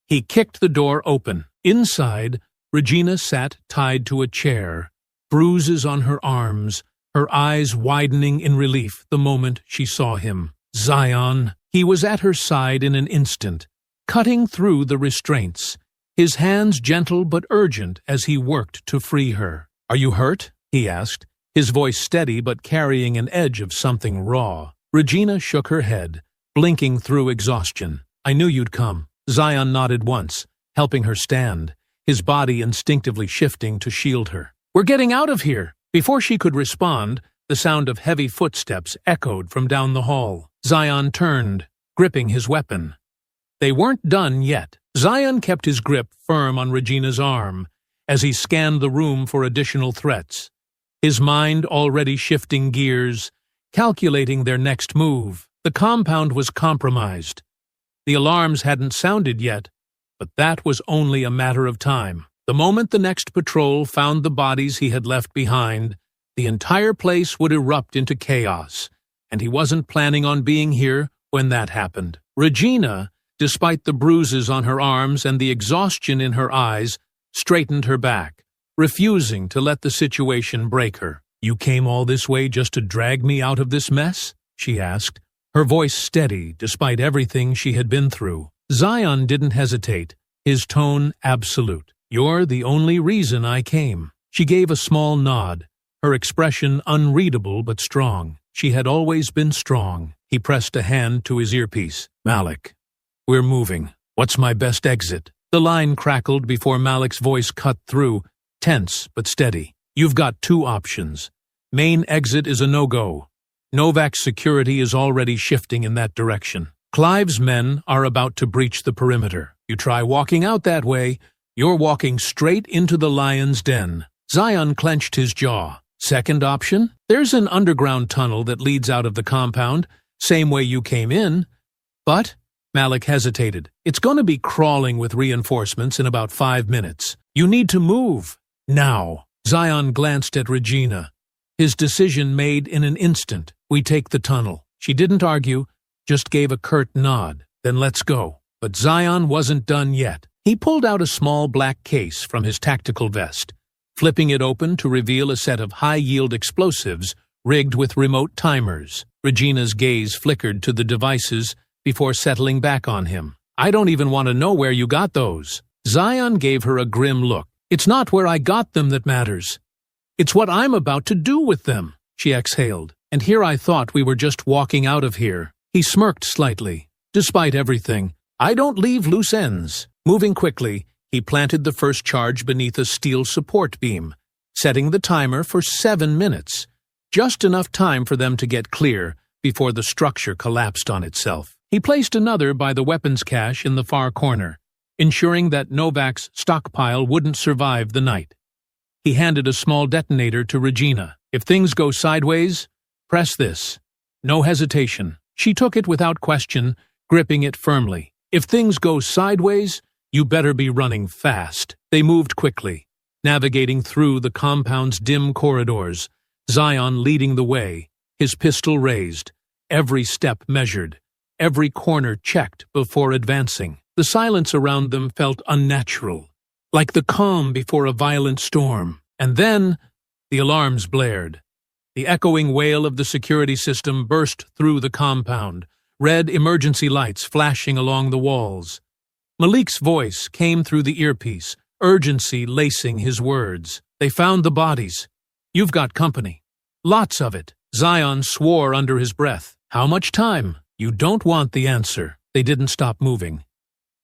Speaker 1: He kicked the door open. Inside, Regina sat tied to a chair, bruises on her arms, her eyes widening in relief the moment she saw him. Zion! He was at her side in an instant, cutting through the restraints, his hands gentle but urgent as he worked to free her. "Are you hurt?" he asked, his voice steady but carrying an edge of something raw. Regina shook her head, blinking through exhaustion. "I knew you'd come." Zion nodded once, helping her stand, his body instinctively shifting to shield her. "We're getting out of here!" Before she could respond, the sound of heavy footsteps echoed from down the hall. Zion turned, gripping his weapon. They weren't done yet. Zion kept his grip firm on Regina's arm as he scanned the room for additional threats, his mind already shifting gears, calculating their next move. The compound was compromised. The alarms hadn't sounded yet, but that was only a matter of time. The moment the next patrol found the bodies he had left behind, the entire place would erupt into chaos, and he wasn't planning on being here when that happened. Regina, despite the bruises on her arms and the exhaustion in her eyes, straightened her back, refusing to let the situation break her. "You came all this way just to drag me out of this mess?" she asked, her voice steady despite everything she had been through. Zion didn't hesitate, his tone absolute. "You're the only reason I came." She gave a small nod, her expression unreadable but strong. She had always been strong. He pressed a hand to his earpiece. "Malik, we're moving. What's my best exit?" The line crackled before Malik's voice cut through, tense but steady. "You've got 2 options. Main exit is a no-go. Novak's security is already shifting in that direction. Clive's men are about to breach the perimeter. You try walking out that way, you're walking straight into the lion's den." Zion clenched his jaw. "Second option? There's an underground tunnel that leads out of the compound, same way you came in. But," Malik hesitated, "it's going to be crawling with reinforcements in about 5 minutes. You need to move. Now." Zion glanced at Regina. His decision made in an instant. We take the tunnel. She didn't argue, just gave a curt nod. Then let's go. But Zion wasn't done yet. He pulled out a small black case from his tactical vest, flipping it open to reveal a set of high-yield explosives rigged with remote timers. Regina's gaze flickered to the devices before settling back on him. I don't even want to know where you got those. Zion gave her a grim look. It's not where I got them that matters. It's what I'm about to do with them, she exhaled. And here I thought we were just walking out of here. He smirked slightly. Despite everything, I don't leave loose ends. Moving quickly, he planted the first charge beneath a steel support beam, setting the timer for 7 minutes. Just enough time for them to get clear before the structure collapsed on itself. He placed another by the weapons cache in the far corner, ensuring that Novak's stockpile wouldn't survive the night. He handed a small detonator to Regina. If things go sideways, press this. No hesitation. She took it without question, gripping it firmly. If things go sideways, you better be running fast. They moved quickly, navigating through the compound's dim corridors, Zion leading the way, his pistol raised, every step measured, every corner checked before advancing. The silence around them felt unnatural, like the calm before a violent storm. And then the alarms blared. The echoing wail of the security system burst through the compound, red emergency lights flashing along the walls. Malik's voice came through the earpiece, urgency lacing his words. They found the bodies. You've got company. Lots of it. Zion swore under his breath. How much time? You don't want the answer. They didn't stop moving.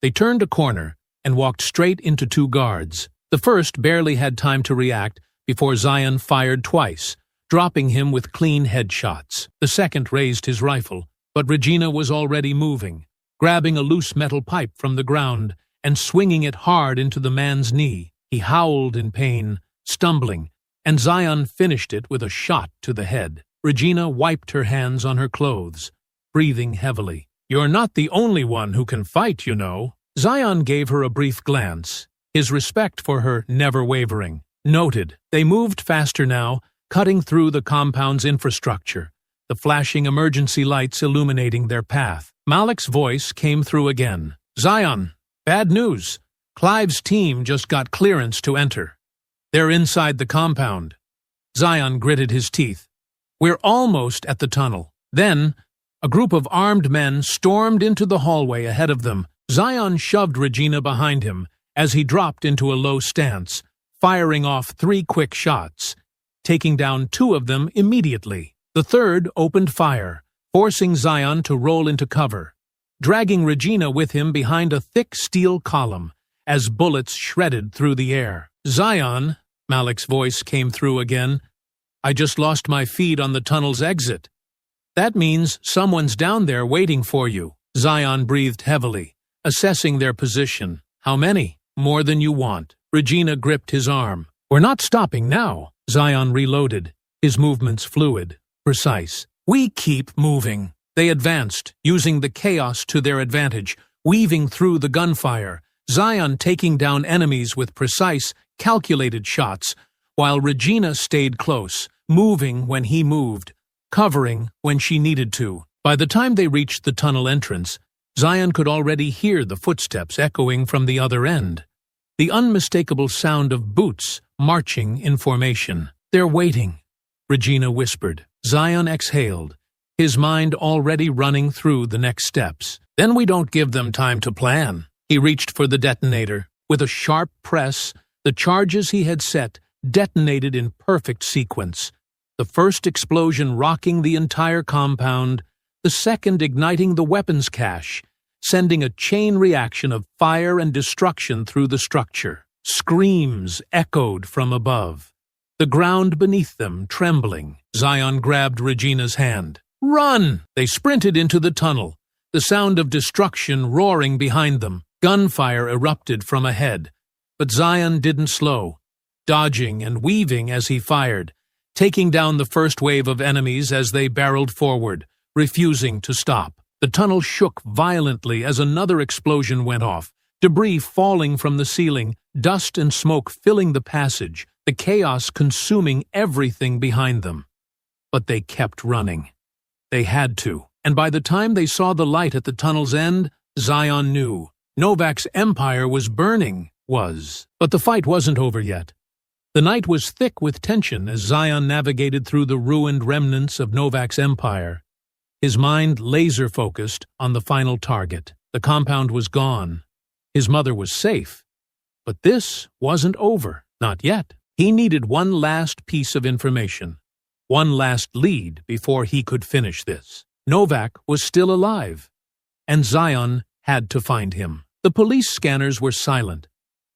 Speaker 1: They turned a corner and walked straight into 2 guards. The first barely had time to react before Zion fired twice, dropping him with clean headshots. The second raised his rifle, but Regina was already moving, grabbing a loose metal pipe from the ground and swinging it hard into the man's knee. He howled in pain, stumbling, and Zion finished it with a shot to the head. Regina wiped her hands on her clothes, breathing heavily. You're not the only one who can fight, you know. Zion gave her a brief glance, his respect for her never wavering. Noted. They moved faster now, cutting through the compound's infrastructure, the flashing emergency lights illuminating their path. Malik's voice came through again. Zion, bad news. Clive's team just got clearance to enter. They're inside the compound. Zion gritted his teeth. We're almost at the tunnel. Then, a group of armed men stormed into the hallway ahead of them. Zion shoved Regina behind him as he dropped into a low stance, firing off 3 quick shots, taking down 2 of them immediately. The third opened fire, forcing Zion to roll into cover, dragging Regina with him behind a thick steel column as bullets shredded through the air. Zion, Malik's voice came through again. I just lost my feed on the tunnel's exit. That means someone's down there waiting for you. Zion breathed heavily, assessing their position. How many? More than you want. Regina gripped his arm. We're not stopping now. Zion reloaded, his movements fluid, precise. We keep moving. They advanced, using the chaos to their advantage, weaving through the gunfire, Zion taking down enemies with precise, calculated shots, while Regina stayed close, moving when he moved, covering when she needed to. By the time they reached the tunnel entrance, Zion could already hear the footsteps echoing from the other end, the unmistakable sound of boots marching in formation. They're waiting, Regina whispered. Zion exhaled, his mind already running through the next steps. Then we don't give them time to plan. He reached for the detonator. With a sharp press, the charges he had set detonated in perfect sequence. The first explosion rocking the entire compound, the second igniting the weapons cache, sending a chain reaction of fire and destruction through the structure. Screams echoed from above, the ground beneath them trembling. Zion grabbed Regina's hand. Run! They sprinted into the tunnel, the sound of destruction roaring behind them. Gunfire erupted from ahead, but Zion didn't slow, dodging and weaving as he fired, taking down the first wave of enemies as they barreled forward, refusing to stop. The tunnel shook violently as another explosion went off, debris falling from the ceiling, dust and smoke filling the passage, the chaos consuming everything behind them. But they kept running. They had to, and by the time they saw the light at the tunnel's end, Zion knew. Novak's empire was burning, but the fight wasn't over yet. The night was thick with tension as Zion navigated through the ruined remnants of Novak's empire. His mind laser-focused on the final target. The compound was gone. His mother was safe. But this wasn't over, not yet. He needed one last piece of information, one last lead before he could finish this. Novak was still alive, and Zion had to find him. The police scanners were silent,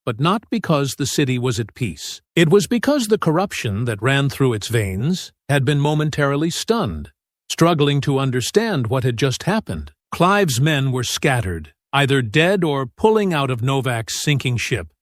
Speaker 1: but not because the city was at peace. It was because the corruption that ran through its veins had been momentarily stunned, struggling to understand what had just happened. Clive's men were scattered, either dead or pulling out of Novak's sinking ship.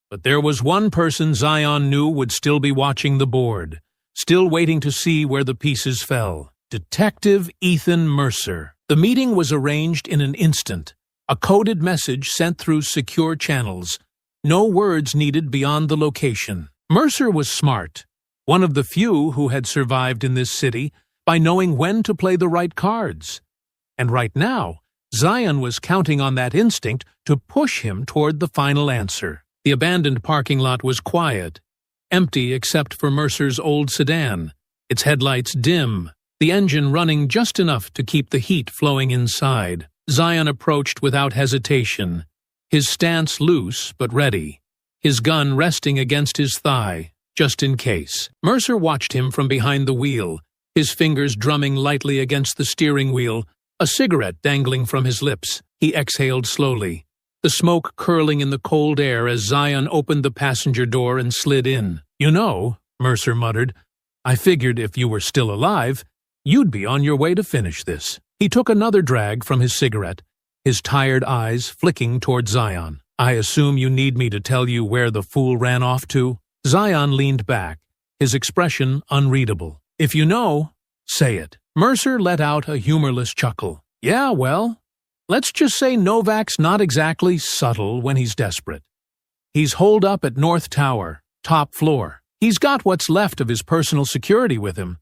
Speaker 1: But there was one person Zion knew would still be watching the board, still waiting to see where the pieces fell. Detective Ethan Mercer. The meeting was arranged in an instant, a coded message sent through secure channels. No words needed beyond the location. Mercer was smart, one of the few who had survived in this city by knowing when to play the right cards. And right now, Zion was counting on that instinct to push him toward the final answer. The abandoned parking lot was quiet, empty except for Mercer's old sedan, its headlights dim, the engine running just enough to keep the heat flowing inside. Zion approached without hesitation, his stance loose but ready, his gun resting against his thigh, just in case. Mercer watched him from behind the wheel, his fingers drumming lightly against the steering wheel, a cigarette dangling from his lips. He exhaled slowly, the smoke curling in the cold air as Zion opened the passenger door and slid in. "You know," Mercer muttered, "I figured if you were still alive, you'd be on your way to finish this." He took another drag from his cigarette, his tired eyes flicking toward Zion. "I assume you need me to tell you where the fool ran off to?" Zion leaned back, his expression unreadable. "If you know, say it." Mercer let out a humorless chuckle. "Yeah, well, let's just say Novak's not exactly subtle when he's desperate. He's holed up at North Tower, top floor. He's got what's left of his personal security with him.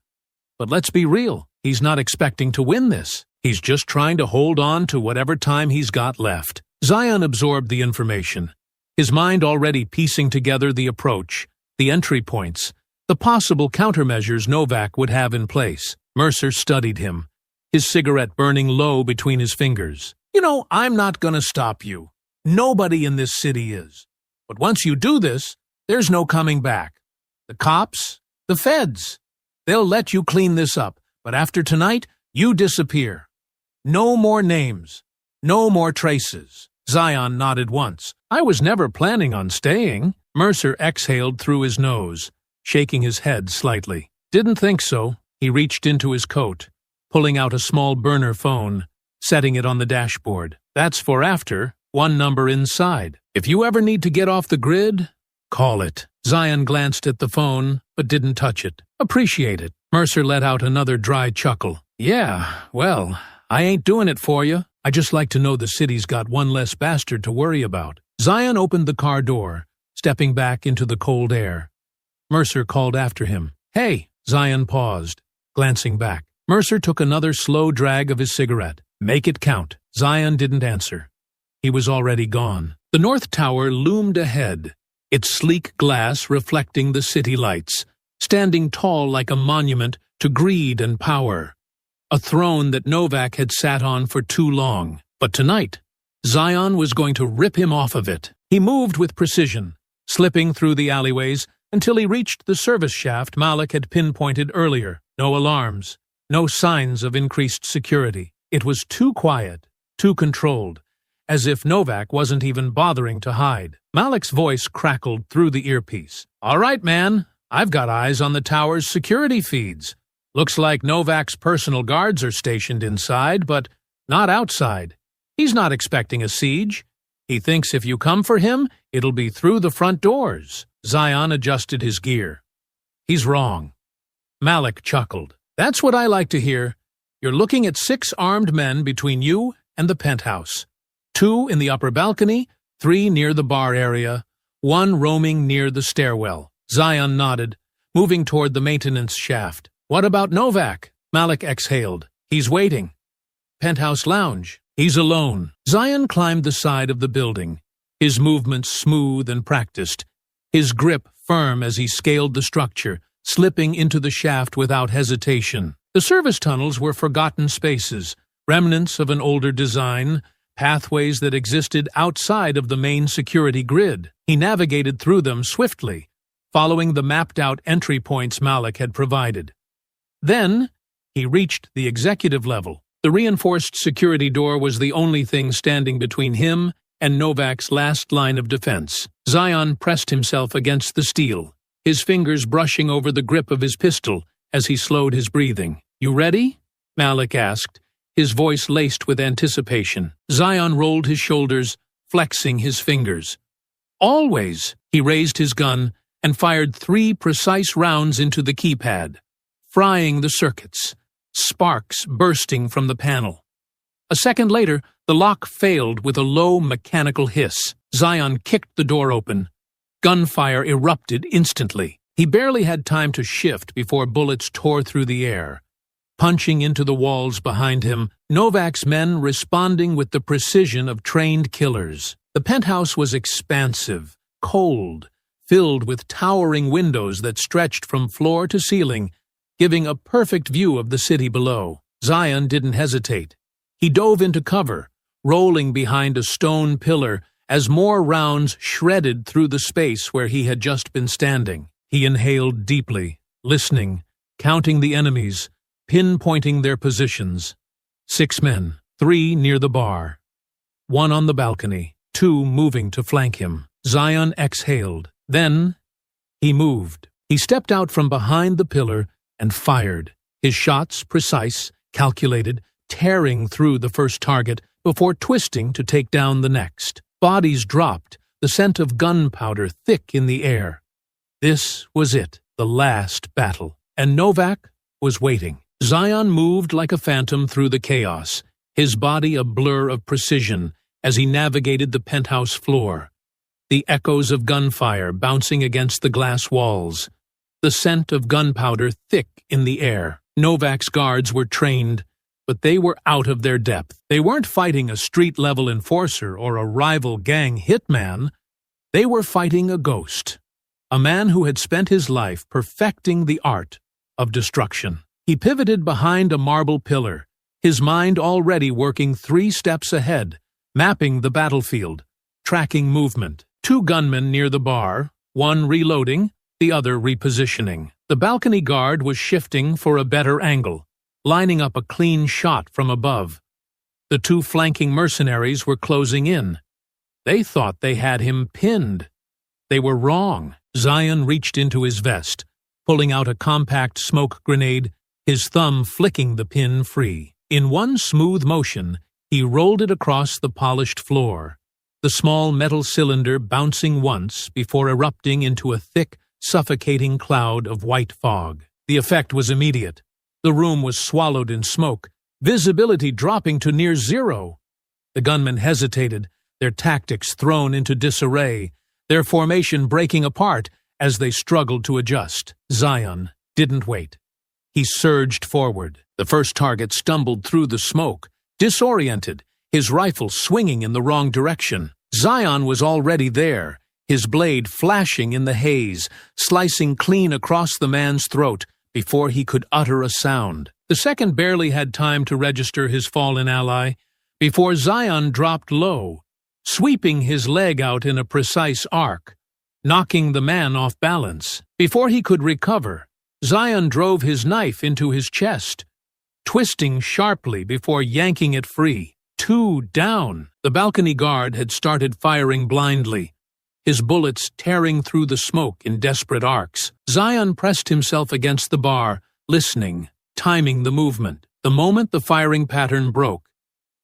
Speaker 1: But let's be real, he's not expecting to win this. He's just trying to hold on to whatever time he's got left." Zion absorbed the information, his mind already piecing together the approach, the entry points, the possible countermeasures Novak would have in place. Mercer studied him, his cigarette burning low between his fingers. "You know, I'm not going to stop you. Nobody in this city is. But once you do this, there's no coming back. The cops, the feds, they'll let you clean this up. But after tonight, you disappear. No more names. No more traces." Zion nodded once. "I was never planning on staying." Mercer exhaled through his nose, shaking his head slightly. "Didn't think so." He reached into his coat, pulling out a small burner phone, setting it on the dashboard. "That's for after, one number inside. If you ever need to get off the grid, call it." Zion glanced at the phone, but didn't touch it. "Appreciate it." Mercer let out another dry chuckle. "Yeah, well, I ain't doing it for you. I just like to know the city's got one less bastard to worry about." Zion opened the car door, stepping back into the cold air. Mercer called after him. "Hey!" Zion paused, glancing back. Mercer took another slow drag of his cigarette. "Make it count." Zion didn't answer. He was already gone. The North Tower loomed ahead, its sleek glass reflecting the city lights, standing tall like a monument to greed and power. A throne that Novak had sat on for too long. But tonight, Zion was going to rip him off of it. He moved with precision, slipping through the alleyways until he reached the service shaft Malik had pinpointed earlier. No alarms, no signs of increased security. It was too quiet, too controlled, as if Novak wasn't even bothering to hide. Malik's voice crackled through the earpiece. "All right, man, I've got eyes on the tower's security feeds. Looks like Novak's personal guards are stationed inside, but not outside. He's not expecting a siege. He thinks if you come for him, it'll be through the front doors." Zion adjusted his gear. "He's wrong." Malik chuckled. "That's what I like to hear. You're looking at 6 armed men between you and the penthouse. 2 in the upper balcony, 3 near the bar area, 1 roaming near the stairwell." Zion nodded, moving toward the maintenance shaft. "What about Novak?" Malik exhaled. "He's waiting." "Penthouse lounge." "He's alone." Zion climbed the side of the building, his movements smooth and practiced, his grip firm as he scaled the structure, slipping into the shaft without hesitation. The service tunnels were forgotten spaces, remnants of an older design, pathways that existed outside of the main security grid. He navigated through them swiftly, following the mapped-out entry points Malik had provided. Then, he reached the executive level. The reinforced security door was the only thing standing between him and Novak's last line of defense. Zion pressed himself against the steel, his fingers brushing over the grip of his pistol as he slowed his breathing. "You ready?" Malik asked, his voice laced with anticipation. Zion rolled his shoulders, flexing his fingers. "Always!" He raised his gun and fired 3 precise rounds into the keypad, frying the circuits, sparks bursting from the panel. A second later, the lock failed with a low mechanical hiss. Zion kicked the door open. Gunfire erupted instantly. He barely had time to shift before bullets tore through the air, punching into the walls behind him, Novak's men responding with the precision of trained killers. The penthouse was expansive, cold, filled with towering windows that stretched from floor to ceiling, giving a perfect view of the city below. Zion didn't hesitate. He dove into cover, rolling behind a stone pillar as more rounds shredded through the space where he had just been standing. He inhaled deeply, listening, counting the enemies, pinpointing their positions. 6 men, 3 near the bar, 1 on the balcony, 2 moving to flank him. Zion exhaled. Then he moved. He stepped out from behind the pillar and fired, his shots precise, calculated, tearing through the first target before twisting to take down the next. Bodies dropped, the scent of gunpowder thick in the air. This was it, the last battle, and Novak was waiting. Zion moved like a phantom through the chaos, his body a blur of precision as he navigated the penthouse floor. The echoes of gunfire bouncing against the glass walls, the scent of gunpowder thick in the air. Novak's guards were trained, but they were out of their depth. They weren't fighting a street-level enforcer or a rival gang hitman. They were fighting a ghost, a man who had spent his life perfecting the art of destruction. He pivoted behind a marble pillar, his mind already working 3 steps ahead, mapping the battlefield, tracking movement. 2 gunmen near the bar, one reloading, the other repositioning. The balcony guard was shifting for a better angle, lining up a clean shot from above. The 2 flanking mercenaries were closing in. They thought they had him pinned. They were wrong. Zion reached into his vest, pulling out a compact smoke grenade, his thumb flicking the pin free. In one smooth motion, he rolled it across the polished floor, the small metal cylinder bouncing once before erupting into a thick, suffocating cloud of white fog. The effect was immediate. The room was swallowed in smoke, visibility dropping to near zero. The gunmen hesitated, their tactics thrown into disarray, their formation breaking apart as they struggled to adjust. Zion didn't wait. He surged forward. The first target stumbled through the smoke, disoriented, his rifle swinging in the wrong direction. Zion was already there, his blade flashing in the haze, slicing clean across the man's throat before he could utter a sound. The second barely had time to register his fallen ally before Zion dropped low, sweeping his leg out in a precise arc, knocking the man off balance. Before he could recover, Zion drove his knife into his chest, twisting sharply before yanking it free. 2 down. The balcony guard had started firing blindly, his bullets tearing through the smoke in desperate arcs. Zion pressed himself against the bar, listening, timing the movement. The moment the firing pattern broke,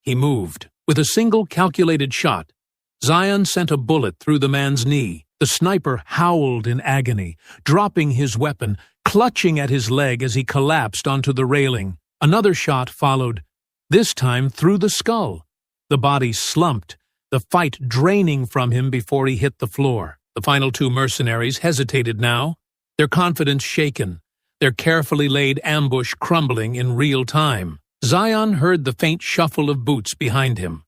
Speaker 1: he moved. With a single calculated shot, Zion sent a bullet through the man's knee. The sniper howled in agony, dropping his weapon, clutching at his leg as he collapsed onto the railing. Another shot followed, this time through the skull. The body slumped, the fight draining from him before he hit the floor. The final two mercenaries hesitated now, their confidence shaken, their carefully laid ambush crumbling in real time. Zion heard the faint shuffle of boots behind him,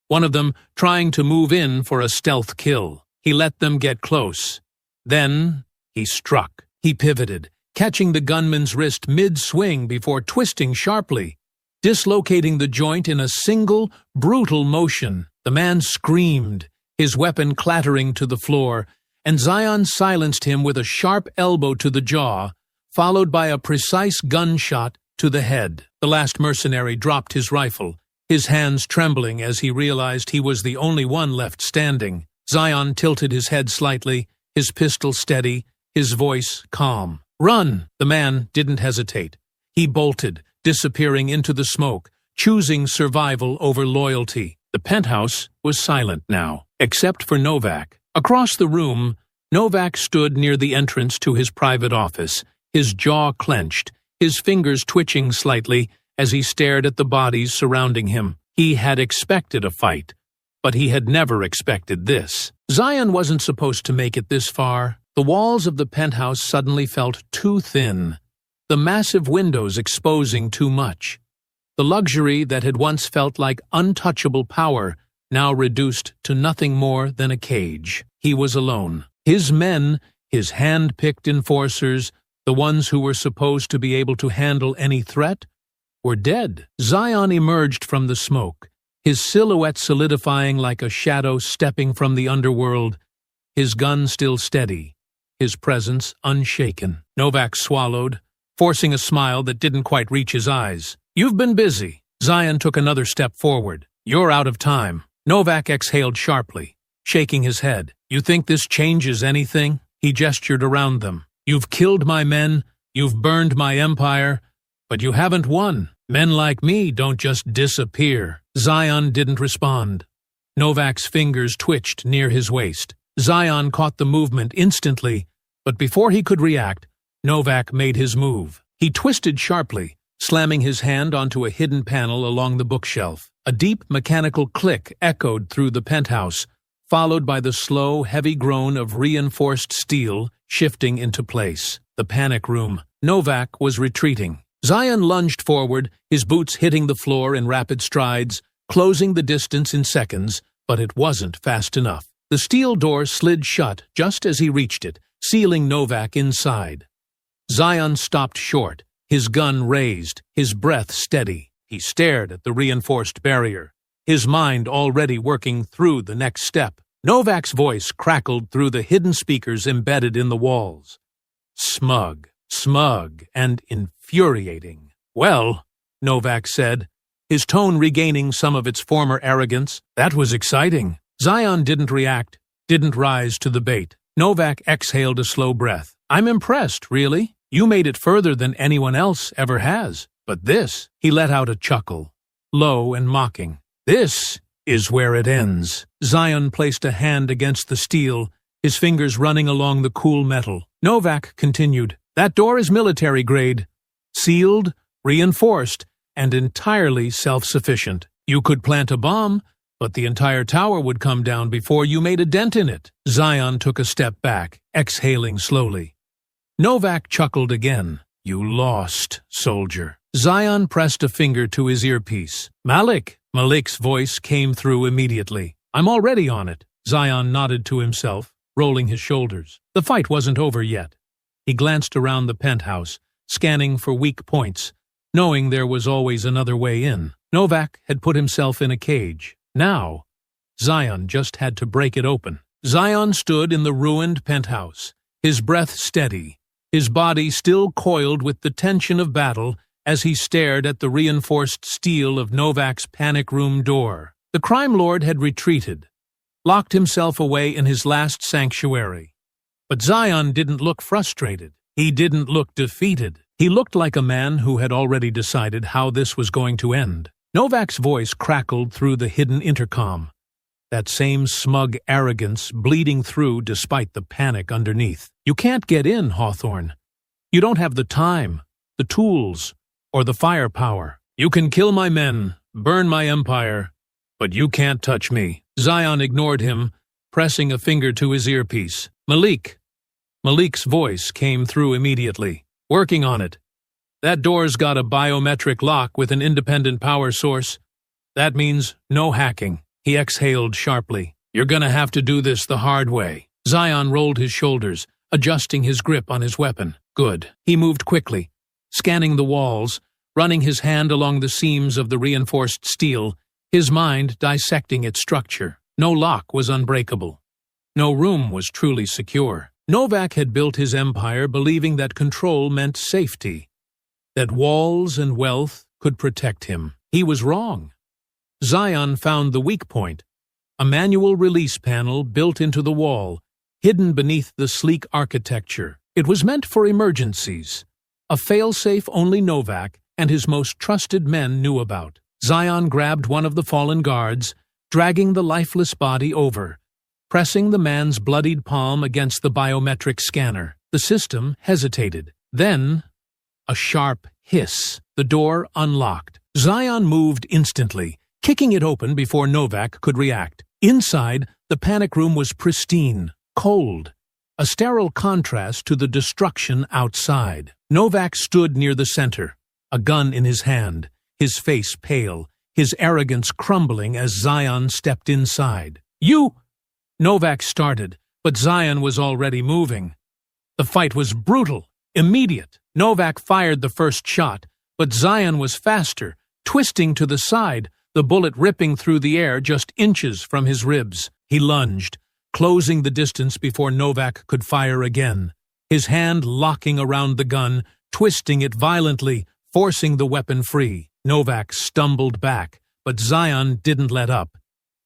Speaker 1: one of them trying to move in for a stealth kill. He let them get close. Then he struck. He pivoted, catching the gunman's wrist mid-swing before twisting sharply, dislocating the joint in a single, brutal motion. The man screamed, his weapon clattering to the floor, and Zion silenced him with a sharp elbow to the jaw, followed by a precise gunshot to the head. The last mercenary dropped his rifle, his hands trembling as he realized he was the only one left standing. Zion tilted his head slightly, his pistol steady, his voice calm. "Run!" The man didn't hesitate. He bolted, disappearing into the smoke, choosing survival over loyalty. The penthouse was silent now, except for Novak. Across the room, Novak stood near the entrance to his private office, his jaw clenched, his fingers twitching slightly as he stared at the bodies surrounding him. He had expected a fight, but he had never expected this. Zion wasn't supposed to make it this far. The walls of the penthouse suddenly felt too thin, the massive windows exposing too much. The luxury that had once felt like untouchable power now reduced to nothing more than a cage. He was alone. His men, his hand-picked enforcers, the ones who were supposed to be able to handle any threat, were dead. Zion emerged from the smoke, his silhouette solidifying like a shadow stepping from the underworld, his gun still steady, his presence unshaken. Novak swallowed, forcing a smile that didn't quite reach his eyes. "You've been busy." Zion took another step forward. "You're out of time." Novak exhaled sharply, shaking his head. "You think this changes anything?" He gestured around them. "You've killed my men, you've burned my empire, but you haven't won. Men like me don't just disappear." Zion didn't respond. Novak's fingers twitched near his waist. Zion caught the movement instantly, but before he could react, Novak made his move. He twisted sharply, slamming his hand onto a hidden panel along the bookshelf. A deep mechanical click echoed through the penthouse, followed by the slow, heavy groan of reinforced steel shifting into place. The panic room. Novak was retreating. Zion lunged forward, his boots hitting the floor in rapid strides, closing the distance in seconds, but it wasn't fast enough. The steel door slid shut just as he reached it, sealing Novak inside. Zion stopped short, his gun raised, his breath steady. He stared at the reinforced barrier, his mind already working through the next step. Novak's voice crackled through the hidden speakers embedded in the walls. Smug, and infuriating. "Well," Novak said, his tone regaining some of its former arrogance, "that was exciting." Zion didn't react, didn't rise to the bait. Novak exhaled a slow breath. "I'm impressed, really. You made it further than anyone else ever has. But this," he let out a chuckle, low and mocking, "this is where it ends." Zion placed a hand against the steel, his fingers running along the cool metal. Novak continued, "That door is military grade, sealed, reinforced, and entirely self-sufficient. You could plant a bomb, but the entire tower would come down before you made a dent in it." Zion took a step back, exhaling slowly. Novak chuckled again. "You lost, soldier." Zion pressed a finger to his earpiece. Malik's voice came through immediately. "I'm already on it." Zion nodded to himself, rolling his shoulders. The fight wasn't over yet. He glanced around the penthouse, scanning for weak points, knowing there was always another way in. Novak had put himself in a cage. Now, Zion just had to break it open. Zion stood in the ruined penthouse, his breath steady, his body still coiled with the tension of battle as he stared at the reinforced steel of Novak's panic room door. The crime lord had retreated, locked himself away in his last sanctuary. But Zion didn't look frustrated. He didn't look defeated. He looked like a man who had already decided how this was going to end. Novak's voice crackled through the hidden intercom, that same smug arrogance bleeding through despite the panic underneath. "You can't get in, Hawthorne. You don't have the time, the tools, or the firepower. You can kill my men, burn my empire, but you can't touch me." Zion ignored him, pressing a finger to his earpiece. Malik. Malik's voice came through immediately. Working on it. That door's got a biometric lock with an independent power source. That means no hacking. He exhaled sharply. You're gonna have to do this the hard way. Zion rolled his shoulders, adjusting his grip on his weapon. Good. He moved quickly, scanning the walls, running his hand along the seams of the reinforced steel, his mind dissecting its structure. No lock was unbreakable. No room was truly secure. Novak had built his empire believing that control meant safety, that walls and wealth could protect him. He was wrong. Zion found the weak point, a manual release panel built into the wall, hidden beneath the sleek architecture. It was meant for emergencies, a failsafe only Novak and his most trusted men knew about. Zion grabbed one of the fallen guards, dragging the lifeless body over, pressing the man's bloodied palm against the biometric scanner. The system hesitated. Then, a sharp hiss. The door unlocked. Zion moved instantly, kicking it open before Novak could react. Inside, the panic room was pristine, cold, a sterile contrast to the destruction outside. Novak stood near the center, a gun in his hand, his face pale, his arrogance crumbling as Zion stepped inside. You! Novak started, but Zion was already moving. The fight was brutal, immediate. Novak fired the first shot, but Zion was faster, twisting to the side, the bullet ripping through the air just inches from his ribs. He lunged, closing the distance before Novak could fire again, his hand locking around the gun, twisting it violently, forcing the weapon free. Novak stumbled back, but Zion didn't let up.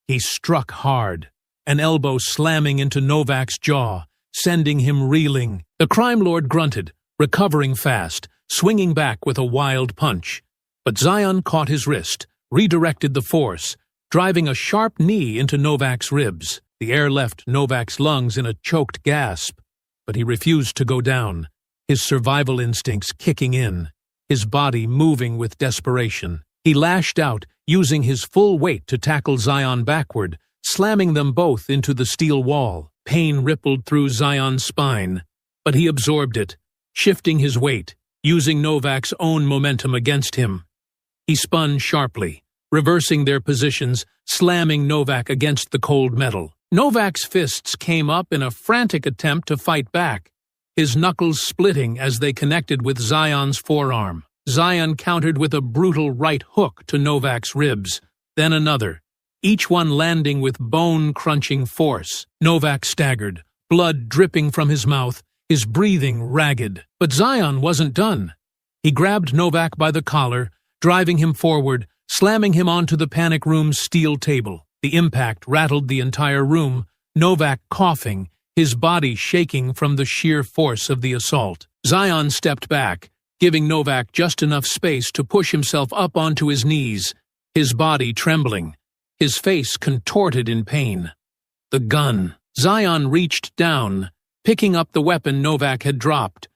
Speaker 1: He struck hard, an elbow slamming into Novak's jaw, sending him reeling. The crime lord grunted, recovering fast, swinging back with a wild punch. But Zion caught his wrist, redirected the force, driving a sharp knee into Novak's ribs. The air left Novak's lungs in a choked gasp, but he refused to go down, his survival instincts kicking in, his body moving with desperation. He lashed out, using his full weight to tackle Zion backward, slamming them both into the steel wall. Pain rippled through Zion's spine, but he absorbed it, shifting his weight, using Novak's own momentum against him. He spun sharply, reversing their positions, slamming Novak against the cold metal. Novak's fists came up in a frantic attempt to fight back, his knuckles splitting as they connected with Zion's forearm. Zion countered with a brutal right hook to Novak's ribs, then another, each one landing with bone-crunching force. Novak staggered, blood dripping from his mouth, his breathing ragged. But Zion wasn't done. He grabbed Novak by the collar, driving him forward, slamming him onto the panic room's steel table. The impact rattled the entire room, Novak coughing, his body shaking from the sheer force of the assault. Zion stepped back, giving Novak just enough space to push himself up onto his knees, his body trembling, his face contorted in pain. The gun. Zion reached down, picking up the weapon Novak had dropped,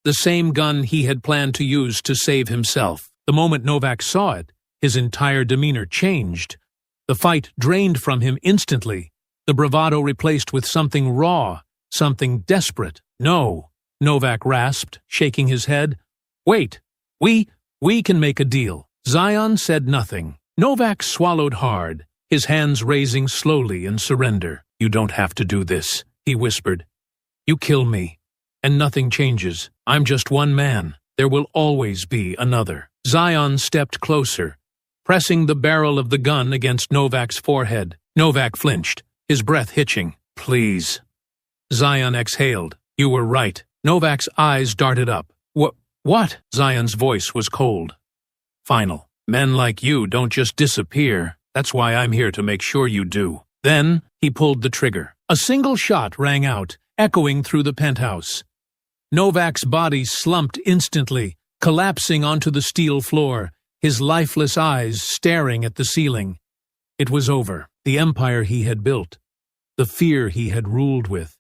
Speaker 1: the same gun he had planned to use to save himself. The moment Novak saw it, his entire demeanor changed. The fight drained from him instantly, the bravado replaced with something raw, something desperate. No, Novak rasped, shaking his head. Wait, we can make a deal. Zion said nothing. Novak swallowed hard, his hands raising slowly in surrender. You don't have to do this, he whispered. You kill me, and nothing changes. I'm just one man. There will always be another. Zion stepped closer, pressing the barrel of the gun against Novak's forehead. Novak flinched, his breath hitching. Please. Zion exhaled. You were right. Novak's eyes darted up. What? Zion's voice was cold. Final. Men like you don't just disappear. That's why I'm here to make sure you do. Then, he pulled the trigger. A single shot rang out, echoing through the penthouse. Novak's body slumped instantly, collapsing onto the steel floor, his lifeless eyes staring at the ceiling. It was over. The empire he had built, the fear he had ruled with,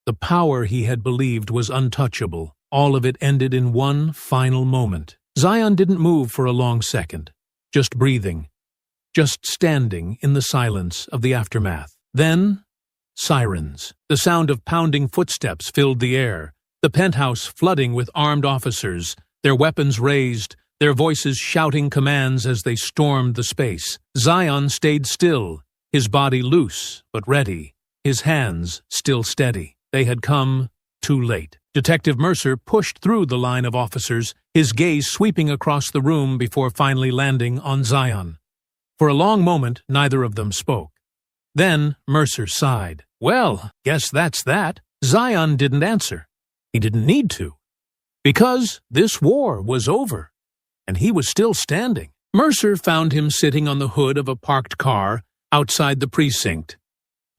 Speaker 1: the power he had believed was untouchable, all of it ended in one final moment. Zion didn't move for a long second, just breathing, just standing in the silence of the aftermath. Then, sirens. The sound of pounding footsteps filled the air, the penthouse flooding with armed officers, their weapons raised, their voices shouting commands as they stormed the space. Zion stayed still, his body loose but ready, his hands still steady. They had come too late. Detective Mercer pushed through the line of officers, his gaze sweeping across the room before finally landing on Zion. For a long moment, neither of them spoke. Then Mercer sighed. "Well, guess that's that." Zion didn't answer. He didn't need to. Because this war was over, and he was still standing. Mercer found him sitting on the hood of a parked car outside the precinct,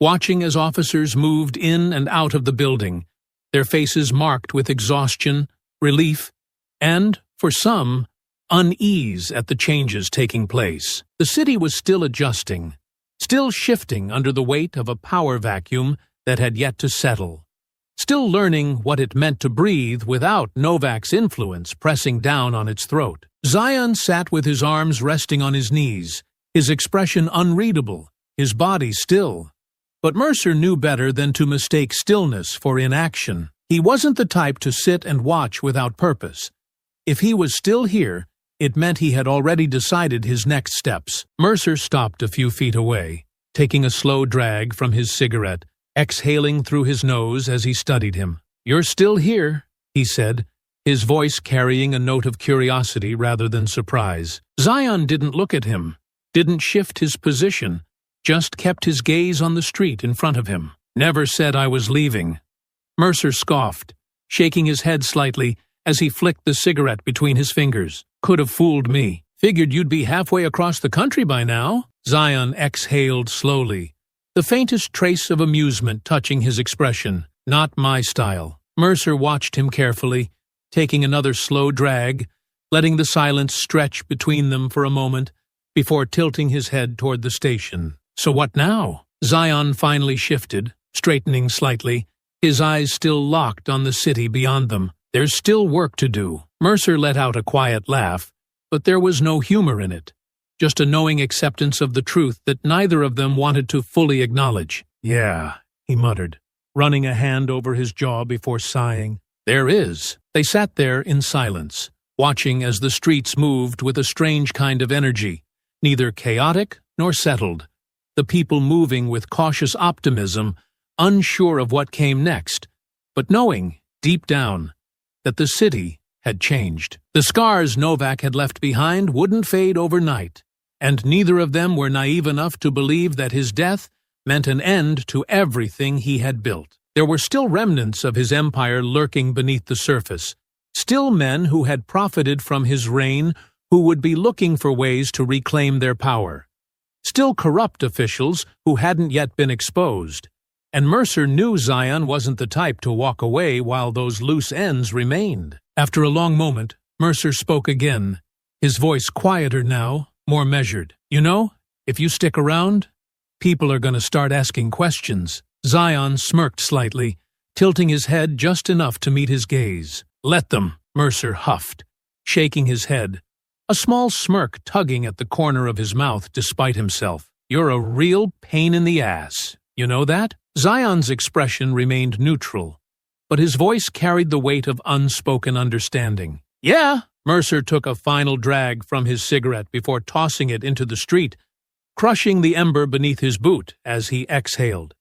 Speaker 1: watching as officers moved in and out of the building, their faces marked with exhaustion, relief, and, for some, unease at the changes taking place. The city was still adjusting, still shifting under the weight of a power vacuum that had yet to settle, still learning what it meant to breathe without Novak's influence pressing down on its throat. Zion sat with his arms resting on his knees, his expression unreadable, his body still. But Mercer knew better than to mistake stillness for inaction. He wasn't the type to sit and watch without purpose. If he was still here, it meant he had already decided his next steps. Mercer stopped a few feet away, taking a slow drag from his cigarette, exhaling through his nose as he studied him. "You're still here," he said, his voice carrying a note of curiosity rather than surprise. Zion didn't look at him, didn't shift his position, just kept his gaze on the street in front of him. "Never said I was leaving." Mercer scoffed, shaking his head slightly as he flicked the cigarette between his fingers. "Could have fooled me. Figured you'd be halfway across the country by now." Zion exhaled slowly, the faintest trace of amusement touching his expression. "Not my style." Mercer watched him carefully, taking another slow drag, letting the silence stretch between them for a moment before tilting his head toward the station. "So what now?" Zion finally shifted, straightening slightly, his eyes still locked on the city beyond them. "There's still work to do." Mercer let out a quiet laugh, but there was no humor in it, just a knowing acceptance of the truth that neither of them wanted to fully acknowledge. "Yeah," he muttered, running a hand over his jaw before sighing. "There is." They sat there in silence, watching as the streets moved with a strange kind of energy, neither chaotic nor settled, the people moving with cautious optimism, unsure of what came next, but knowing, deep down, that the city had changed. The scars Novak had left behind wouldn't fade overnight, and neither of them were naive enough to believe that his death meant an end to everything he had built. There were still remnants of his empire lurking beneath the surface, still men who had profited from his reign who would be looking for ways to reclaim their power. Still corrupt officials who hadn't yet been exposed, and Mercer knew Zion wasn't the type to walk away while those loose ends remained. After a long moment, Mercer spoke again, his voice quieter now, more measured. "You know, if you stick around, people are going to start asking questions." Zion smirked slightly, tilting his head just enough to meet his gaze. "Let them," Mercer huffed, shaking his head, a small smirk tugging at the corner of his mouth despite himself. "You're a real pain in the ass. You know that?" Zion's expression remained neutral, but his voice carried the weight of unspoken understanding. "Yeah." Mercer took a final drag from his cigarette before tossing it into the street, crushing the ember beneath his boot as he exhaled.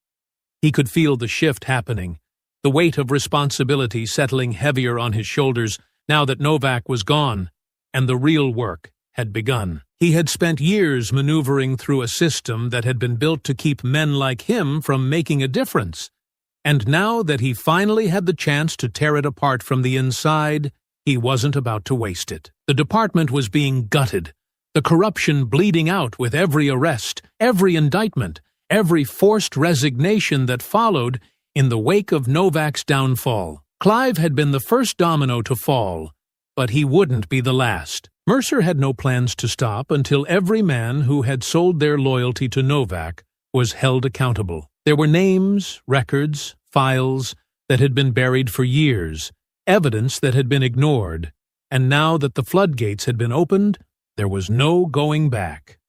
Speaker 1: He could feel the shift happening, the weight of responsibility settling heavier on his shoulders now that Novak was gone, and the real work had begun. He had spent years maneuvering through a system that had been built to keep men like him from making a difference, and now that he finally had the chance to tear it apart from the inside, he wasn't about to waste it. The department was being gutted, the corruption bleeding out with every arrest, every indictment, every forced resignation that followed in the wake of Novak's downfall. Clive had been the first domino to fall, but he wouldn't be the last. Mercer had no plans to stop until every man who had sold their loyalty to Novak was held accountable. There were names, records, files that had been buried for years, evidence that had been ignored, and now that the floodgates had been opened, there was no going back.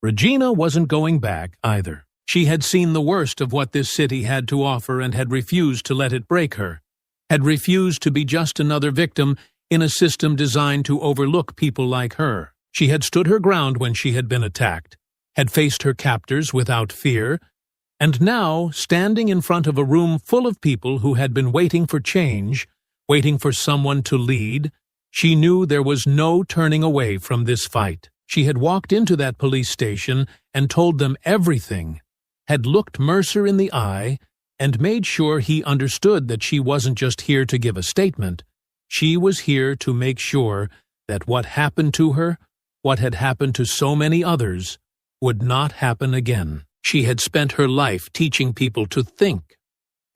Speaker 1: Regina wasn't going back either. She had seen the worst of what this city had to offer and had refused to let it break her, had refused to be just another victim in a system designed to overlook people like her. She had stood her ground when she had been attacked, had faced her captors without fear, and now, standing in front of a room full of people who had been waiting for change, waiting for someone to lead, she knew there was no turning away from this fight. She had walked into that police station and told them everything, had looked Mercer in the eye, and made sure he understood that she wasn't just here to give a statement. She was here to make sure that what happened to her, what had happened to so many others, would not happen again. She had spent her life teaching people to think,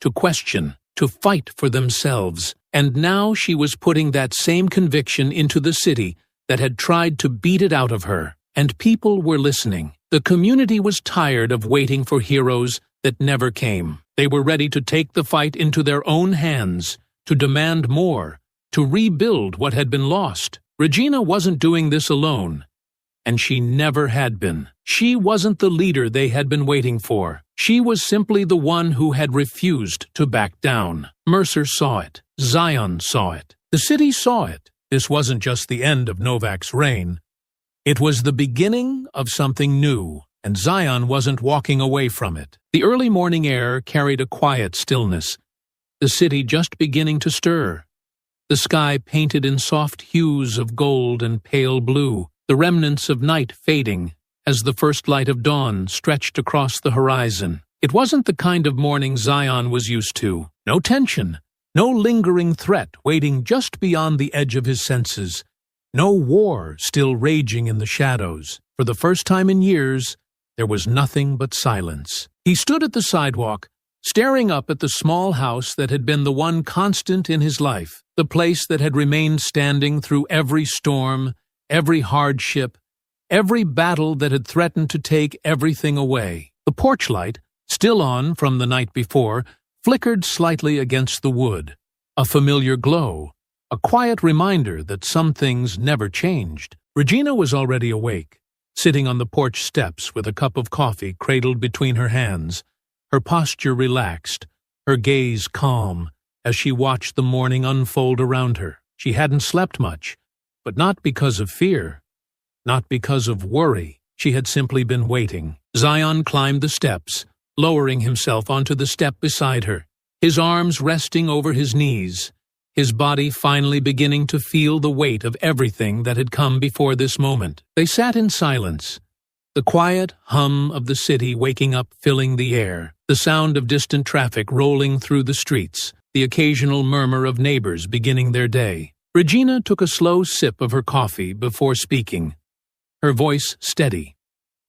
Speaker 1: to question, to fight for themselves, and now she was putting that same conviction into the city that had tried to beat it out of her. And people were listening. The community was tired of waiting for heroes that never came. They were ready to take the fight into their own hands, to demand more, to rebuild what had been lost. Regina wasn't doing this alone, and she never had been. She wasn't the leader they had been waiting for. She was simply the one who had refused to back down. Mercer saw it. Zion saw it. The city saw it. This wasn't just the end of Novak's reign. It was the beginning of something new, and Zion wasn't walking away from it. The early morning air carried a quiet stillness, the city just beginning to stir. The sky painted in soft hues of gold and pale blue, the remnants of night fading as the first light of dawn stretched across the horizon. It wasn't the kind of morning Zion was used to. No tension, no lingering threat waiting just beyond the edge of his senses. No war still raging in the shadows. For the first time in years, there was nothing but silence. He stood at the sidewalk, staring up at the small house that had been the one constant in his life, the place that had remained standing through every storm, every hardship, every battle that had threatened to take everything away. The porch light, still on from the night before, flickered slightly against the wood, a familiar glow, a quiet reminder that some things never changed. Regina was already awake, sitting on the porch steps with a cup of coffee cradled between her hands, her posture relaxed, her gaze calm, as she watched the morning unfold around her. She hadn't slept much, but not because of fear, not because of worry. She had simply been waiting. Zion climbed the steps, lowering himself onto the step beside her, his arms resting over his knees, his body finally beginning to feel the weight of everything that had come before this moment. They sat in silence, the quiet hum of the city waking up filling the air, the sound of distant traffic rolling through the streets, the occasional murmur of neighbors beginning their day. Regina took a slow sip of her coffee before speaking, her voice steady,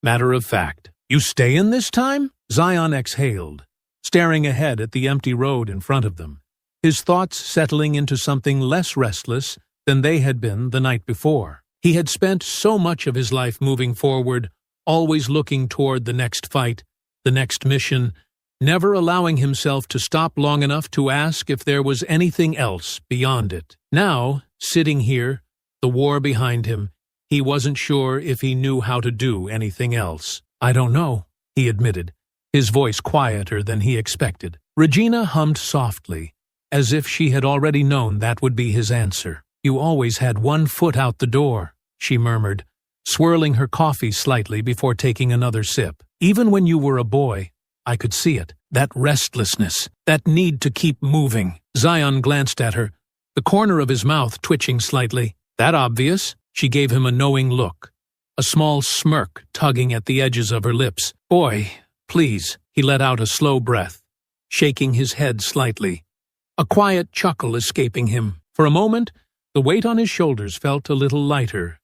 Speaker 1: matter of fact. "You stayin' this time?" Zion exhaled, staring ahead at the empty road in front of them, his thoughts settling into something less restless than they had been the night before. He had spent so much of his life moving forward, always looking toward the next fight, the next mission, never allowing himself to stop long enough to ask if there was anything else beyond it. Now, sitting here, the war behind him, he wasn't sure if he knew how to do anything else. "I don't know," he admitted, his voice quieter than he expected. Regina hummed softly, as if she had already known that would be his answer. "You always had one foot out the door," she murmured, swirling her coffee slightly before taking another sip. "Even when you were a boy, I could see it, that restlessness, that need to keep moving." Zion glanced at her, the corner of his mouth twitching slightly. "That obvious?" She gave him a knowing look, a small smirk tugging at the edges of her lips. "Boy, please." He let out a slow breath, shaking his head slightly, a quiet chuckle escaping him. For a moment, the weight on his shoulders felt a little lighter.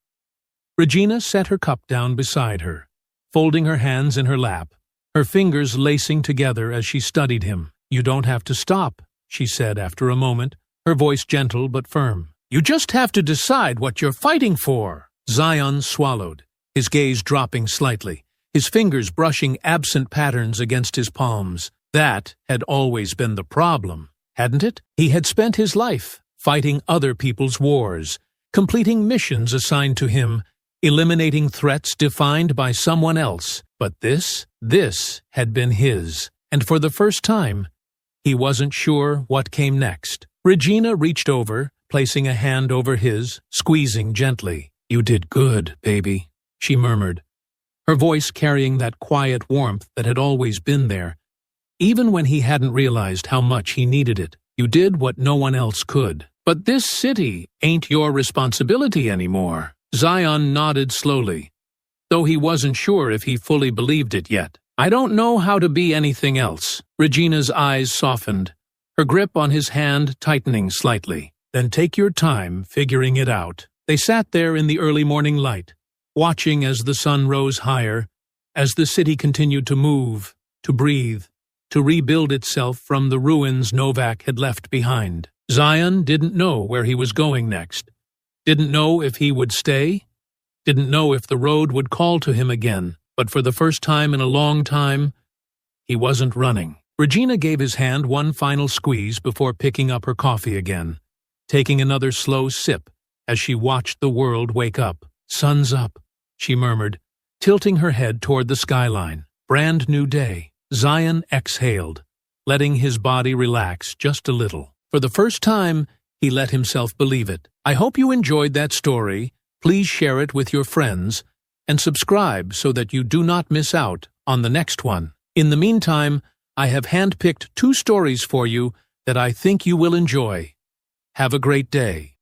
Speaker 1: Regina set her cup down beside her, folding her hands in her lap, her fingers lacing together as she studied him. "You don't have to stop," she said after a moment, her voice gentle but firm. "You just have to decide what you're fighting for." Zion swallowed, his gaze dropping slightly, his fingers brushing absent patterns against his palms. That had always been the problem, hadn't it? He had spent his life fighting other people's wars, completing missions assigned to him, eliminating threats defined by someone else. But this had been his, and for the first time, he wasn't sure what came next. Regina reached over, placing a hand over his, squeezing gently. "You did good, baby," she murmured, her voice carrying that quiet warmth that had always been there, even when he hadn't realized how much he needed it. "You did what no one else could. But this city ain't your responsibility anymore." Zion nodded slowly, though he wasn't sure if he fully believed it yet. "I don't know how to be anything else." Regina's eyes softened, her grip on his hand tightening slightly. "Then take your time figuring it out." They sat there in the early morning light, watching as the sun rose higher, as the city continued to move, to breathe, to rebuild itself from the ruins Novak had left behind. Zion didn't know where he was going next, didn't know if he would stay, didn't know if the road would call to him again, but for the first time in a long time, he wasn't running. Regina gave his hand one final squeeze before picking up her coffee again, taking another slow sip as she watched the world wake up. "Sun's up," she murmured, tilting her head toward the skyline. "Brand new day." Zion exhaled, letting his body relax just a little. For the first time, he let himself believe it. I hope you enjoyed that story. Please share it with your friends and subscribe so that you do not miss out on the next one. In the meantime, I have handpicked 2 stories for you that I think you will enjoy. Have a great day.